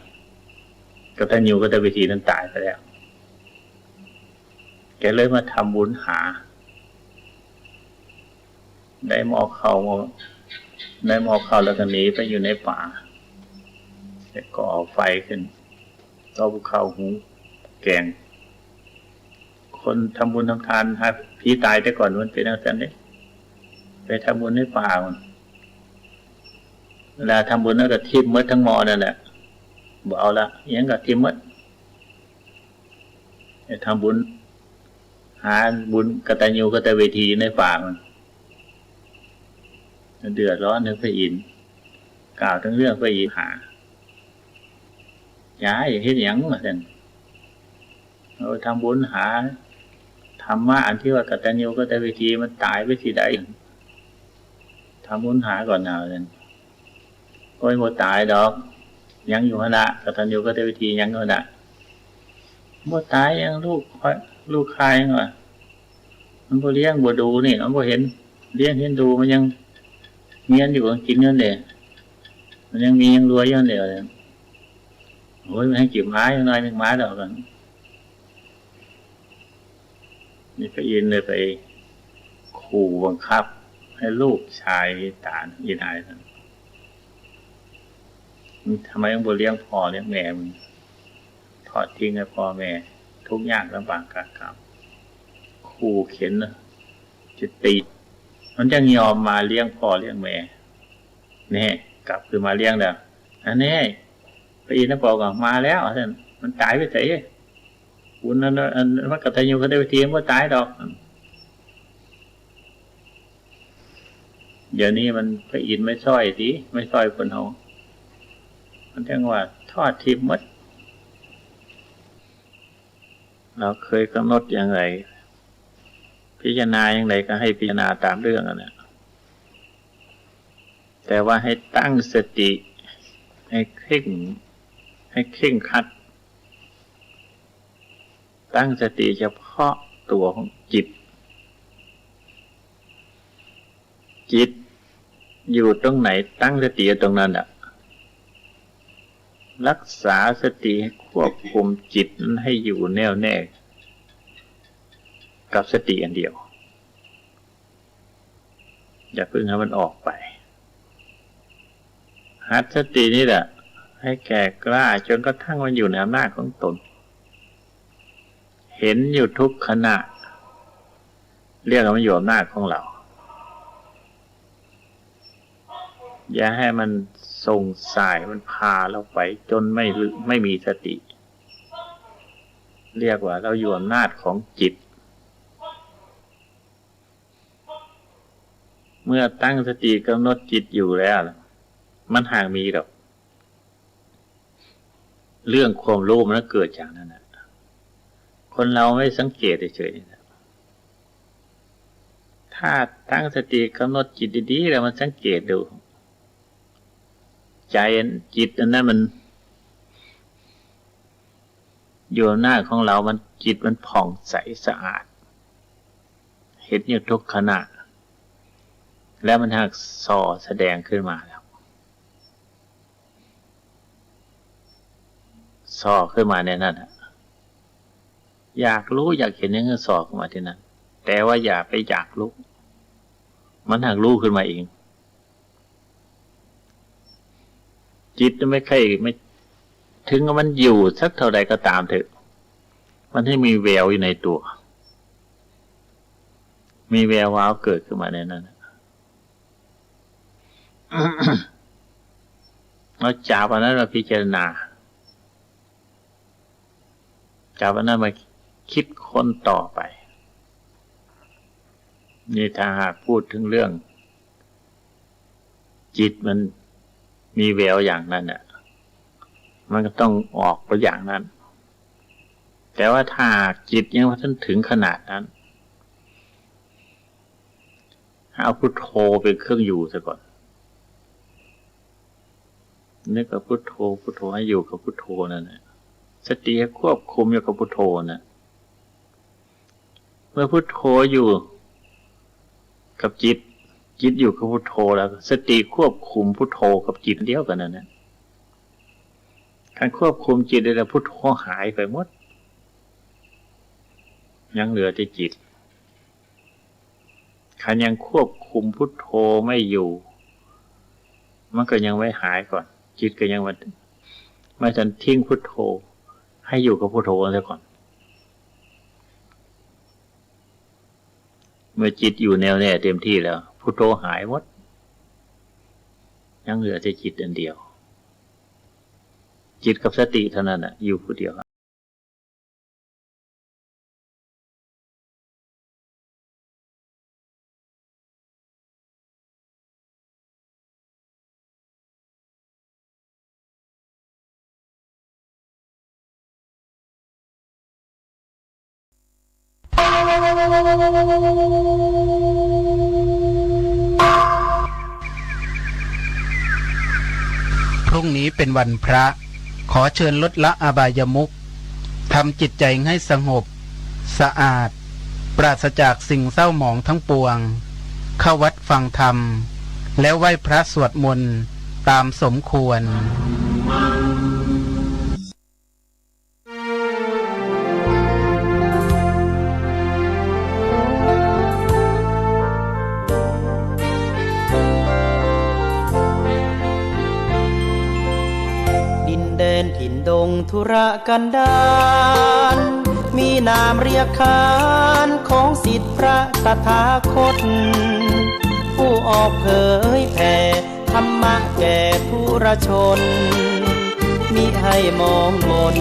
กตัญญูกตเวทีนั้นตายไปแล้วแกเลยมาทำบุญหาได้หม้อข้าวแล้วก็หนีไปอยู่ในป่าแต่ก่อไฟขึ้นเอาภูเขาหุงแกงคนทำบุญทำทานฮะผีตายแต่ก่อนมันเป็นอะไรเนี่ยไปทำบุญในป่าเวลาทำบุญแล้วก็ทิ่มมัดทั้งหม้อนั่นแหละบอกเอาละยังก็ทิ่มมัดทำบุญหาบุญกตัญญูกตเวทีในป่ามันเดือดร้อนนึกพระอินทร์กล่าวทั้งเรื่องพระอินทร์หาย้ายอย่างที่อย่างมาเส้นเราทำบุญหาธรรมะอันที่ว่ากตัญญูกตเวทีมันตายไปที่ใดทำบุญหาก่อนเอาเส้นโอ้ยโมตายดอกยังอยู่ขณะกตัญญูกตเวทียังอยู่ขณะโมตายยังลูกใครยังวะมันบ่เลี้ยงบ่ดูนี่มันบ่เห็นเลี้ยงเห็นดูมันยังเงี้ยอยู่กินเงี้ยเดียมันยังมียังรวยเงี้ยเดียวเลยโอ้ยมันให้เก็บไม้ยังน้อยมันไม้ดอกกันนี่พระอินทร์เลยไปขู่บังคับให้ลูกชายตายินหายนั้นทำไมต้องบ่เลี้ยงพ่อเลี้ยงแม่มึงทอดทิ้งให้พ่อแม่ทุกอย่างลำบากกากรรมขู่เข็นจะตีมันจะยอมมาเลี้ยงพ่อเลี้ยงแม่นี่กลับคือมาเลี้ยงแล้วอันนี้พระอินทร์บอกว่ามาแล้วท่านมันตายไปเสียบุญนั้นมันกตัญญูกตเวทีมันตายดอก เดี๋ยวนี้มันพระอินทร์ไม่ซ้อยสิไม่ซ้อยคนเฮามันจังว่าทอดทิพย์หมดเราเคยกำหนดอย่างไรพิจารณาอย่างไรก็ให้พิจารณาตามเรื่องอันนั้นแต่ว่าให้ตั้งสติให้เคร่งครัดตั้งสติเฉพาะตัวของจิตอยู่ตรงไหนตั้งสติตรงนั้นรักษาสติให้ควบคุมจิตนั้นให้อยู่แน่วแน่กับสติอันเดียวอย่าเพิ่งให้มันออกไปหัดสตินี่แหละให้แก่กล้าจนกระทั่งมันอยู่ในอำนาจของตนเห็นอยู่ทุกขณะเรียกว่ามันอยู่อำนาจของเราอย่าให้มันส่งสายมันพาเราไปจนไม่มีสติเรียกว่าเราอยู่อำนาจของจิตเมื่อตั้งสติกำหนดจิตอยู่แล้วมันห่างมีหรอกเรื่องความรู้มันเกิดจากนั้นนะคนเราไม่สังเกตเฉยๆถ้าตั้งสติกำหนดจิตดีๆแล้วมันสังเกตดูใจจิตอันนั้นมันอยู่หน้าของเรามันจิตมันผ่องใสสะอาดเห็นอยู่ทุกขณะแล้วมันหักส่อแสดงขึ้นมาแล้วส่อขึ้นมาในนั้นอยากรู้อยากเห็นยังไงส่อขึ้นมาที่นั้นแต่ว่าอย่าไปอยากรู้มันหักรู้ขึ้นมาเองจิตไม่ถึงมันอยู่สักเท่าใดก็ตามเถอะมันให้มีแววอยู่ในตัวมีแวววาวเกิดขึ้นมาในนั้นเราจับอันนั้นมาพิจารณาจับอันนั้นมาคิดค้นต่อไปนี่ถ้าหากพูดถึงเรื่องจิตมันมีแววอย่างนั้นมันก็ต้องออกไปอย่างนั้นแต่ว่าถ้าจิตยังไม่ถึงขนาดนั้นเอาพุทโธเป็นเครื่องอยู่ซะก่อนนึกกับพุทโธให้อยู่กับพุทโธนั่นแหละสติให้ควบคุมอยู่กับพุทโธนะเมื่อพุทโธอยู่กับจิตอยู่กับพุทโธแล้วสติควบคุมพุทโธกับจิตเดียวกันนั่นแหละการควบคุมจิตได้แล้วพุทโธหายไปหมดยังเหลือแต่จิตคันยังควบคุมพุทโธไม่อยู่มันก็ยังไม่หายก่อนจิตก็ยังไม่ทันทิ้งพุทโธให้อยู่กับพุทโธซะก่อนเมื่อจิตอยู่แน่วแน่เต็มที่แล้วพุทโธหายหมดยังเหลือแต่จิตอันเดียวจิตกับสติเท่านั้นอยู่ผู้เดียวพรุ่งนี้เป็นวันพระขอเชิญลดละอบายมุขทำจิตใจให้สงบสะอาดปราศจากสิ่งเศร้าหมองทั้งปวงเข้าวัดฟังธรรมแล้วไหว้พระสวดมนต์ตามสมควร ดงธุรกันดารมีนามเรียกขานของสิทธิพระตถาคตผู้ออกเผยแผ่ธรรมะแก่ผู้ราชนมิให้มองมน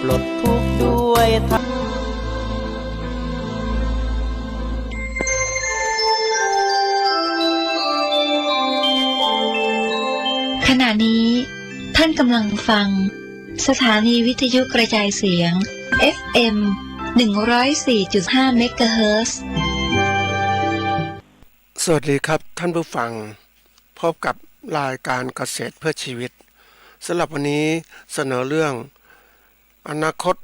ปลดทุกข์ด้วยธรรม ท่านกำลังฟังสถานีวิทยุกระจายเสียง FM 104.5 เมกะเฮิรตซ์ สวัสดีครับท่านผู้ฟังพบกับรายการเกษตรเพื่อชีวิตสำหรับวันนี้เสนอเรื่องอนาคต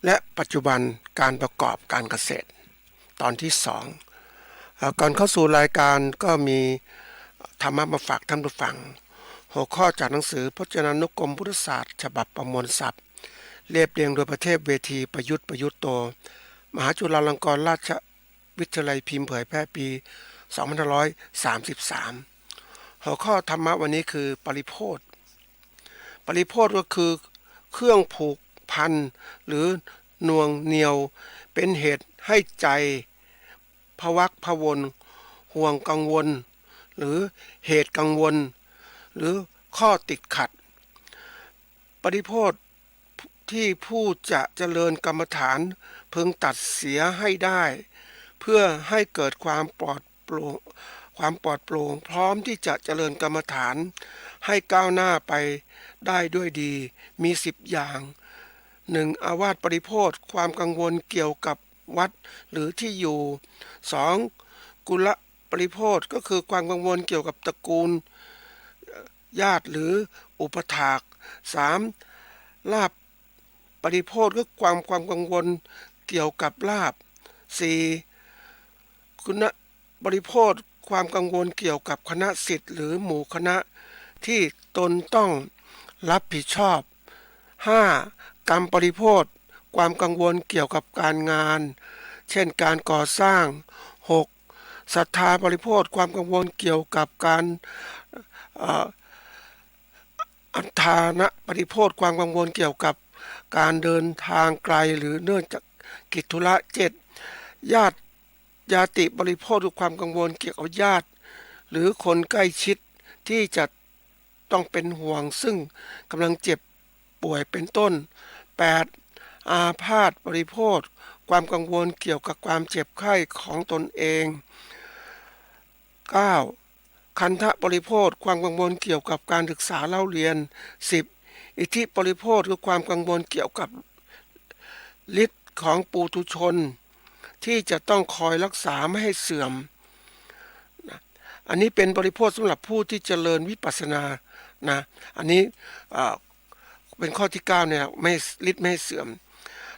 และปัจจุบันการประกอบการเกษตรตอนที่2ก่อนเข้าสู่รายการก็มีธรรมะมาฝากท่านผู้ฟังหัวข้อจากหนังสือพจนานุกรมพุทธศาสตร์ฉบับประมวลศัพท์เรียบเรียงโดยประเทศเวทีประยุทธ์โตมหาจุฬาลงกรณราชวิทยาลัยพิมพ์เผยแพร่ปี2533หัวข้อธรรมะวันนี้คือปริโภทก็คือเครื่องผูกพันหรือหน่วงเหนี่ยวเป็นเหตุให้ใจพะวักพะวนห่วงกังวลหรือเหตุกังวลหรือข้อติดขัดปริโภทที่ผู้จะเจริญกรรมฐานพึงตัดเสียให้ได้เพื่อให้เกิดความปลอดโปร่งพร้อมที่จะเจริญกรรมฐานให้ก้าวหน้าไปได้ด้วยดีมี10อย่าง 1. อาวาสปริโภทความกังวลเกี่ยวกับวัดหรือที่อยู่ 2. กุลปริโภทก็คือความกังวลเกี่ยวกับตระกูลญาติหรืออุปถาก 3. ลาภปริโภทก็ความกังวลเกี่ยวกับลาภ 4. คุณบริโภคความกังวลเกี่ยวกับคณะศิษย์หรือหมู่คณะที่ตนต้องรับผิดชอบ 5. กรรมบริโภคความกังวลเกี่ยวกับการงานเช่นการก่อสร้าง 6. ศรัทธาบริโภคความกังวลเกี่ยวกับการอัฏฐานะบริโภคความกังวลเกี่ยวกับการเดินทางไกลหรือเนื่องจากกิจธุระ 7. ญาติบริโภคความกังวลเกี่ยวกับญาติหรือคนใกล้ชิดที่จะต้องเป็นห่วงซึ่งกำลังเจ็บป่วยเป็นต้น 8. อาพาธบริโภคความกังวลเกี่ยวกับความเจ็บไข้ของตนเอง 9. คันธะบริโภคความกังวลเกี่ยวกับการศึกษาเล่าเรียน 10. อิทธิบริโภคคือความกังวลเกี่ยวกับฤทธิ์ของปุถุชนที่จะต้องคอยรักษาไม่ให้เสื่อมอันนี้เป็นบริโภคสำหรับผู้ที่เจริญวิปัสสนานะอันนี้เป็นข้อที่9เนี่ยไม่ฤทธิ์ไม่ให้เสื่อม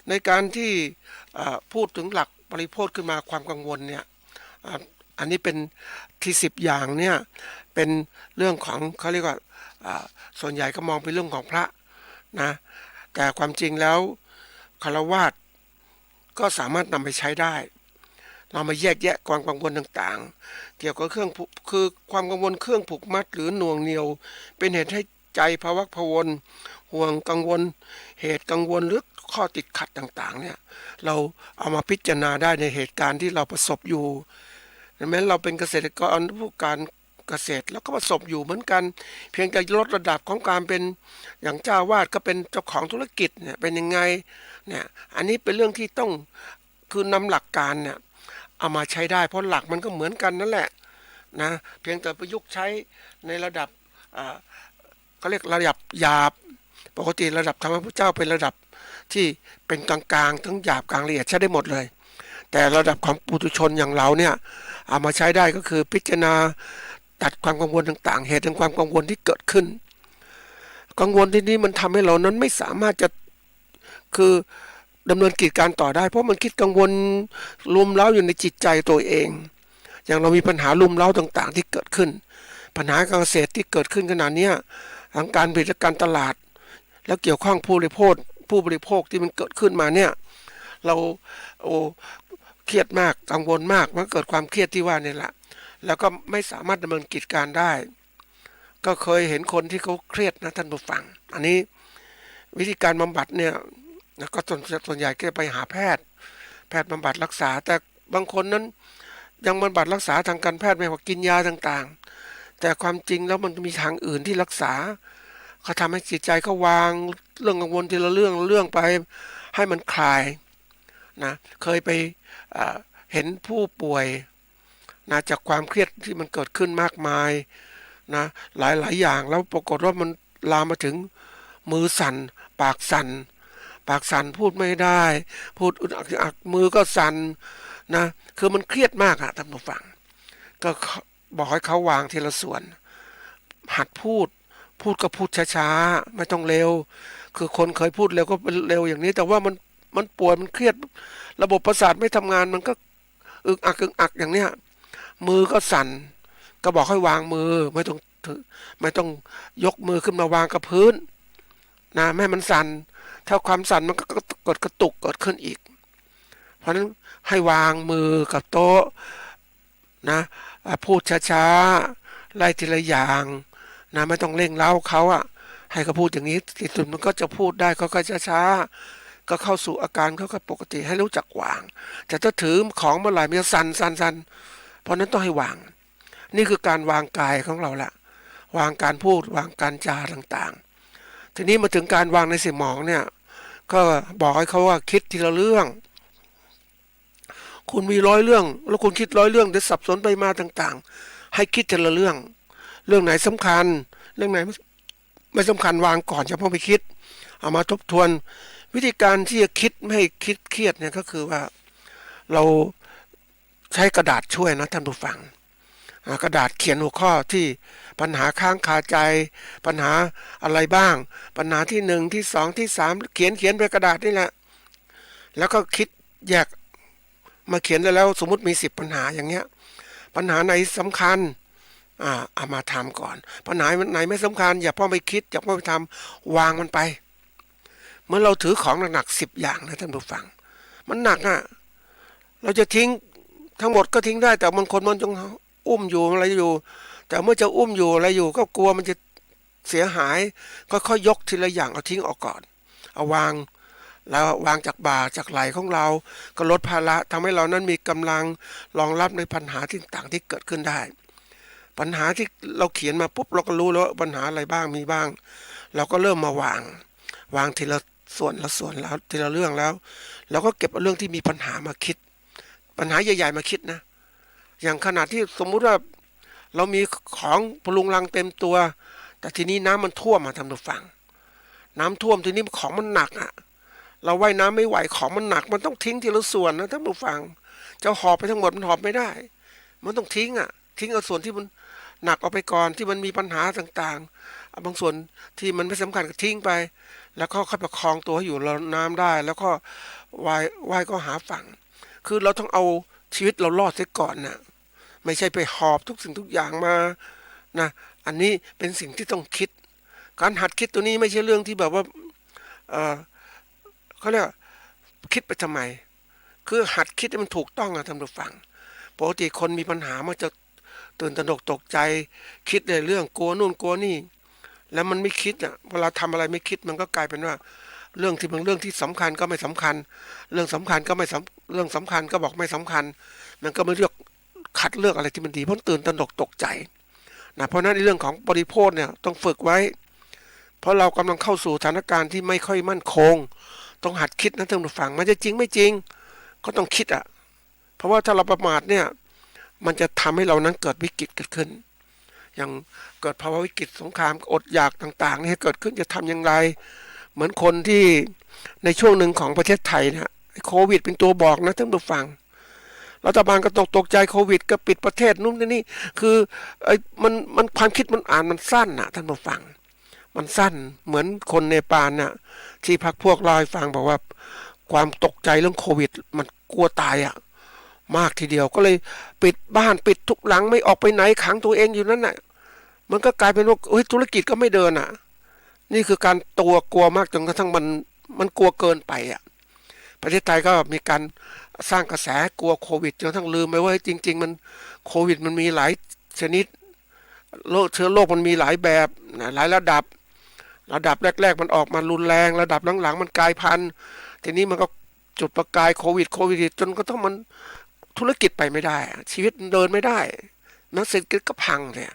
ในการที่พูดถึงหลักบริโภคขึ้นมาความกังวลเนี่ยอันนี้เป็นที่10อย่างเนี่ยเป็นเรื่องของเขาเรียกว่าส่วนใหญ่ก็มองเป็นเรื่องของพระนะแต่ความจริงแล้วฆราวาสก็สามารถนำไปใช้ได้เรามาแยกแยะความกังวลต่างๆเกี่ยวกับคือความกังวลเครื่องผูกมัดหรือหน่วงเหนี่ยวเป็นเหตุให้ใจพะวักพะวนห่วงกังวลเหตุกังวลหรือข้อติดขัดต่างๆเนี่ยเราเอามาพิจารณาได้ในเหตุการณ์ที่เราประสบอยู่แม้เราเป็นเกษตรกรผู้การเกษตรแล้วก็ประสบอยู่เหมือนกันเพียงแต่ลดระดับของการเป็นอย่างเจ้าวาดก็เป็นเจ้าของธุรกิจเนี่ยเป็นยังไงเนี่ยอันนี้เป็นเรื่องที่ต้องคือนำหลักการเนี่ยเอามาใช้ได้เพราะหลักมันก็เหมือนกันนั่นแหละนะเพียงแต่ประยุกต์ใช้ในระดับเขาเรียกระดับหยาบปกติระดับธรรมพุทธเจ้าเป็นระดับที่เป็นกลางๆทั้งหยาบกลางละเอียดใช้ได้หมดเลยแต่ระดับของปุถุชนอย่างเราเนี่ยเอามาใช้ได้ก็คือพิจารณาตัดความกังวลต่างๆเหตุแห่งความกังวลที่เกิดขึ้นกังวลที่นี้มันทำให้เรานั้นไม่สามารถจะคือดำเนินกิจการต่อได้เพราะมันคิดกังวลรุมเร้าอยู่ในจิตใจตัวเองอย่างเรามีปัญหารุมเร้าต่างๆที่เกิดขึ้นปัญหาการเกษตรที่เกิดขึ้นขนาดนี้ทางการผลิตการตลาดแล้วเกี่ยวข้องผู้บริโภคที่มันเกิดขึ้นมาเนี่ยเราเครียดมากกังวลมากมันเกิดความเครียดที่ว่านี่แหละแล้วก็ไม่สามารถดำเนินกิจการได้ก็เคยเห็นคนที่เขาเครียดนะท่านผู้ฟังอันนี้วิธีการบำบัดเนี่ยก็ส่วนใหญ่ก็ไปหาแพทย์บำบัดรักษาแต่บางคนนั้นยังบำบัดรักษาทางการแพทย์ไม่ว่ากินยาต่างๆแต่ความจริงแล้วมันมีทางอื่นที่รักษาเขาทำให้จิตใจเขาวางเรื่องกังวลทีละเรื่องไปให้มันคลายนะเคยไปเห็นผู้ป่วยนะจากความเครียดที่มันเกิดขึ้นมากมายนะหลายอย่างแล้วปรากฏว่ามัน ลามมาถึงมือสั่นปากสั่นพูดไม่ได้พูดอึดอัดมือก็สั่นนะคือมันเครียดมากอะท่านผู้ฟังก็บอกให้เขาวางทีละส่วนหัดพูดก็พูดช้าๆไม่ต้องเร็วคือคนเคยพูดเร็วก็เร็วอย่างนี้แต่ว่ามันปวดมันเครียดระบบประสาทไม่ทำงานมันก็อึกอักอย่างเนี้ยมือก็สั่นก็บอกให้วางมือไม่ต้องยกมือขึ้นมาวางกับพื้นนะไม่ให้มันสั่นถ้าความสั่นมันก็กดกระตุกเกิดขึ้นอีกเพราะฉะนั้นให้วางมือกับโต๊ะนะพูดช้าๆไล่ทีละอย่างนะไม่ต้องเร่งเร้าเขาอะให้เขาพูดอย่างนี้ที่สุดมันก็จะพูดได้เขาก็ช้าๆก็เข้าสู่อาการเขาก็ปกติให้รู้จักวางแต่ถ้าถือของเมื่อไหร่มันจะสั่นเพราะนั้นต้องให้วางนี่คือการวางกายของเราละวางการพูดวางการจาต่างๆทีนี้มาถึงการวางในสมองเนี่ยก็บอกให้เขาว่าคิดทีละเรื่องคุณมี100 เรื่องแล้วคุณคิด100 เรื่องเดี๋ยวสับสนไปมาต่างๆให้คิดทีละเรื่องไหนสำคัญเรื่องไหนไม่สำคัญวางก่อนจะพอไปคิดเอามาทบทวนวิธีการที่จะคิดไม่ให้คิดเครียดเนี่ยก็คือว่าเราใช้กระดาษช่วยนะท่านผู้ฟังกระดาษเขียนหัวข้อที่ปัญหาค้างคาใจปัญหาอะไรบ้างปัญหาที่1ที่2ที่3เขียนไปกระดาษนี่แหละแล้วก็คิดแยกมาเขียนแล้วสมมุติมี10ปัญหาอย่างเงี้ยปัญหาไหนสำคัญเอามาทำก่อนปัญหาไหนไม่สำคัญอย่าพ่อไปคิดอย่าพ่อไปทำวางมันไปเมื่อเราถือของหนัก10 อย่างนะท่านผู้ฟังมันหนักเราจะทิ้งทั้งหมดก็ทิ้งได้แต่บางคนมันจงอุ้มอยู่อะไรอยู่แต่เมื่อจะอุ้มอยู่อะไรอยู่ก็กลัวมันจะเสียหายก็ค่อยยกทีละอย่างเอาทิ้งออกก่อนเอาวางแล้ววางจากบ่าจากไหล่ของเราก็ลดภาระทำให้เรานั้นมีกำลังรองรับในปัญหาที่ต่างที่เกิดขึ้นได้ปัญหาที่เราเขียนมาปุ๊บเราก็รู้แล้วปัญหาอะไรบ้างมีบ้างเราก็เริ่มมาวางทีละส่วนแล้วทีละเรื่องแล้วเราก็เก็บเรื่องที่มีปัญหามาคิดปัญหาใหญ่ๆมาคิดนะอย่างขนาดที่สมมุติว่าเรามีของพลุงรังเต็มตัวแต่ทีนี้น้ำมันท่วมมาทำตัวฟังน้ำท่วมทีนี้ของมันหนักเราว่ายน้ำไม่ไหวของมันหนักมันต้องทิ้งทีละส่วนนะท่านผู้ฟังจะหอบไปทั้งหมดมันหอบไม่ได้มันต้องทิ้งเอาส่วนที่มันหนักเอาไปก่อนที่มันมีปัญหาต่างๆบางส่วนที่มันไม่สำคัญก็ทิ้งไปแล้วก็ค่อยประคองตัวให้อยู่น้ำได้แล้วก็ว่ายก็หาฝั่งคือเราต้องเอาชีวิตเรารอดเสียก่อนนะไม่ใช่ไปหอบทุกสิ่งทุกอย่างมานะอันนี้เป็นสิ่งที่ต้องคิดการหัดคิดตัวนี้ไม่ใช่เรื่องที่แบบว่าเขาเรียกคิดไปทำไมคือหัดคิดให้มันถูกต้องท่านผู้ฟังปกติคนมีปัญหามันจะตื่นตระหนกตกใจคิดในเรื่องกลัวนู่นกลัวนี่แล้วมันไม่คิดเวลาทำอะไรไม่คิดมันก็กลายเป็นว่าเรื่องที่บางเรื่องที่สำคัญก็ไม่สำคัญเรื่องสำคัญก็ไม่เรื่องสำคัญก็บอกไม่สำคัญมันก็ไม่เลือกคัดเลือกอะไรที่มันดีเพราะตื่นตระหนกตกใจนะเพราะนั้นในเรื่องของบริโภคเนี่ยต้องฝึกไว้เพราะเรากำลังเข้าสู่สถานการณ์ที่ไม่ค่อยมั่นคงต้องหัดคิดนะท่านผู้ฟังมันจะจริงไม่จริงก็ต้องคิดเพราะว่าถ้าเราประมาทเนี่ยมันจะทำให้เรานั้นเกิดวิกฤตเกิดขึ้นอย่างเกิดภาวะวิกฤตสงครามอดอยากต่างๆนี่เกิดขึ้นจะทำอย่างไรเหมือนคนที่ในช่วงหนึ่งของประเทศไทยนะโควิดเป็นตัวบอกนะท่านผู้ฟังรัฐบาลก็ตกใจโควิดก็ปิดประเทศนู่นนี่คือมันความคิดมันมันสั้นนะท่านผู้ฟังมันสั้นเหมือนคนเนปาลน่ะที่พักพวกเล่าให้ฟังบอกว่าความตกใจเรื่องโควิดมันกลัวตายมากทีเดียวก็เลยปิดบ้านปิดทุกหลังไม่ออกไปไหนขังตัวเองอยู่นั่นน่ะมันก็กลายเป็นว่าธุรกิจก็ไม่เดินนี่คือการกลัวมากจนกระทั่งมันกลัวเกินไปประเทศไทยก็มีการสร้างกระแสกลัวโควิดจนกระทั่งลืมไปว่าจริงๆมันโควิดมันมีหลายชนิดเชื้อโรคมันมีหลายแบบหลายระดับแรกๆมันออกมารุนแรงระดับหลังๆมันกลายพันธุ์ทีนี้มันก็จุดประกายโควิดจนก็ต้องมันธุรกิจไปไม่ได้ชีวิตเดินไม่ได้นักเศรษฐกิจก็พังเลย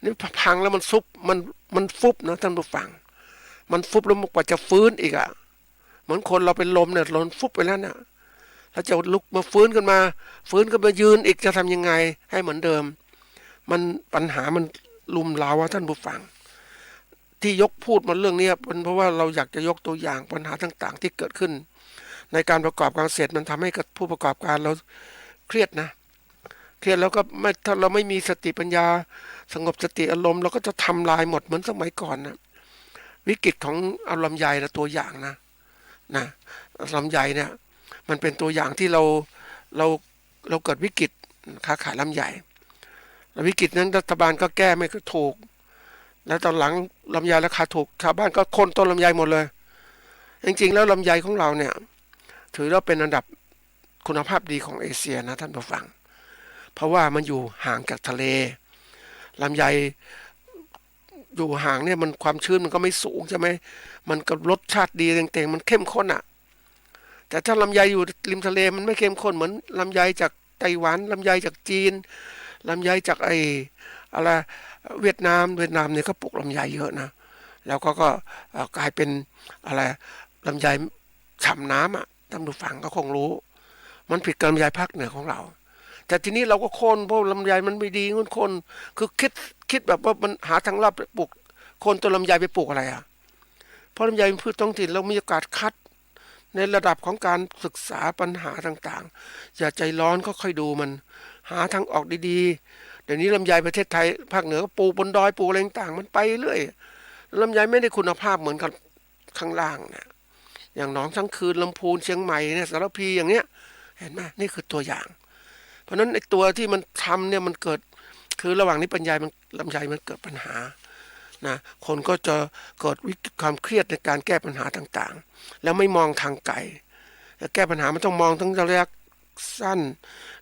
นี่พังแล้วมันฟุบนะท่านผู้ฟังมันฟุบแล้วกว่าจะฟื้นอีกเหมือนคนเราเป็นลมเนี่ยลมฟุบไปแล้วเนี่ยแล้วจะลุกมาฟื้นกันมายืนอีกจะทำยังไงให้เหมือนเดิมมันปัญหามันลุมเร้าท่านผู้ฟัง ที่ยกพูดมาเรื่องนี้เป็นเพราะว่าเราอยากจะยกตัวอย่างปัญหาต่างๆที่เกิดขึ้นในการประกอบการเกษตรมันทำให้กับผู้ประกอบการเราเครียดนะเครียดแล้วก็ไม่ถ้าเราไม่มีสติปัญญาสงบสติอารมณ์เราก็จะทำลายหมดเหมือนสมัยก่อนนะวิกฤตของลำไยนะตัวอย่างนะลำไยเนี่ยมันเป็นตัวอย่างที่เราเกิดวิกฤตค้าขายลำไยแล้ววิกฤตนั้นรัฐบาลก็แก้ไม่ถูกแล้วตอนหลังลำไยราคาถูกชาวบ้านก็โค่นต้นลำไยหมดเลยจริงๆแล้วลำไยของเราเนี่ยถือว่าเป็นอันดับคุณภาพดีของเอเชียนะท่านผู้ฟังเพราะว่ามันอยู่ห่างจากทะเลลำไยอยู่ห่างเนี่ยมันความชื้นมันก็ไม่สูงใช่ไหมมันก็รสชาติดีเต่งๆมันเข้มข้นอ่ะแต่ถ้าลำไยอยู่ริมทะเลมันไม่เข้มข้นเหมือนลำไยจากไต้หวันลำไยจากจีนลำไยจากอะไรเวียดนามเนี่ยก็ปลูกลำไยเยอะนะแล้วก็กลายเป็นอะไรลำไยฉ่ำน้ำอ่ะท่านผู้ฟังก็คงรู้มันผิดกับลำไยภาคเหนือของเราแต่ทีนี้เราก็โค่นเพราะลำไยมันไม่ดีงั้นคนคือคิดแบบว่ามันหาทางลับปลูกโค่นต้นลำไยไปปลูกอะไรอ่ะเพราะลำไยเป็นพืชท้องถิ่นเรามีโอกาสคัดในระดับของการศึกษาปัญหาต่างๆอย่าใจร้อนก็ค่อยดูมันหาทางออกดีๆเดี๋ยวนี้ลำไยประเทศไทยภาคเหนือก็ปลูกบนดอยปลูกอะไรต่างๆมันไปเรื่อยลำไยไม่ได้คุณภาพเหมือนกับข้างล่างนะอย่างหนองทั้งคืนลำพูนเชียงใหม่เนี่ยสารพีอย่างเนี้ยเห็นไหมนี่คือตัวอย่างเพราะฉะนั้นไอ้ตัวที่มันทำเนี่ยมันเกิดคือระหว่างนี้ลำไยมันเกิดปัญหานะคนก็จะเกิดวิกฤตความเครียดในการแก้ปัญหาต่างๆแล้วไม่มองทางไกลจะแก้ปัญหามันต้องมองทั้งระยะสั้น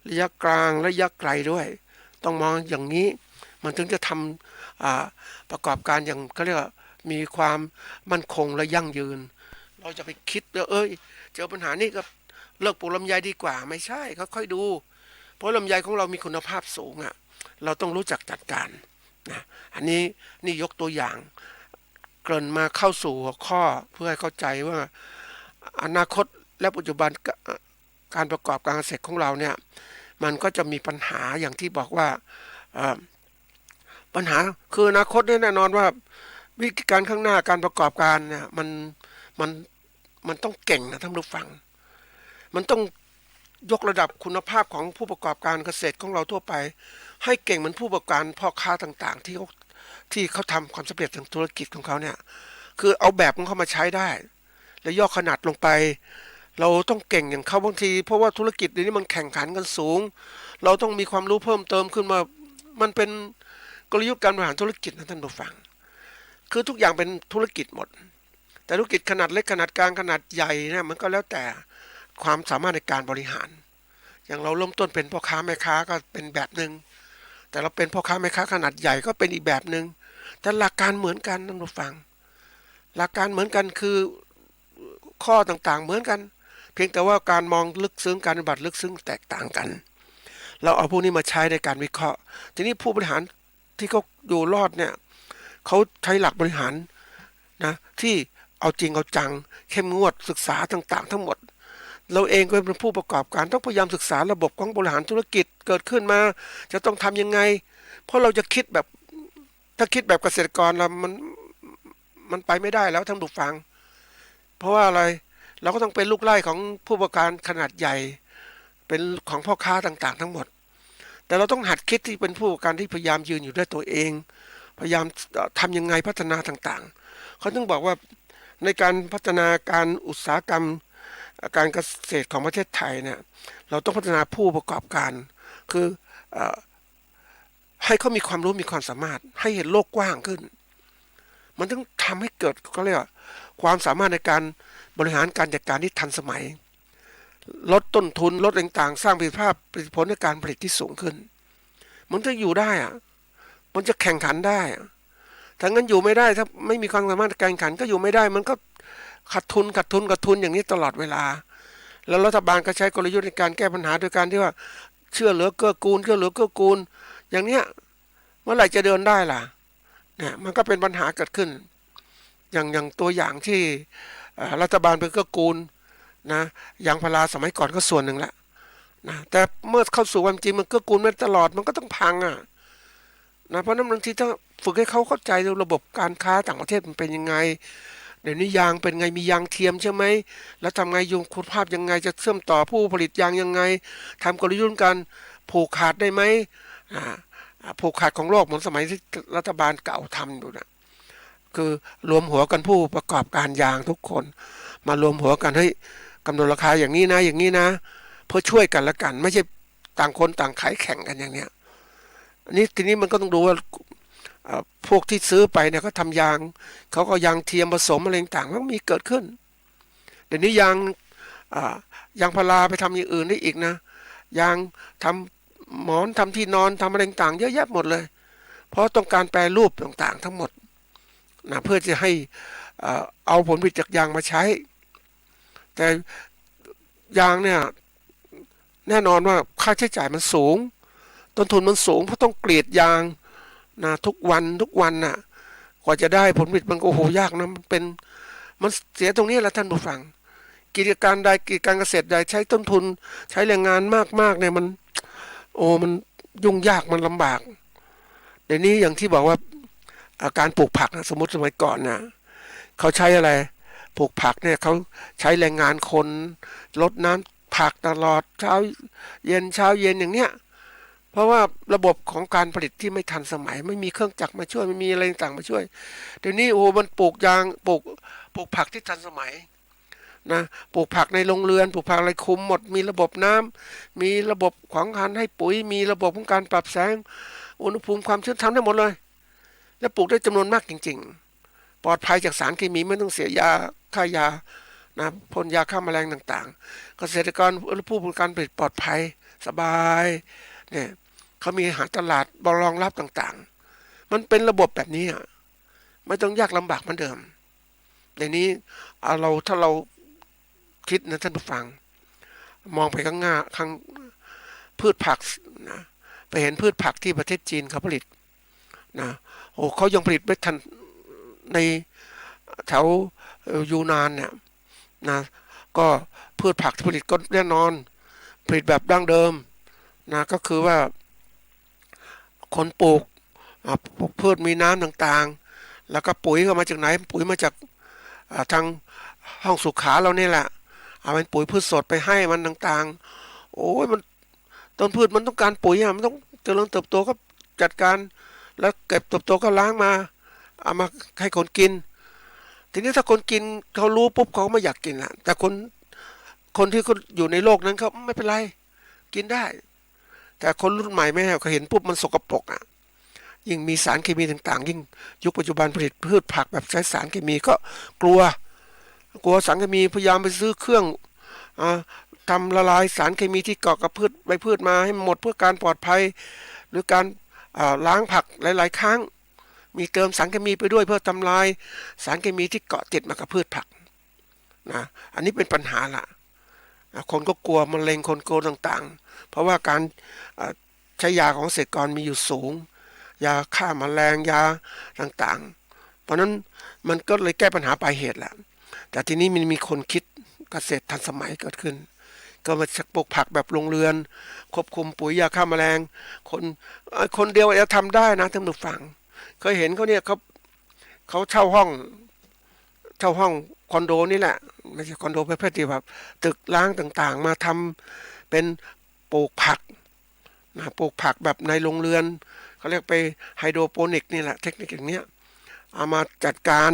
ระยะกลางระยะไกลด้วยต้องมองอย่างนี้มันถึงจะทำประกอบการอย่างเขาเรียกว่ามีความมั่นคงและยั่งยืนเราจะไปคิดว่าเจอปัญหานี่ก็เลิกปลูกลำไยดีกว่าไม่ใช่ค่อยๆดูเพราะลำไยของเรามีคุณภาพสูงอ่ะเราต้องรู้จักจัดการนะอันนี้นี่ยกตัวอย่างเกริ่นมาเข้าสู่หัวข้อเพื่อให้เข้าใจว่าอนาคตและปัจจุบันการประกอบการเกษตรของเราเนี่ยมันก็จะมีปัญหาอย่างที่บอกว่าปัญหาคืออนาคตแน่นอนว่าวิธีการข้างหน้าการประกอบการเนี่ยมันต้องเก่งนะท่านผู้ฟังมันต้องยกระดับคุณภาพของผู้ประกอบการเกษตรของเราทั่วไปให้เก่งเหมือนผู้ประกอบการพ่อค้าต่างๆที่เขาทำความสำเร็จทางธุรกิจของเขาเนี่ยคือเอาแบบของเขามาใช้ได้และย่อขนาดลงไปเราต้องเก่งอย่างเขาบางทีเพราะว่าธุรกิจนี้มันแข่งขันกันสูงเราต้องมีความรู้เพิ่มเติมขึ้นมามันเป็นกลยุทธ์การบริหารธุรกิจนะท่านผู้ฟังคือทุกอย่างเป็นธุรกิจหมดแต่ธุรกิจขนาดเล็กขนาดกลางขนาดใหญ่เนี่ยมันก็แล้วแต่ความสามารถในการบริหารอย่างเราเริ่มต้นเป็นพ่อค้าแม่ค้าก็เป็นแบบนึงแต่เราเป็นพ่อค้าแม่ค้าขนาดใหญ่ก็เป็นอีกแบบนึงแต่หลักการเหมือนกันท่านผู้ฟังหลักการเหมือนกันคือข้อต่างๆเหมือนกันเพียงแต่ว่าการมองลึกซึ้งการปฏิบัติลึกซึ้งแตกต่างกันเราเอาพวกนี้มาใช้ในการวิเคราะห์ทีนี้ผู้บริหารที่เขาอยู่รอดเนี่ยเขาใช้หลักบริหารนะที่เอาจริงเอาจังเข้มงวดศึกษาต่างๆทั้งหมดเราเองก็เป็นผู้ประกอบการต้องพยายามศึกษาระบบของบริหารธุรกิจเกิดขึ้นมาจะต้องทำยังไงเพราะเราจะคิดแบบถ้าคิดแบบเกษตรกรเรามันไปไม่ได้แล้วท่านผู้ฟังเพราะว่าอะไรเราก็ต้องเป็นลูกไล่ของผู้ประกอบการขนาดใหญ่เป็นของพ่อค้าต่างๆทั้งหมดแต่เราต้องหัดคิดที่เป็นผู้ประกอบการที่พยายามยืนอยู่ด้วยตัวเองพยายามทำยังไงพัฒนาต่างๆเขาต้องบอกว่าในการพัฒนาการอุตสาหกรรมการเกษตรของประเทศไทยเนี่ยเราต้องพัฒนาผู้ประกอบการคือให้เขามีความรู้มีความสามารถให้เห็นโลกกว้างขึ้นมันต้องทำให้เกิดเขาเรียกว่าความสามารถในการบริหารการจัดการที่ทันสมัยลดต้นทุนลดต่างๆสร้างประสิทธิภาพประสิทธิผลในการผลิตที่สูงขึ้นมันจะอยู่ได้อะมันจะแข่งขันได้ถ้างั้นอยู่ไม่ได้ถ้าไม่มีความสามารถในการแข่งขันก็อยู่ไม่ได้มันก็ขาดทุนอย่างนี้ตลอดเวลาแล้วรัฐบาลก็ใช้กลยุทธ์ในการแก้ปัญหาโดยการที่ว่าเชื่อเหลือเกื้อกูลอย่างเนี้ยเมื่อไหร่จะเดินได้ล่ะเนี่ยมันก็เป็นปัญหาเกิดขึ้นอย่างตัวอย่างที่รัฐบาลเป็นเกื้อกูลนะยางพาราสมัยก่อนก็ส่วนหนึ่งแหละนะแต่เมื่อเข้าสู่ความจริงมันเกื้อกูลไม่ตลอดมันก็ต้องพังอ่ะ นะเพราะนั้นบางทีต้องฝึกให้เขาเข้าใจระบบการค้าต่างประเทศมันเป็นยังไงเดี๋ยวนี้ยางเป็นไงมียางเทียมใช่ไหมแล้วทำไงยุงคุณภาพยังไงจะเชื่อมต่อผู้ผลิตยางยังไงทำกลยุทธ์การผูกขาดได้ไหมผูกขาดของโลกเหมือนสมัยที่รัฐบาลเก่าทำอยู่นะคือรวมหัวกันผู้ประกอบการยางทุกคนมารวมหัวกันให้กำหนดราคาอย่างนี้นะอย่างนี้นะเพื่อช่วยกันละกันไม่ใช่ต่างคนต่างขายแข่งกันอย่างเนี้ยอันนี้ทีนี้มันก็ต้องดูว่าพวกที่ซื้อไปเนี่ยเขาทำยางเขาก็ยางเทียมผสมอะไรต่างๆมันมีเกิดขึ้นเดี๋ยวนี้ยางพาราไปทำอย่างอื่นได้อีกนะยางทำหมอนทำที่นอนทำอะไรต่างๆเยอะแยะหมดเลยเพราะต้องการแปรรูปต่างๆทั้งหมดนะเพื่อจะให้เอาผลผลิตจากยางมาใช้แต่ยางเนี่ยแน่นอนว่าค่าใช้จ่ายมันสูงต้นทุนมันสูงเพราะต้องเกลียดยางนะทุกวันน่ะกว่าจะได้ผลผลิตมันก็โอ้โหยากนะมันเสียตรงนี้แหละท่านผู้ฟังกิจการใดกิจการเกษตรใดใช้ต้นทุนใช้แรงงานมากเนี่ยมันยุ่งยากมันลำบากเดี๋ยวนี้อย่างที่บอกว่าการปลูกผักนะสมมติสมัยก่อนนะเขาใช้อะไรปลูกผักเนี่ยเขาใช้แรงงานคนรดน้ำผักตลอดเช้าเย็นอย่างเนี้ยเพราะว่าระบบของการผลิตที่ไม่ทันสมัยไม่มีเครื่องจักรมาช่วยไม่มีอะไรต่างมาช่วยเดี๋ยวนี้มันปลูกยางปลูกผักที่ทันสมัยนะปลูกผักในโรงเรือนปลูกผักอะไรคุมหมดมีระบบน้ำมีระบบของการให้ปุ๋ยมีระบบของการปรับแสงอุณหภูมิความชื้นทำได้หมดเลยและปลูกได้จำนวนมากจริงๆปลอดภัยจากสารเคมีไม่ต้องเสียยาฆ่ายานะพ่นยาฆ่าแมลงต่างๆเกษตรกรผู้ประกอบการผลิตปลอดภัยสบายเนี่ยเขามีหาตลาดรองรับต่างๆมันเป็นระบบแบบนี้ไม่ต้องยากลำบากเหมือนเดิมในนี้ถ้าเราคิดนะท่านผู้ฟังมองไปข้างหน้าพืชผักนะไปเห็นพืชผักที่ประเทศจีนเขาผลิตนะเขายังผลิตไม่ทันในแถวยูนานเนี่ยนะก็พืชผักที่ผลิตก็แน่นอนผลิตแบบดั้งเดิมนะก็คือว่าคนปลูกพืชมีน้ำต่างๆแล้วก็ปุ๋ยก็มาจากไหนปุ๋ยมาจากทางห้องสุขาเราเนี่ยแหละเอาเป็นปุ๋ยพืชสดไปให้มันต่างๆโอ้ยมันต้นพืชมันต้องการปุ๋ยมันต้องเจริญเติบโตก็จัดการแล้วเก็บเติบโตก็ล้างมาเอามาให้คนกินทีนี้ถ้าคนกินเขารู้ปุ๊บเขาไม่อยากกินละแต่คนที่เขาอยู่ในโลกนั้นเขาไม่เป็นไรกินได้แต่คนรุ่นใหม่ไม่เขาเห็นปุ๊บมันสกปรกยิ่งมีสารเคมีต่างๆยิ่งยุคปัจจุบันผลิตพืชผักแบบใช้สารเคมีก็กลัวสารเคมีพยายามไปซื้อเครื่องทำละลายสารเคมีที่เกาะกับใบพืชมาให้หมดเพื่อการปลอดภัยหรือการล้างผักหลายๆครั้งมีเติมสารเคมีไปด้วยเพื่อทำลายสารเคมีที่เกาะติดมากับพืชผักนะอันนี้เป็นปัญหาละคนก็กลัวมะเร็งคนโกรธต่างๆเพราะว่าการใช้ยาของเกษตรกรมีอยู่สูงยาฆ่าแมลงยาต่างๆเพราะนั้นมันก็เลยแก้ปัญหาปลายเหตุแหละแต่ทีนี้มันมีคนคิดเกษตรทันสมัยเกิดขึ้นก็มาปลูกผักแบบโรงเรือนควบคุมปุ๋ยยาฆ่าแมลงคนเดียวจะทำได้นะท่านผู้ฟังเคยเห็นเขาเนี่ยเขาเช่าห้องคอนโดนี่แหละไม่ใช่คอนโดประเภทที่แบบตึกล้างต่างๆมาทำเป็นปลูกผักนะปลูกผักแบบในโรงเรือนเขาเรียกไปไฮโดรโปนิกนี่แหละเทคนิคอย่างเนี้ยเอามาจัดการ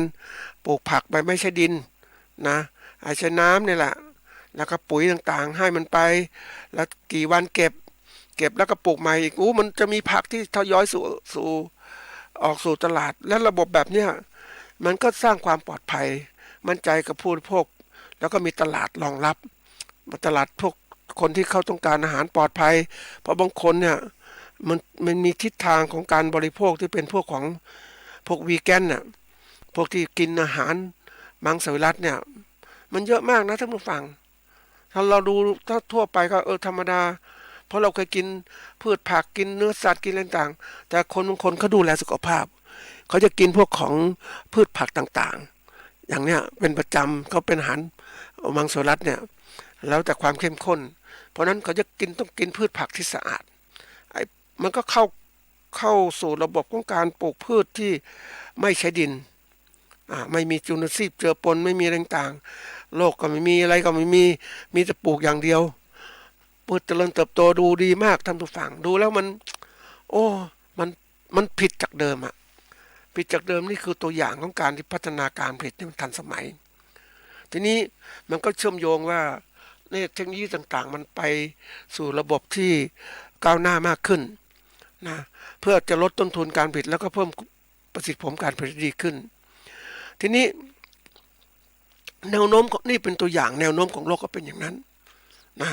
ปลูกผักไปไม่ใช่ดินนะใช้น้ำนี่แหละแล้วก็ปุ๋ยต่างๆให้มันไปแล้วกี่วันเก็บแล้วก็ปลูกใหม่อีกมันจะมีผักที่ทยอยออกสู่ตลาดและระบบแบบเนี้ยมันก็สร้างความปลอดภัยมั่นใจกับผู้บริโภคแล้วก็มีตลาดรองรับตลาดพวกคนที่เขาต้องการอาหารปลอดภัยเพราะบางคนเนี่ยมันมีทิศทางของการบริโภคที่เป็นพวกของพวกวีแกนน่ะพวกที่กินอาหารมังสวิรัติเนี่ยมันเยอะมากนะท่านผู้ฟังถ้าเราดูถ้าทั่วไปก็ธรรมดาเพราะเราเคยกินพืชผักกินเนื้อสัตว์กินอะไรต่างแต่คนบางคนเขาดูแลสุขภาพเขาจะกินพวกของพืชผักต่างๆอย่างเนี้ยเป็นประจำเขาเป็นอาหารมังสวิรัติเนี่ยแล้วแต่ความเข้มข้นเพราะนั้นเขาจะต้องกินพืชผักที่สะอาดมันก็เข้า เข้าสู่ระบบของการปลูกพืชที่ไม่ใช้ดินไม่มีจุลทรีย์เจือปนไม่มีอะไรต่างๆโลกก็ไม่มีอะไรก็ไม่มีแต่ปลูกอย่างเดียวพืชเจริญเติบโตดูดีมากท่านผู้ฟังดูแล้วมันผิดจากเดิมผิดจากเดิมนี่คือตัวอย่างของการที่พัฒนาการผลิตที่มันทันสมัยทีนี้มันก็เชื่อมโยงว่าเนี่ยเทคโนโลยีต่างๆมันไปสู่ระบบที่ก้าวหน้ามากขึ้นนะเพื่อจะลดต้นทุนการผลิตแล้วก็เพิ่มประสิทธิผลการผลิตดีขึ้นทีนี้แนวโน้มนี่เป็นตัวอย่างแนวโน้มของโลกก็เป็นอย่างนั้นนะ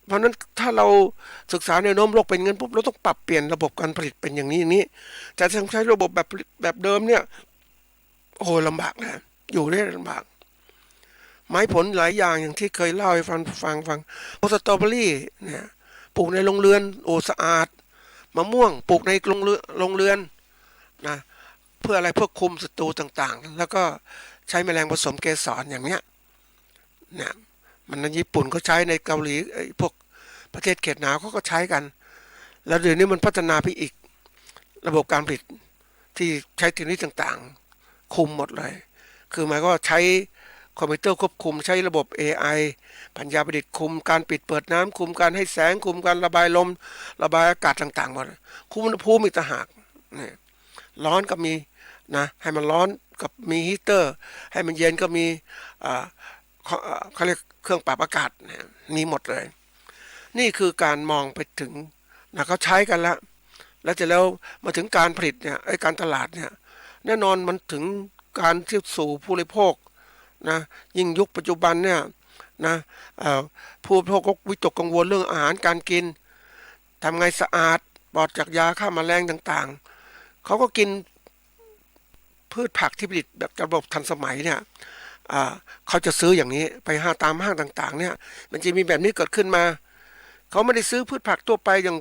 เพราะนั้นถ้าเราศึกษาแนวโน้มโลกเป็นเงินปุ๊บเราต้องปรับเปลี่ยนระบบการผลิตเป็นอย่างนี้แต่ถ้าใช้ระบบแบบเดิมเนี่ยโอ้ลำบากนะอยู่ได้ลำบากไม้ผลหลายอย่างอย่างที่เคยเล่าให้ฟังสตรอเบอรี่เนี่ยปลูกในโรงเรือนสะอาดมะม่วงปลูกในโรงเรือนนะเพื่ออะไรเพื่อคุมศัตรูต่างๆแล้วก็ใช้แมลงผสมเกสรอย่างเนี้ยเนี่ยมันในญี่ปุ่นเขาใช้ในเกาหลีพวกประเทศเขตหนาวเขาก็ใช้กันแล้วเดี๋ยวนี้มันพัฒนาไปอีกระบบการผลิตที่ใช้เทคโนโลยีต่างๆคุมหมดเลยคือหมายก็ใช้คอมพิวเตอร์ควบคุมใช้ระบบ AI ปัญญาประดิษฐ์คุมการปิดเปิดน้ำคุมการให้แสงคุมการระบายลมระบายอากาศต่างๆหมดคุมอุณหภูมิอีกต่างหากเนี่ยร้อนก็มีนะให้มันร้อนกับมีฮีเตอร์ให้มันเย็นก็มีเขาเรียกเครื่องปรับอากาศเนี่ยมีหมดเลยนี่คือการมองไปถึงนะเขาใช้กันแล้วจะแล้วมาถึงการผลิตเนี่ยการตลาดเนี่ยแน่นอนมันถึงการที่สู่ผู้บริโภคนะยิ่งยุคปัจจุบันเนี่ยนะผู้บริโภคก็วิตกกังวลเรื่องอาหารการกินทำไงสะอาดปลอดจากยาฆ่าแมลงต่างๆเขาก็กินพืชผักที่ผลิตแบบระบบทันสมัยเนี่ยเขาจะซื้ออย่างนี้ไปตามห้างต่างๆเนี่ยมันจะมีแบบนี้เกิดขึ้นมาเขาไม่ได้ซื้อพืชผักทั่วไปอย่าง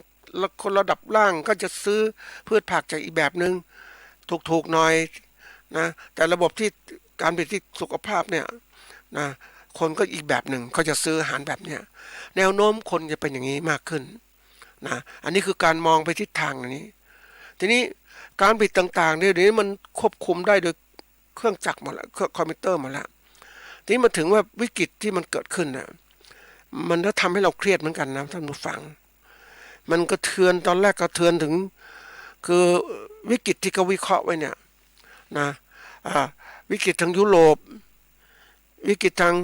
คนระดับล่างก็จะซื้อพืชผักจากอีกแบบนึงถูกๆหน่อยนะแต่ระบบที่การผลิตที่สุขภาพเนี่ยนะคนก็อีกแบบหนึ่งเขาจะซื้ออาหารแบบเนี้ยแนวโน้มคนจะเป็นอย่างนี้มากขึ้นนะอันนี้คือการมองไปทิศทางนี้ทีนี้การผลิตต่างๆเนี่ยเดี๋ยวนี้มันควบคุมได้โดยเครื่องจักรหมดแล้วเครื่องคอมพิวเตอร์หมดแล้วทีนี้มาถึงว่าวิกฤตที่มันเกิดขึ้นน่ะมันก็ทำให้เราเครียดเหมือนกันนะท่านผู้ฟังมันกระเทือนตอนแรกกระเทือนถึงคือวิกฤตที่เขาวิเคราะห์ไว้เนี่ยนะวิกฤตทางยุโรปวิกฤตทาง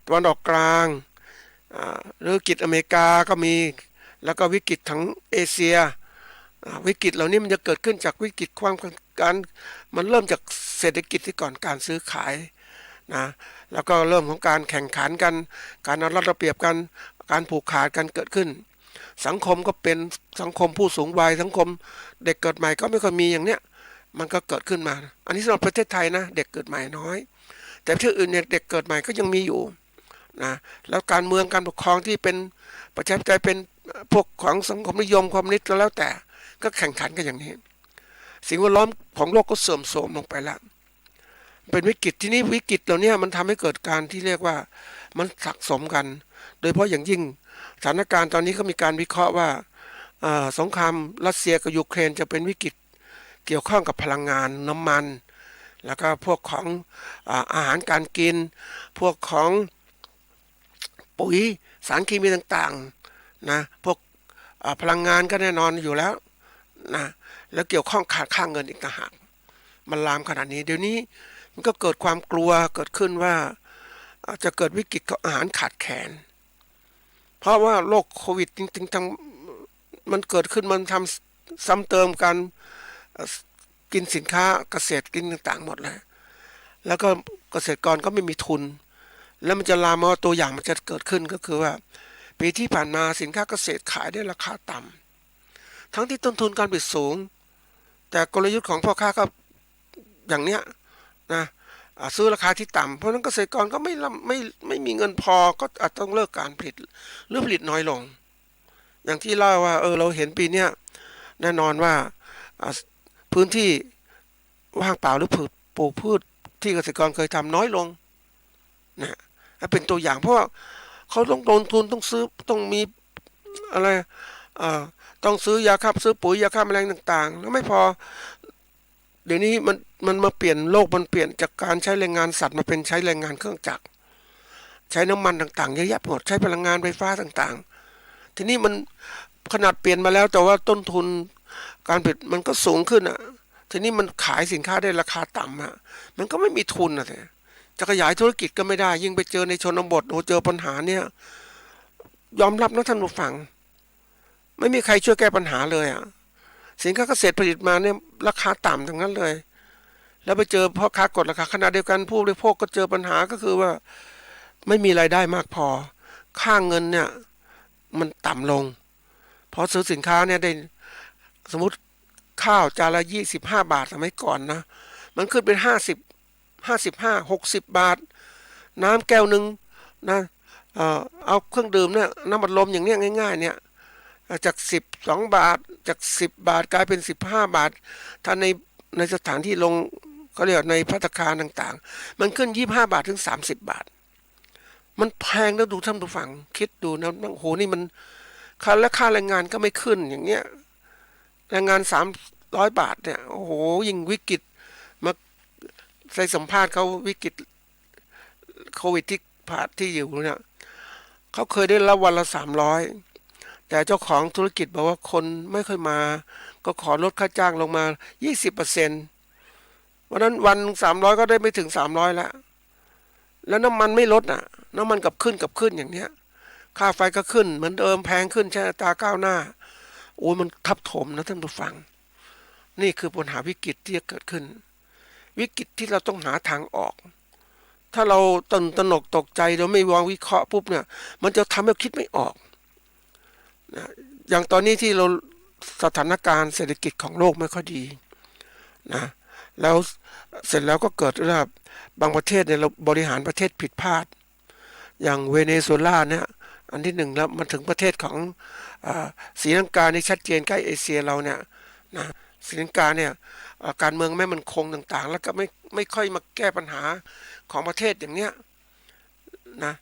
ตะวันออกกลางหรือวิกฤตอเมริกาก็มีแล้วก็วิกฤตทางเอเชียวิกฤตเหล่านี้มันจะเกิดขึ้นจากวิกฤตความการมันเริ่มจากเศรษฐกิจที่ก่อนการซื้อขายนะแล้วก็เริ่มของการแข่งขันกันการเอารัดเอาเปรียบกันการผูกขาดกันเกิดขึ้นสังคมก็เป็นสังคมผู้สูงวัยสังคมเด็กเกิดใหม่ก็ไม่ค่อยมีอย่างเนี้ยมันก็เกิดขึ้นมาอันนี้สำหรับประเทศไทยนะเด็กเกิดใหม่น้อยแต่ที่อื่นเนี่ยเด็กเกิดใหม่ก็ยังมีอยู่นะแล้วการเมืองการปกครองที่เป็นประชาธิปไตยเป็นพวกของสังคมนิยมความนิยมก็แล้วแต่ก็แข่งขันกันอย่างนี้สิ่งแวดล้อมของโลกก็เสื่อมโทรมลงไปแล้วเป็นวิกฤตที่นี้วิกฤตเหล่านี้มันทำให้เกิดการที่เรียกว่ามันสะสมกันโดยเฉพาะอย่างยิ่งสถานการณ์ตอนนี้ก็มีการวิเคราะห์ว่าสงครามรัสเซียกับยูเครนจะเป็นวิกฤตเกี่ยวข้องกับพลังงานน้ำมันแล้วก็พวกของอาหารการกินพวกของปุ๋ยสารเคมีต่างๆนะพวกพลังงานก็แน่นอนอยู่แล้วนะแล้วเกี่ยวข้องขาดค่าเงินอีกต่างหากมันลามขนาดนี้เดี๋ยวนี้มันก็เกิดความกลัวเกิดขึ้นว่าจะเกิดวิกฤตอาหารขาดแคลนเพราะว่าโรคโควิดจริงๆทั้งมันเกิดขึ้นมันทำซ้ำเติมการกินสินค้าเกษตรกินต่างๆหมดเลยแล้วก็เกษตรกรก็ไม่มีทุนแล้วมันจะลามมาตัวอย่างมันจะเกิดขึ้นก็คือว่าปีที่ผ่านมาสินค้าเกษตรขายได้ราคาต่ำทั้งที่ต้นทุนการผลิตสูงแต่กลยุทธ์ของพ่อค้าก็อย่างเนี้ยนะซื้อราคาที่ต่ำเพราะฉะนั้นเกษตรกรก็ไม่มีเงินพอก็อาจต้องเลิกการผลิตหรือผลิตน้อยลงอย่างที่เล่าว่าเราเห็นปีเนี้ยแน่นอนว่าพื้นที่ว่างเปล่าหรือปลูกพืชที่เกษตรกรเคยทำน้อยลงนะเป็นตัวอย่างเพราะว่าเขาต้องลงทุนต้องซื้อต้องมีอะไร ต้องซื้อยาฆ่าซื้อปุ๋ยยาฆ่าแมลงต่างๆแล้วไม่พอเดี๋ยวนี้มันมาเปลี่ยนโลกมันเปลี่ยนจากการใช้แรงงานสัตว์มาเป็นใช้แรงงานเครื่องจักรใช้น้ำมันต่างๆเยอะแยะหมดใช้พลังงานไฟฟ้าต่างๆทีนี้มันขนาดเปลี่ยนมาแล้วแต่ว่าต้นทุนการผลิตมันก็สูงขึ้นอ่ะทีนี้มันขายสินค้าได้ราคาต่ำอ่ะมันก็ไม่มีทุนอ่ะจะขยายธุรกิจก็ไม่ได้ยิ่งไปเจอในชนบทโอ้เจอปัญหาเนี่ยยอมรับนะท่านผู้ฟังไม่มีใครช่วยแก้ปัญหาเลยอ่ะสินค้าเกษตรผลิตมาเนี่ยราคาต่ำทั้งนั้นเลยแล้วไปเจอพ่อค้ากดราคาขณะเดียวกันผู้บริโภคก็เจอปัญหาก็คือว่าไม่มีรายได้มากพอค่าเงินเนี่ยมันต่ำลงพอซื้อสินค้าเนี่ยได้สมมติข้าวจานละ25 บาทสมัยก่อนนะมันขึ้นเป็น55 60 บาทน้ำแก้วหนึ่งนะเอาเครื่องดื่มเนี่ยน้ำบัดลมอย่างเนี้ยง่ายๆเนี่ยจาก12 บาทจาก10 บาทกลายเป็น15 บาทถ้าในสถานที่ลงก็เรียกในภัตตาคารต่างๆมันขึ้น25 บาทถึง30 บาทมันแพงแล้วดูท่านผู้ฟังคิดดูนะโอ้โหนี่มันค่าแรงงานก็ไม่ขึ้นอย่างเงี้ยแรงงาน300 บาทเนี่ยโอ้โหยิ่งวิกฤตมาใส่สัมภาษณ์เขาวิกฤตโควิดที่ผ่านที่อยู่เนี่ยเขาเคยได้รับวันละ300แต่เจ้าของธุรกิจบอกว่าคนไม่ค่อยมาก็ขอลดค่าจ้างลงมา 20%วันนั้นวัน300ก็ได้ไม่ถึง300แล้วน้ำมันไม่ลดน่ะน้ำมันกับขึ้นอย่างเนี้ยค่าไฟก็ขึ้นเหมือนเดิมแพงขึ้นใช่อัตราก้าวหน้าโอ้ยมันทับถมนะท่านผู้ฟังนี่คือปัญหาวิกฤตที่จะเกิดขึ้นวิกฤตที่เราต้องหาทางออกถ้าเราตระหนกตกใจเราไม่วางวิเคราะห์ปุ๊บเนี่ยมันจะทำให้คิดไม่ออกนะอย่างตอนนี้ที่เราสถานการณ์เศรษฐกิจของโลกไม่ค่อยดีนะแล้วเสร็จแล้วก็เกิดเรื่องบางประเทศเนี่ยเราบริหารประเทศผิดพลาดอย่างเวเนซุเอลาเนี่ยอันที่หนึ่งแล้วมันถึงประเทศของศรีลังกาในชัดเจนใกล้เอเชียเราเนี่ยนะศรีลังกาเนี่ยการเมืองไม่มั่นคงต่างๆแล้วก็ไม่ค่อยมาแก้ปัญหาของประเทศอย่างเนี้ยนะ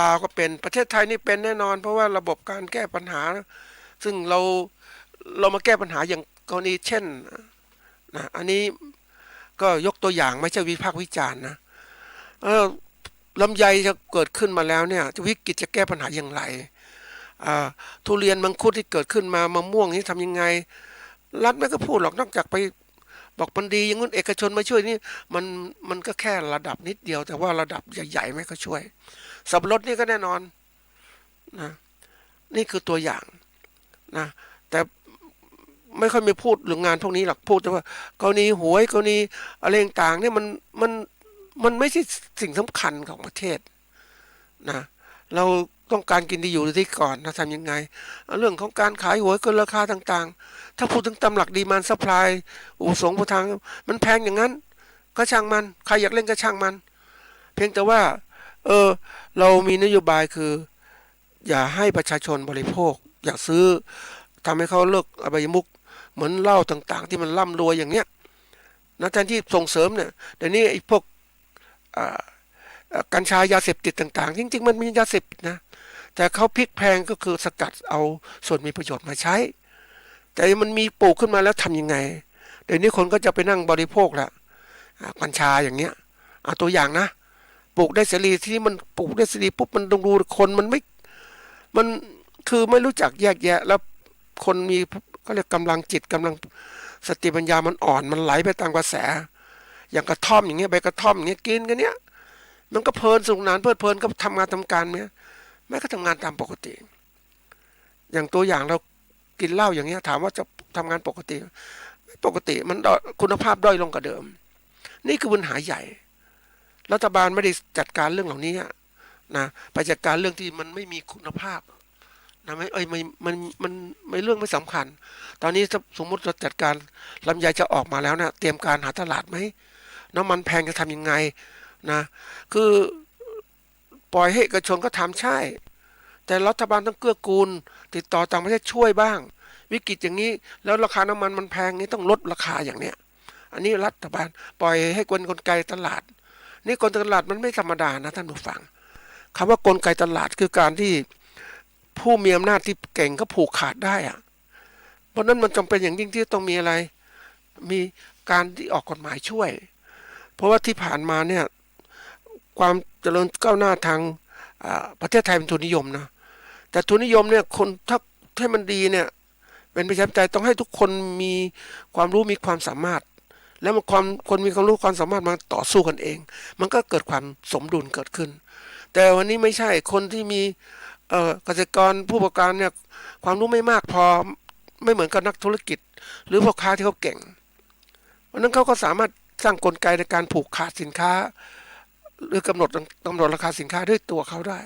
ลาวก็เป็นประเทศไทยนี่เป็นแน่นอนเพราะว่าระบบการแก้ปัญหาซึ่งเรามาแก้ปัญหาอย่างกรณีเช่นนะอันนี้ก็ยกตัวอย่างไม่ใช่วิพากษ์วิจารณ์นะลำไยจะเกิดขึ้นมาแล้วเนี่ยวิกฤตจะแก้ปัญหาอย่างไรทุเรียนมังคุดที่เกิดขึ้นมามะม่วงนี่ทำยังไงรัฐไม่ก็พูดหรอกนอกจากไปบอกมันดีอย่างนู้นเอกชนมาช่วยนี่มันก็แค่ระดับนิดเดียวแต่ว่าระดับใหญ่ๆไม่ก็ช่วยสับปะรดนี่ก็แน่นอนนะนี่คือตัวอย่างนะแต่ไม่ค่อยมีพูดเรื่องงานพวกนี้หรอกพูดแต่ว่ากรณีหวยกรณีอะไรต่างๆเนี่ยมันไม่ใช่สิ่งสำคัญของประเทศนะเราต้องการกินดีอยู่ที่ก่อนนะทำยังไงเรื่องของการขายหวยเกินราคาต่างๆถ้าพูดถึงตำหลักดีมานซัพพลายอุปสงค์ทางมันแพงอย่างนั้นก็ช่างมันใครอยากเล่นก็ช่างมันเพียงแต่ว่าเรามีนโยบายคืออย่าให้ประชาชนบริโภคอยากซื้อทำให้เขาเลิกอบายมุขเหมือนเหล้าต่างๆที่มันร่ำรวยอย่างเนี้ยนะแทนที่ส่งเสริมเนี่ยเดี๋ยวนี้ไอ้พวกกัญชายาเสพติดต่างๆจริงๆมันมียาเสพติดนะแต่เขาพลิกแพงก็คือสกัดเอาส่วนมีประโยชน์มาใช้แต่มันมีปลูกขึ้นมาแล้วทำยังไงเดี๋ยวนี้คนก็จะไปนั่งบริโภคแล้วกัญชาอย่างเงี้ยตัวอย่างนะปลูกได้เสรีที่มันปลูกได้เสรีปุ๊บมันต้องดูคนมันคือไม่รู้จักแยกแยะแล้วคนมีก็เรียกกำลังจิตกำลังสติปัญญามันอ่อนมันไหลไปตามกระแสอย่างกระท่อมอย่างเงี้ยใบกระท่อมอย่างเงี้ยกินกันเนี้ยมันก็เพลินสนุกสนานเพลิดเพลินก็ทำงานทำการเนี่ยแม่ก็ทำงานตามปกติอย่างตัวอย่างเรากินเหล้าอย่างเงี้ยถามว่าจะทำงานปกติไม่ปกติมันคุณภาพด้อยลงกว่าเดิมนี่คือปัญหาใหญ่รัฐบาลไม่ได้จัดการเรื่องเหล่านี้นะไปจัดการเรื่องที่มันไม่มีคุณภาพนะไม่เรื่องไม่สำคัญตอนนี้สมมติเราจัดการลำไยจะออกมาแล้วนะเตรียมการหาตลาดไหมน้ำมันแพงจะทำยังไงนะคือปล่อยให้เอกชนก็ทำใช่แต่รัฐบาลต้องเกื้อกูลติดต่อต่างประเทศช่วยบ้างวิกฤตอย่างนี้แล้วราคาน้ำมันแพงนี้ต้องลดราคาอย่างเนี้ยอันนี้รัฐบาลปล่อยให้กลไกตลาดนี่กลไกตลาดมันไม่ธรรมดานะท่านผู้ฟังคำว่ากลไกตลาดคือการที่ผู้มีอำนาจที่เก่งก็ผูกขาดได้ เพราะนั้นมันจำเป็นอย่างยิ่งที่ต้องมีอะไรมีการที่ออกกฎหมายช่วยเพราะว่าที่ผ่านมาเนี่ยความเจริญก้าวหน้าทางประเทศไทยเป็นทุนนิยมนะแต่ทุนนิยมเนี่ยคนถ้าให้มันดีเนี่ยเป็นประชาธิปไตยต้องให้ทุกคนมีความรู้มีความสามารถแล้วมันคนมีความรู้ความสามารถมาต่อสู้กันเองมันก็เกิดความสมดุลเกิดขึ้นแต่วันนี้ไม่ใช่คนที่มีเกษตรกรผู้ประกอบการเนี่ยความรู้ไม่มากพอไม่เหมือนกับนักธุรกิจหรือพ่อค้าที่เขาเก่งเพราะนั้นเขาก็สามารถสร้างกลไกในการผูกขาดสินค้าหรือกำหนดราคาสินค้าด้วยตัวเขาได้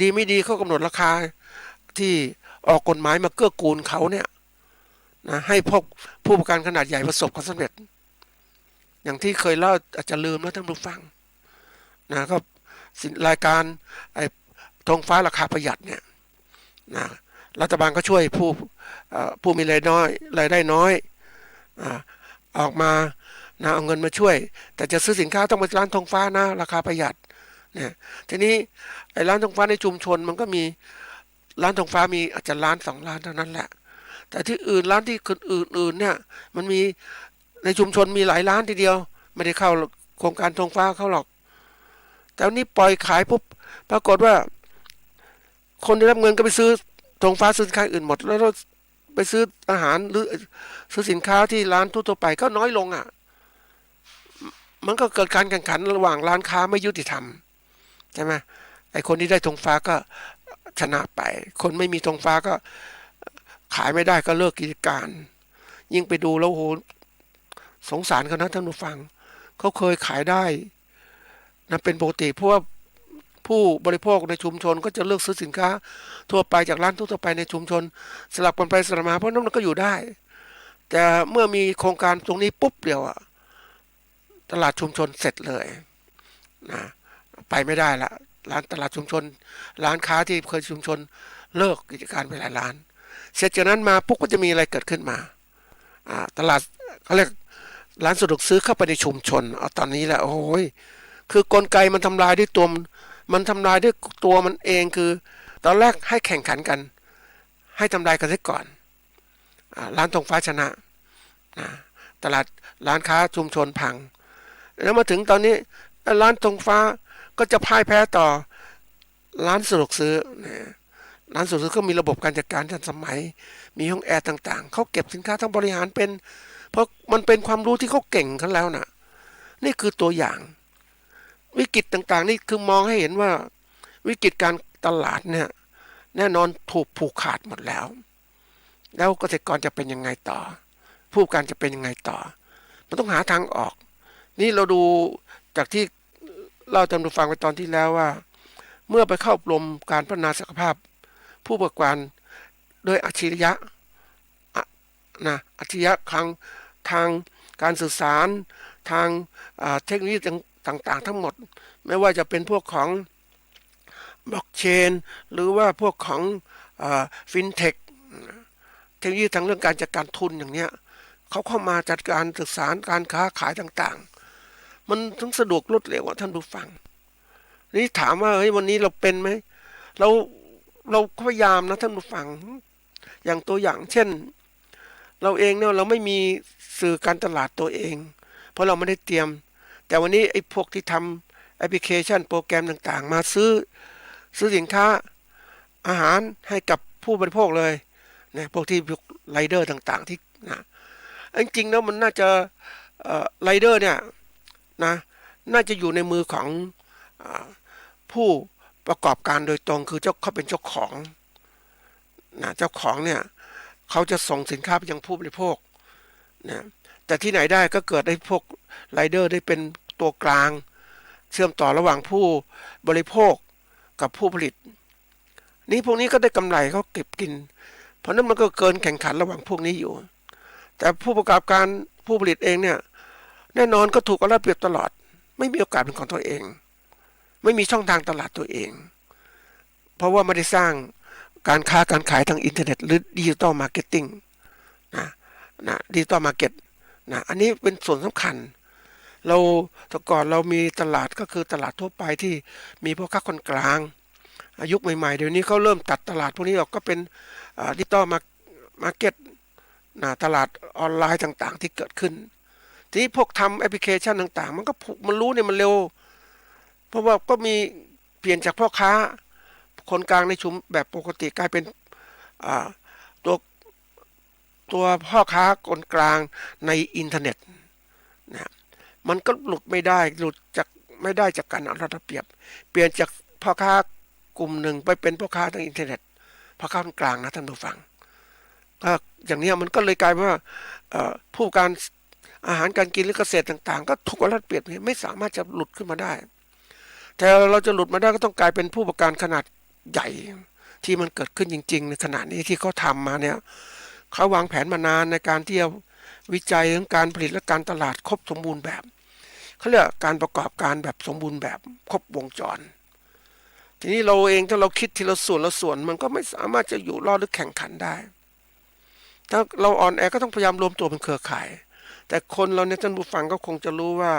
ดีไม่ดีเขากำหนดราคาที่ออกกฎหมายมาเกื้อกูลเขาเนี่ยนะให้พวกผู้ประกอบการขนาดใหญ่ประสบความสำเร็จอย่างที่เคยเล่าอาจจะลืมแล้วท่านผู้ฟังนะครับรายการธงฟ้าราคาประหยัดเนี่ยนะรัฐบาลก็ช่วยผู้มีรายได้น้อยออกมานะเอาเงินมาช่วยแต่จะซื้อสินค้าต้องไปร้านธงฟ้านะราคาประหยัดเนี่ยทีนี้ไอ้ร้านธงฟ้าในชุมชนมันก็มีร้านธงฟ้ามีอาจจะร้าน2ร้านเท่านั้นแหละแต่ที่อื่นร้านที่อื่นเนี่ยมันมีในชุมชนมีหลายร้านทีเดียวไม่ได้เข้าโครงการธงฟ้าเขาหรอกแต่วันนี้ปล่อยขายปุ๊บปรากฏว่าคนได้รับเงินก็ไปซื้อธงฟ้าซื้อสินค้าอื่นหมดแล้วไปซื้ออาหารหรือซื้อสินค้าที่ร้านทั่วไปก็น้อยลงอ่ะมันก็เกิดการแข่งขันระหว่างร้านค้าไม่ยุติธรรมใช่ไหมไอ้คนที่ได้ธงฟ้าก็ชนะไปคนไม่มีธงฟ้าก็ขายไม่ได้ก็เลิกกิจการยิ่งไปดูแล้วโหสงสารเขานะท่านผู้ฟังเขาเคยขายได้นะเป็นปกติเพราะว่าผู้บริโภคในชุมชนก็จะเลือกซื้อสินค้าทั่วไปจากร้านทั่วไปในชุมชนสลับกันไปสลับมาเพราะนั้นมันก็อยู่ได้แต่เมื่อมีโครงการตรงนี้ปุ๊บเดียวตลาดชุมชนเสร็จเลยนะไปไม่ได้ละร้านตลาดชุมชนร้านค้าที่เคยชุมชนเลิกกิจการไปหลายร้านเสร็จจากนั้นมาปุ๊บก็จะมีอะไรเกิดขึ้นมาตลาดเขาเรียกร้านสะดวกซื้อเข้าไปในชุมชนตอนนี้แหละโอ้ยคือกลไกมันทำลายด้วยตัวมันทำลายด้วยตัวมันเองคือตอนแรกให้แข่งขันกันให้ทำลายกันซะก่อนร้านธงฟ้าชนะตลาดร้านค้าชุมชนพังแล้วมาถึงตอนนี้ร้านธงฟ้าก็จะพ่ายแพ้ต่อร้านสะดวกซื้อร้านสะดวกซื้อก็มีระบบการจัดการทันสมัยมีห้องแอร์ต่างๆเขาเก็บสินค้าทั้งบริหารเป็นเพราะมันเป็นความรู้ที่เขาเก่งกันแล้วนะนี่คือตัวอย่างวิกฤตต่างๆนี่คือมองให้เห็นว่าวิกฤตการตลาดเนี่ยแน่นอนถูกผูกขาดหมดแล้วเกษตรกรจะเป็นยังไงต่อผู้ประกอบการจะเป็นยังไงต่อมันต้องหาทางออกนี่เราดูจากที่เราทำดูฟังไปตอนที่แล้วว่าเมื่อไปเข้าอบรมการพัฒนาศักยภาพผู้ประกอบการโดยอัจฉริยะอัจฉริยะทางการสื่อสารทางเทคโนโลยีต่างๆทั้งหมดไม่ว่าจะเป็นพวกของบล็อกเชนหรือว่าพวกของฟินเทคเทคโนโลยีทางเรื่องการจัดการทุนอย่างเนี้ยเขาเข้ามาจัดการศึกษาการค้าขายต่างๆมันทั้งสะดวกรวดเร็วท่านผู้ฟังนี่ถามว่าเฮ้ยวันนี้เราเป็นไหมเราพยายามนะท่านผู้ฟังอย่างตัวอย่างเช่นเราเองเนี่ยเราไม่มีสื่อการตลาดตัวเองเพราะเราไม่ได้เตรียมแต่วันนี้ไอ้พวกที่ทำแอปพลิเคชันโปรแกรมต่างๆมาซื้อสินค้าอาหารให้กับผู้บริโภคเลยนะพวกที่ไรเดอร์ต่างๆที่นะจริงๆแล้วมันน่าจะไรเดอร์เนี่ยนะน่าจะอยู่ในมือของผู้ประกอบการโดยตรงคือเขาเป็นเจ้าของนะเจ้าของเนี่ยเขาจะส่งสินค้าไปยังผู้บริโภคนะแต่ที่ไหนได้ก็เกิดได้พวกไรเดอร์ได้เป็นตัวกลางเชื่อมต่อระหว่างผู้บริโภคกับผู้ผลิตนี่พวกนี้ก็ได้กำไรเขาเก็บกินเพราะนั้นมันก็เกินแข่งขันระหว่างพวกนี้อยู่แต่ผู้ประกอบการผู้ผลิตเองเนี่ยแน่นอนก็ถูกเอาเปรียบตลอดไม่มีโอกาสเป็นของตัวเองไม่มีช่องทางตลาดตัวเองเพราะว่าไม่ได้สร้างการค้าการขายทางอินเทอร์เน็ตหรือดิจิตอลมาร์เก็ตติ้งดิจิตอลมาร์เก็ตอันนี้เป็นส่วนสำคัญแต่ก่อนเรามีตลาดก็คือตลาดทั่วไปที่มีพ่อค้าคนกลางยุคใหม่ๆเดี๋ยวนี้เขาเริ่มตัดตลาดพวกนี้ออกก็เป็นดิจิตอล มาร์เก็ตตลาดออนไลน์ต่างๆที่เกิดขึ้นทีนี้พวกทำแอปพลิเคชันต่างๆมันรู้เนี่ยมันเร็วเพราะว่าก็มีเปลี่ยนจากพ่อค้าคนกลางในชุมแบบปกติกลายเป็นตัวพ่อค้าคนกลางในอินเทอร์เน็ตนะมันก็หลุดไม่ได้จากการเอารัดเอาเปรียบเปลี่ยนจากพ่อค้ากลุ่มหนึ่งไปเป็นพ่อค้าทางอินเทอร์เน็ตพ่อค้าคนกลางนะท่านผู้ฟังก็อย่างนี้มันก็เลยกลายเป็นว่าผู้การอาหารการกินหรือเกษตรต่างๆก็ถูกเอารัดเปรียบไม่สามารถจะหลุดขึ้นมาได้แต่เราจะหลุดมาได้ก็ต้องกลายเป็นผู้ประกันขนาดใหญ่ที่มันเกิดขึ้นจริงๆในขณะนี้ที่เขาทำมาเนี่ยเขาวางแผนมานานในการที่จะวิจัยเรื่องการผลิตและการตลาดครบสมบูรณ์แบบเขาเรียกการประกอบการแบบสมบูรณ์แบบครบวงจรทีนี้เราเองถ้าเราคิดทีละส่วนมันก็ไม่สามารถจะอยู่รอดหรือแข่งขันได้ถ้าเราอ่อนแอก็ต้องพยายามรวมตัวเป็นเครือข่ายแต่คนเราเนี่ยท่านผู้ฟังก็คงจะรู้ว่า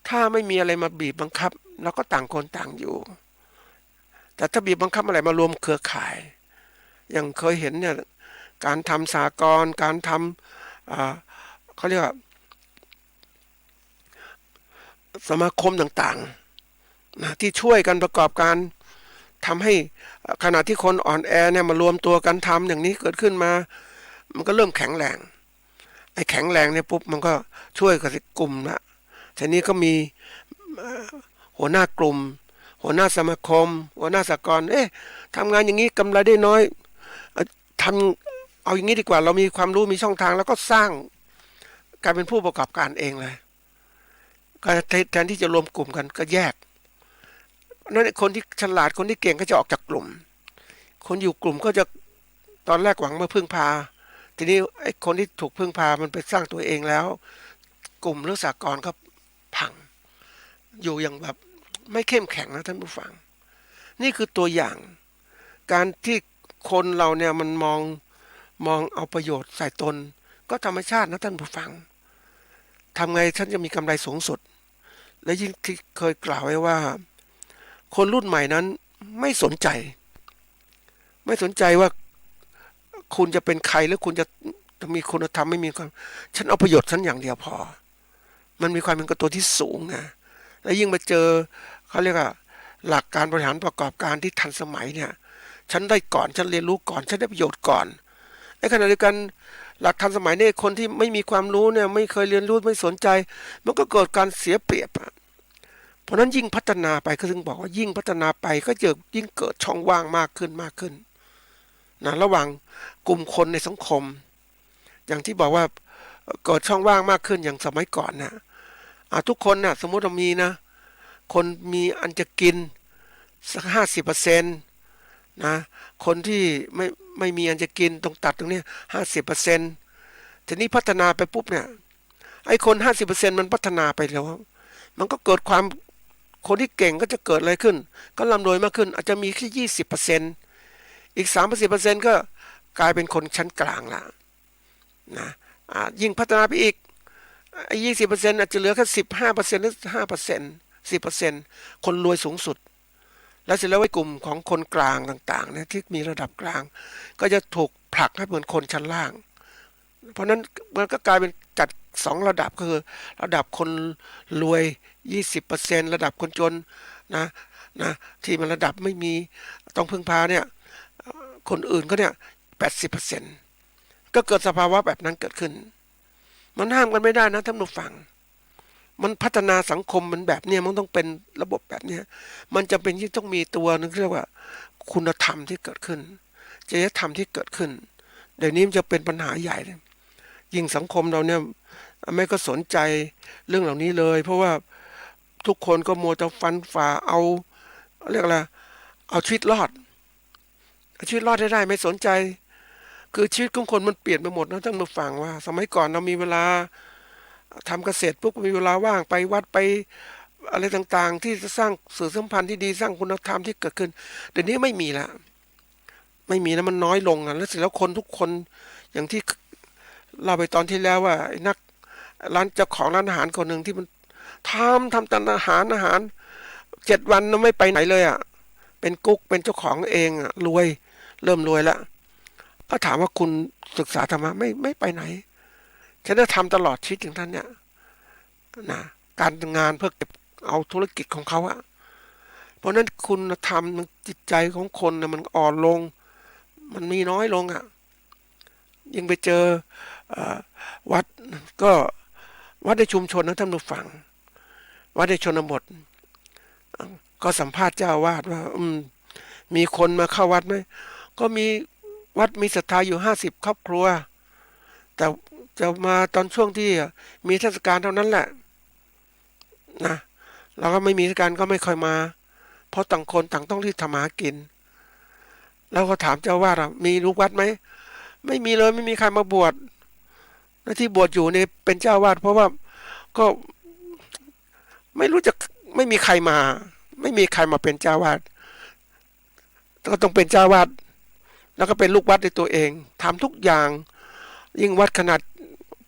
ถ้าไม่มีอะไรมาบีบบังคับเราก็ต่างคนต่างอยู่แต่ถ้าบีบบังคับอะไรมารวมเครือข่ายอย่างเคยเห็นเนี่ยการทำสหกรณ์การทำเขาเรียกว่าสมาคมต่างๆนะที่ช่วยกันประกอบการทำให้ขณะที่คนอ่อนแอเนี่ยมารวมตัวกันทำอย่างนี้เกิดขึ้นมามันก็เริ่มแข็งแรงไอ้แข็งแรงเนี่ยปุ๊บมันก็ช่วยกับกลุ่มละทีนี้ก็มีหัวหน้ากลุ่มหัวหน้าสมาคมหัวหน้าสหกรณ์ทำงานอย่างนี้กำไรได้น้อยเอาอย่างนี้ดีกว่าเรามีความรู้มีช่องทางแล้วก็สร้างกลายเป็นผู้ประกอบการเองเลยก็แทนที่จะรวมกลุ่มกันก็แยกนั้นคนที่ฉลาดคนที่เก่งก็จะออกจากกลุ่มคนอยู่กลุ่มก็จะตอนแรกหวังมาพึ่งพาทีนี้ไอ้คนที่ถูกพึ่งพามันไปสร้างตัวเองแล้วกลุ่มหรือสหกรณ์ก็พังอยู่อย่างแบบไม่เข้มแข็งนะท่านผู้ฟังนี่คือตัวอย่างการที่คนเราเนี่ยมันมองเอาประโยชน์ใส่ตนก็ธรรมชาตินะท่านผู้ฟังทำไงฉันจะมีกำไรสูงสุดและยิ่งที่เคยกล่าวไว้ว่าคนรุ่นใหม่นั้นไม่สนใจว่าคุณจะเป็นใครหรือคุณจะมีคุณธรรมไม่มีความฉันเอาประโยชน์ฉันอย่างเดียวพอมันมีความเป็นตัวที่สูงนะและยิ่งมาเจอเขาเรียกว่าหลักการบริหารประกอบการที่ทันสมัยเนี่ยฉันได้ก่อนฉันเรียนรู้ก่อนฉันได้ประโยชน์ก่อนในขณะเดียวกันหลักทันสมัยนี่คนที่ไม่มีความรู้เนี่ยไม่เคยเรียนรู้ไม่สนใจมันก็เกิดการเสียเปรียบเพราะนั้นยิ่งพัฒนาไปก็ถึงบอกว่ายิ่งพัฒนาไปก็จะยิ่งเกิดช่องว่างมากขึ้นนะระหว่างกลุ่มคนในสังคมอย่างที่บอกว่าเกิดช่องว่างมากขึ้นอย่างสมัยก่อนนะทุกคนนะสมมติเรามีนะคนมีอันจะกินสัก50%นะคนที่ไม่มีอันจะกินต้องตัดตรงนี้50%ทีนี้พัฒนาไปปุ๊บเนี่ยไอ้คน 50% มันพัฒนาไปแล้วมันก็เกิดความคนที่เก่งก็จะเกิดอะไรขึ้นก็ร่ำรวยมากขึ้นอาจจะมีแค่ 20% อีก 30% ก็กลายเป็นคนชั้นกลางละนะยิ่งพัฒนาไปอีกไอ้ 20% อาจจะเหลือแค่ 15% หรือ 5% 10% คนรวยสูงสุดแล้วเสร็จแล้วไอ้กลุ่มของคนกลางต่างๆเนี่ยที่มีระดับกลางก็จะถูกผลักให้เหมือนคนชั้นล่างเพราะนั้นมันก็กลายเป็นจัด2ระดับก็คือระดับคนรวย 20% ระดับคนจนนะที่มันระดับไม่มีต้องพึ่งพาเนี่ยคนอื่นก็เนี่ย 80% ก็เกิดสภาวะแบบนั้นเกิดขึ้นมันห้ามกันไม่ได้นะท่านผู้ฟังมันพัฒนาสังคมมันแบบนี้มันต้องเป็นระบบแบบนี้มันจำเป็นที่ต้องมีตัวนึงเรียกว่าคุณธรรมที่เกิดขึ้นจริยธรรมที่เกิดขึ้นเดี๋ยวนี้มันจะเป็นปัญหาใหญ่เลยยิ่งสังคมเราเนี่ยไม่ก็สนใจเรื่องเหล่านี้เลยเพราะว่าทุกคนก็มัวแต่ฟันฝ่าเอาเรียกอะไรเอาชีวิตรอดให้ได้ไม่สนใจคือชีวิตของคนมันเปลี่ยนไปหมดนะท่านผู้ฟังว่าสมัยก่อนเรามีเวลาทำเกษตรปุ๊บมีเวลาว่างไปวัดไปอะไรต่างๆที่จะสร้างสื่อสัมพันธ์ที่ดีสร้างคุณธรรมที่เกิดขึ้นเดี๋ยวนี้ไม่มีแล้วมันน้อยลงแล้วเสร็จแล้วคนทุกคนอย่างที่เราไปตอนที่แล้วว่านักร้านเจ้าของร้านอาหารคนหนึ่งที่มันทำแต่อาหาร7 วันไม่ไปไหนเลยเป็นกุ๊กเป็นเจ้าของเองรวยเริ่มรวยแล้ว ก็ถามว่าคุณศึกษาธรรมะไม่ไปไหนฉันจะทำตลอดชีวิตอย่างท่านเนี่ยนะการงานเพื่อเก็บเอาธุรกิจของเขาอะเพราะนั้นคุณธรรมจิตใจของคนนะมันอ่อนลงมันมีน้อยลงอะยิ่งไปเจอวัดก็วัดในชุมชนนะท่านผู้ฟังวัดในชนบทก็สัมภาษณ์เจ้าอาวาสว่ามีคนมาเข้าวัดไหมก็มีวัดมีศรัทธาอยู่50 ครอบครัวแต่จะมาตอนช่วงที่มีเทศกาลเท่านั้นแหละนะเราก็ไม่มีเทศกาลก็ไม่ค่อยมาเพราะต่างคนต่างต้องรีบทำหากินแล้วก็ถามเจ้าอาวาสมีลูกวัดไหมไม่มีเลยไม่มีใครมาบวชและที่บวชอยู่เนี่ยเป็นเจ้าอาวาสเพราะว่าก็ไม่รู้จะไม่มีใครมาไม่มีใครมาเป็นเจ้าอาวาสก็ต้องเป็นเจ้าอาวาสแล้วก็เป็นลูกวัดในตัวเองทำทุกอย่างยิ่งวัดขนาด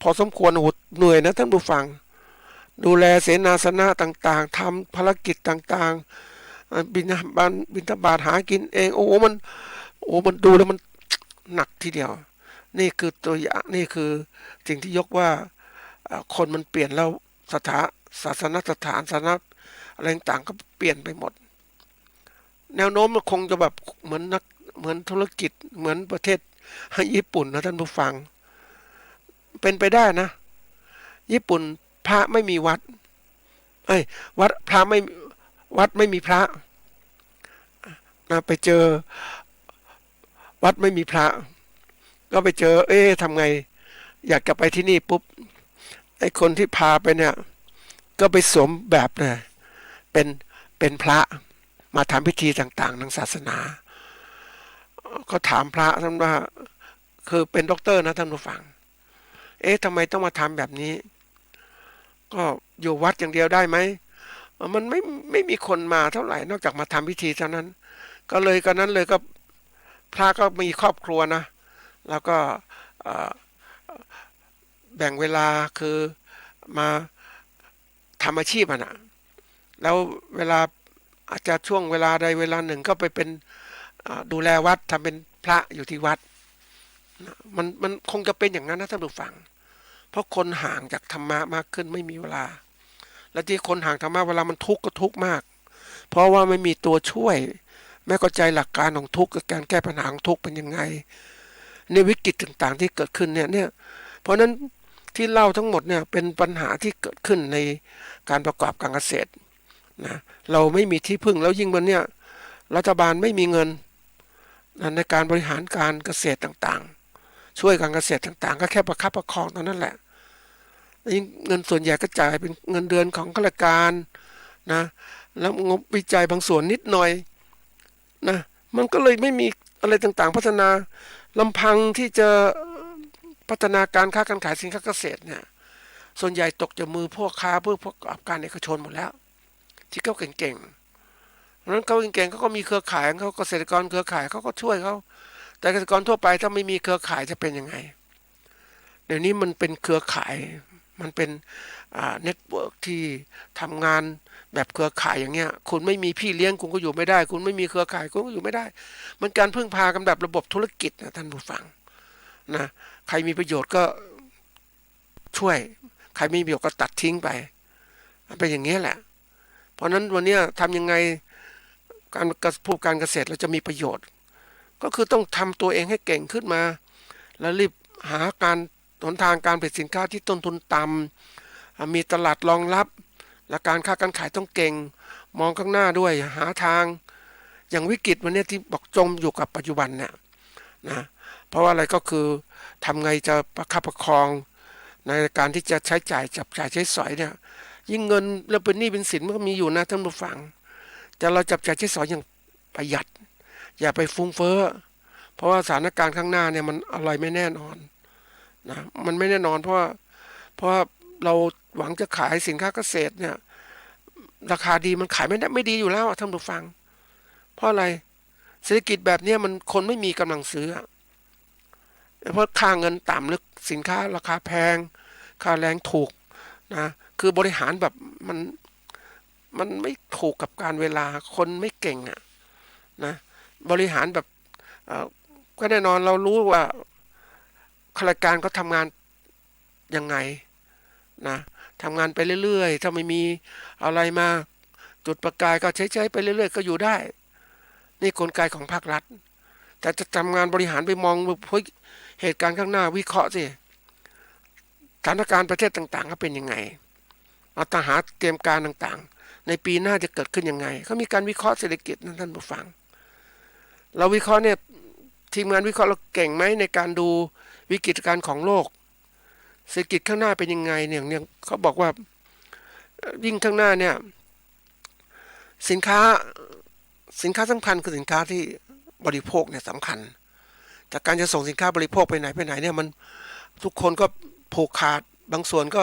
พอสมควรเหนื่อยนะท่านผู้ฟังดูแลเสนาสนะต่างๆทำภารกิจต่างๆบิณฑบาตหากินเองมันดูแล้วมันหนักทีเดียวนี่คือตัวอย่างนี่คือสิ่งที่ยกว่าคนมันเปลี่ยนแล้วศาสนสถานศาสนาอะไรต่างๆก็เปลี่ยนไปหมดแนวโน้มมันคงจะแบบเหมือนธุรกิจเหมือนประเทศญี่ปุ่นนะท่านผู้ฟังเป็นไปได้นะญี่ปุ่นพระไม่มีวัดวัดพระไม่วัดไม่มีพระนะไปเจอวัดไม่มีพระก็ไปเจอทำไงอยากจะไปที่นี่ปุ๊บไอ้คนที่พาไปเนี่ยก็ไปสวมแบบเลยเป็นพระมาทำพิธีต่างๆทางศาสนาก็ถามพระท่านว่าคือเป็นด็อกเตอร์นะท่านผู้ฟังทำไมต้องมาทำแบบนี้ก็อยู่วัดอย่างเดียวได้ไหมมันไม่มีคนมาเท่าไหร่นอกจากมาทำพิธีเท่านั้นก็พระก็มีครอบครัวนะแล้วก็แบ่งเวลาคือมาทำอาชีพนะแล้วเวลาอาจจะช่วงเวลาใดเวลาหนึ่งก็ไปเป็นดูแลวัดทำเป็นพระอยู่ที่วัดมันคงจะเป็นอย่างนั้นนะท่านผู้ฟังเพราะคนห่างจากธรรมะมากขึ้นไม่มีเวลาและที่คนห่างธรรมะเวลามันทุกข์ก็ทุกข์มากเพราะว่าไม่มีตัวช่วยไม่เข้าใจหลักการของทุกข์กับการแก้ปัญหาของทุกข์เป็นยังไงในวิกฤตต่างๆที่เกิดขึ้นเนี่ยเพราะนั้นที่เล่าทั้งหมดเนี่ยเป็นปัญหาที่เกิดขึ้นในการประกอบการเกษตรนะเราไม่มีที่พึ่งแล้วยิ่งวันเนี้ยรัฐบาลไม่มีเงินในการบริหารการเกษตรต่างๆช่วยการเกษตรต่างๆก็แค่ประคับประคองเท่านั้นแหละยิ่งเงินส่วนใหญ่ก็จ่ายเป็นเงินเดือนของข้าราชการนะแล้วงบวิจัยบางส่วนนิดหน่อยนะมันก็เลยไม่มีอะไรต่างๆพัฒนาลำพังที่จะพัฒนาการค้าการขายสินค้าเกษตรเนี่ยส่วนใหญ่ตกจากมือพวกค้าพวกประกอบการเอกชนหมดแล้วที่เขาเก่งๆเพราะฉะนั้นเขาเก่งๆเขาก็มีเครือข่ายเขาเกษตรกรเครือข่ายเขาก็ช่วยเขาแต่เกษตรกรทั่วไปถ้าไม่มีเครือข่ายจะเป็นยังไงเดี๋ยวนี้มันเป็นเครือข่ายมันเป็นเน็ตเวิร์กที่ทำงานแบบเครือข่ายอย่างเงี้ยคุณไม่มีพี่เลี้ยงคุณก็อยู่ไม่ได้คุณไม่มีเครือข่ายคุณก็อยู่ไม่ได้มันการพึ่งพากันแบบระบบธุรกิจนะท่านผู้ฟังนะใครมีประโยชน์ก็ช่วยใครไม่มีประโยชน์ก็ตัดทิ้งไปเป็นอย่างนี้แหละเพราะนั้นวันนี้ทำยังไงการเกษตรเราจะมีประโยชน์ก็คือต้องทำตัวเองให้เก่งขึ้นมาแล้วรีบหาหนทางการผลิตสินค้าที่ต้นทุนต่ำมีตลาดรองรับและการค้าการขายต้องเก่งมองข้างหน้าด้วยหาทางอย่างวิกฤตวันนี้ที่บอกจมอยู่กับปัจจุบันเนี่ยนะเพราะว่าอะไรก็คือทำไงจะประคับประคองในการที่จะใช้จ่ายจับจ่ายใช้สอยเนี่ยยิ่งเงินเราเป็นหนี้เป็นสินมันก็มีอยู่นะท่านผู้ฟังแต่เราจับจ่ายใช้สอยอย่างประหยัดอย่าไปฟุ้งเฟ้อเพราะว่าสถานการณ์ข้างหน้าเนี่ยมันอะไรไม่แน่นอนนะมันไม่แน่นอนเพราะเราหวังจะขายสินค้าเกษตรเนี่ยราคาดีมันขายไม่ดีอยู่แล้วท่านผู้ฟังเพราะอะไรเศรษฐกิจแบบนี้มันคนไม่มีกำลังซื้อเพราะค่าเงินต่ำหรือสินค้าราคาแพงค่าแรงถูกนะคือบริหารแบบมันไม่ถูกกับการเวลาคนไม่เก่งนะบริหารแบบ ก็แน่นอนเรารู้ว่าข้าราชการก็ทำงานยังไงนะทำงานไปเรื่อยๆถ้าไม่มีอะไรมาจุดประกายก็ใช้ไปเรื่อยๆก็อยู่ได้นี่กลไกของภาครัฐแต่จะทำงานบริหารไปมองเหตุการณ์ข้างหน้าวิเคราะห์สิสถานการณ์ประเทศต่างๆก็เป็นยังไงเอาทหารเตรียมการต่างๆในปีหน้าจะเกิดขึ้นยังไงเขามีการวิเคราะห์เศรษฐกิจนะท่านผู้ฟังเราวิเคราะห์เนี่ยทีมงานวิเคราะห์เราเก่งไหมในการดูวิกฤตการณ์ของโลกเศรษฐกิจข้างหน้าเป็นยังไงเนี่ยเขาบอกว่ายิ่งข้างหน้าเนี่ยสินค้าสำคัญคือสินค้าที่บริโภคเนี่ยสำคัญจากการจะส่งสินค้าบริโภคไปไหนเนี่ยมันทุกคนก็ผูกขาดบางส่วนก็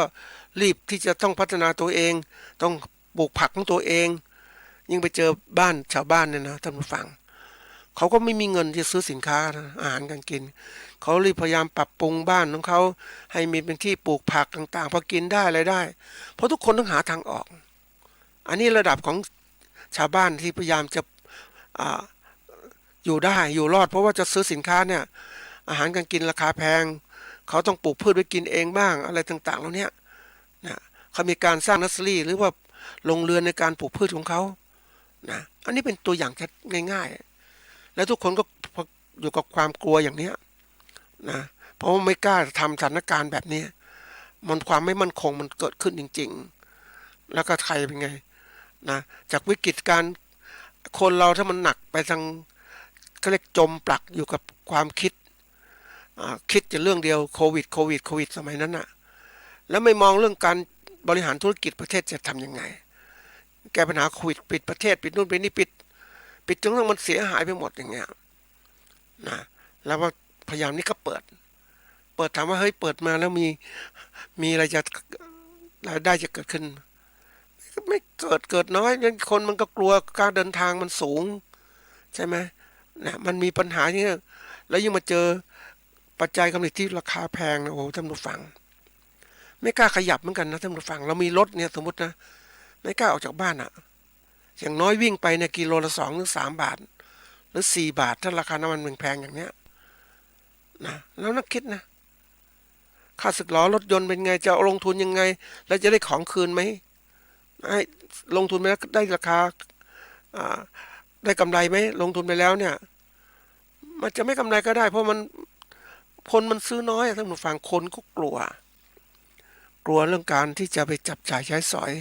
รีบที่จะต้องพัฒนาตัวเองต้องปลูกผักของตัวเองยิ่งไปเจอบ้านชาวบ้านเนี่ยนะท่านผู้ฟังเขาก็ไม่มีเงินที่ซื้อสินค้าอาหารการกินเขารีบพยายามปรับปรุงบ้านของเขาให้มีเป็นที่ปลูกผักต่างๆพอกินได้อะไรได้เพราะทุกคนต้องหาทางออกอันนี้ระดับของชาวบ้านที่พยายามจะอยู่ได้อยู่รอดเพราะว่าจะซื้อสินค้าเนี่ยอาหารการกินราคาแพงเขาต้องปลูกพืชไว้กินเองบ้างอะไรต่างๆแล้วเนี่ยนะเขามีการสร้างนัสเซอรี่หรือว่าโรงเรือนในการปลูกพืชของเขานะอันนี้เป็นตัวอย่างง่ายๆแล้วทุกคนก็อยู่กับความกลัวอย่างนี้นะเพราะว่าไม่กล้าทำสถานการณ์แบบนี้มันความไม่มั่นคงมันเกิดขึ้นจริงๆแล้วก็ไทยเป็นไงนะจากวิกฤตการคนเราถ้ามันหนักไปทางเขาเรียกจมปลักอยู่กับความคิดจะเรื่องเดียวโควิดสมัยนั้นน่ะแล้วไม่มองเรื่องการบริหารธุรกิจประเทศจะทำยังไงแก้ปัญหาโควิดปิดประเทศปิดนู่นปิดนี่ปิดจนทั้งมันเสียหายไปหมดอย่างเงี้ยนะแล้วว่าพยายามนี่ก็เปิดถามว่าเฮ้ยเปิดมาแล้วมีอะไรจะรายได้จะเกิดขึ้นไม่เกิดน้อยคนมันก็กลัวการเดินทางมันสูงใช่ไหมนะมันมีปัญหาอย่างเงี้ยแล้วยิ่งมาเจอปัจจัยการผลิตที่ราคาแพงนะโอ้โหท่านผู้ฟังไม่กล้าขยับเหมือนกันนะท่านผู้ฟังเรามีรถเนี่ยสมมตินะไม่กล้าออกจากบ้านอ่ะอย่างน้อยวิ่งไปเนี่ยกิโลละ2 ถึง 3 บาทหรือ4 บาทถ้าราคาน้ำมันแพงอย่างเนี้ยนะแล้วนักคิดนะค่าสึกล้อรถยนต์เป็นไงจะลงทุนยังไงแล้วจะได้ของคืนไหมลงทุนไปแล้วได้ราคาได้กำไรไหมลงทุนไปแล้วเนี่ยมันจะไม่กำไรก็ได้เพราะคนมันซื้อน้อยท่านผู้ฟังคนก็กลัวเรื่องการที่จะไปจับจ่ายใช้สอย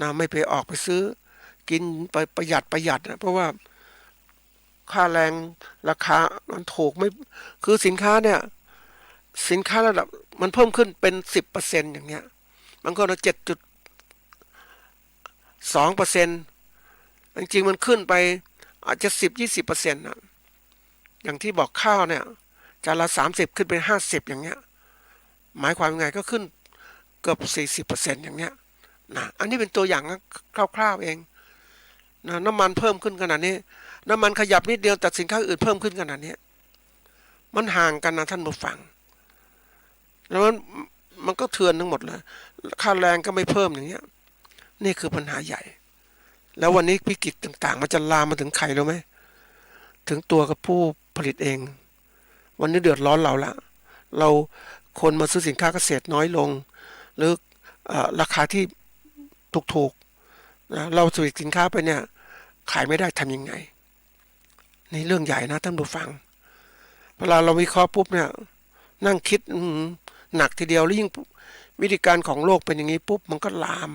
นะไม่ไปออกไปซื้อกินไปประหยัดนะเพราะว่าค่าแรงราคามันถูกไม่คือสินค้าระดับมันเพิ่มขึ้นเป็น 10% อย่างเงี้ยมันก็7.2%จริงๆมันขึ้นไปอาจจะ10-20%นะอย่างที่บอกข้าวเนี่ยจานละ30ขึ้นเป็น50อย่างเงี้ยหมายความยังไงก็ขึ้นเกือบ40%อย่างเงี้ยนะอันนี้เป็นตัวอย่างคร่าวๆเองนะน้ำมันเพิ่มขึ้นขนาดนี้น้ำมันขยับนิดเดียวแต่สินค้าอื่นเพิ่มขึ้นขนาดนี้มันห่างกันนะท่านผู้ฟังแล้วมันก็เทือนทั้งหมดเลยค่าแรงก็ไม่เพิ่มอย่างเงี้ยนี่คือปัญหาใหญ่แล้ววันนี้วิกฤตต่างๆมันจะลามมาถึงใครรู้ไหมถึงตัวกับผู้ผลิตเองวันนี้เดือดร้อนเราละเราคนมาซื้อสินค้าเกษตรน้อยลงหรือราคาที่ถูกๆนะเราผลิตสินค้าไปเนี่ยขายไม่ได้ทำยังไงนี่เรื่องใหญ่นะท่านผู้ฟังเวลาเราวิเคราะห์ปุ๊บเนี่ยนั่งคิดหนักทีเดียวแล้วยิ่งวิธีการของโลกเป็นอย่างนี้ปุ๊บมันก็ลาม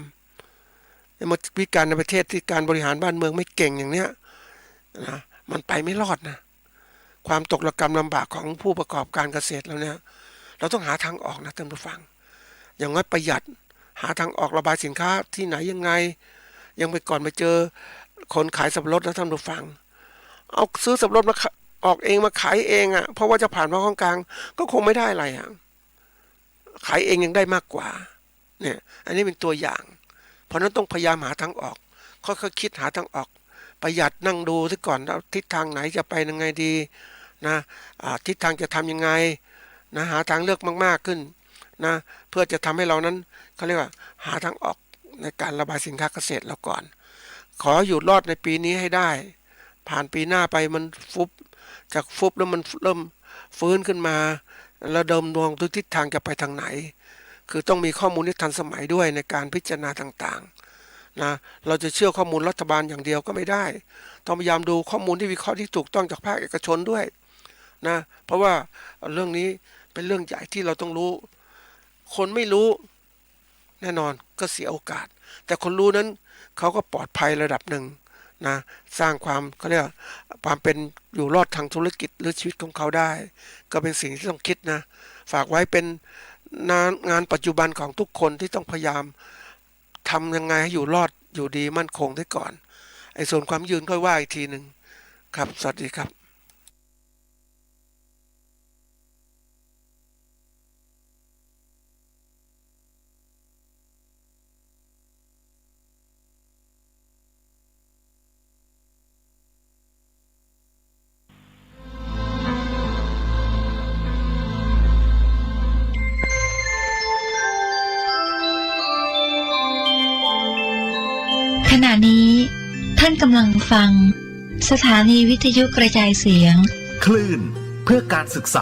มาวิธีการในประเทศที่การบริหารบ้านเมืองไม่เก่งอย่างเนี้ยนะมันไปไม่รอดนะความตกระกำลำบากของผู้ประกอบการเกษตรแล้วเนี่ยเราต้องหาทางออกนะท่านผู้ฟังอย่างน้อยประหยัดหาทางออกระบายสินค้าที่ไหนยังไงยังไปก่อนไปเจอคนขายสับปะรดนะท่านผู้ฟังเอาซื้อสับปะรดมาออกเองมาขายเองอ่ะเพราะว่าจะผ่านมาของกลางก็คงไม่ได้อะไรอ่ะขายเองยังได้มากกว่าเนี่ยอันนี้เป็นตัวอย่างเพราะนั้นต้องพยายามหาทางออกค่อยๆคิดหาทางออกประหยัดนั่งดูซะก่อนทิศทางไหนจะไปยังไงดีนะทิศทางจะทำยังไงนะหาทางเลือกมากๆขึ้นนะเพื่อจะทำให้เรานั้นเขาเรียกว่าหาทางออกในการระบายสินค้าเกษตรเราก่อนขออยู่รอดในปีนี้ให้ได้ผ่านปีหน้าไปมันฟุบ จากฟุบแล้วมันเริ่มฟื้นขึ้นมาแล้วเดิมดวงทุกทิศทางจะไปทางไหนคือต้องมีข้อมูลที่ทันสมัยด้วยในการพิจารณาต่างๆนะเราจะเชื่อข้อมูลรัฐบาลอย่างเดียวก็ไม่ได้ต้องพยายามดูข้อมูลที่วิเคราะห์ที่ถูกต้องจากภาคเอกชนด้วยนะเพราะว่าเรื่องนี้เป็นเรื่องใหญ่ที่เราต้องรู้คนไม่รู้แน่นอนก็เสียโอกาสแต่คนรู้นั้นเขาก็ปลอดภัยระดับหนึ่งนะสร้างความเขาเรียกความเป็นอยู่รอดทางธุรกิจหรือชีวิตของเขาได้ก็เป็นสิ่งที่ต้องคิดนะฝากไว้เป็นงานปัจจุบันของทุกคนที่ต้องพยายามทำยังไงให้อยู่รอดอยู่ดีมั่นคงได้ก่อนไอ้ส่วนความยืนค่อยว่าอีกทีหนึ่งครับสวัสดีครับขณะนี้ท่านกำลังฟังสถานีวิทยุกระจายเสียง คลื่นเพื่อการศึกษา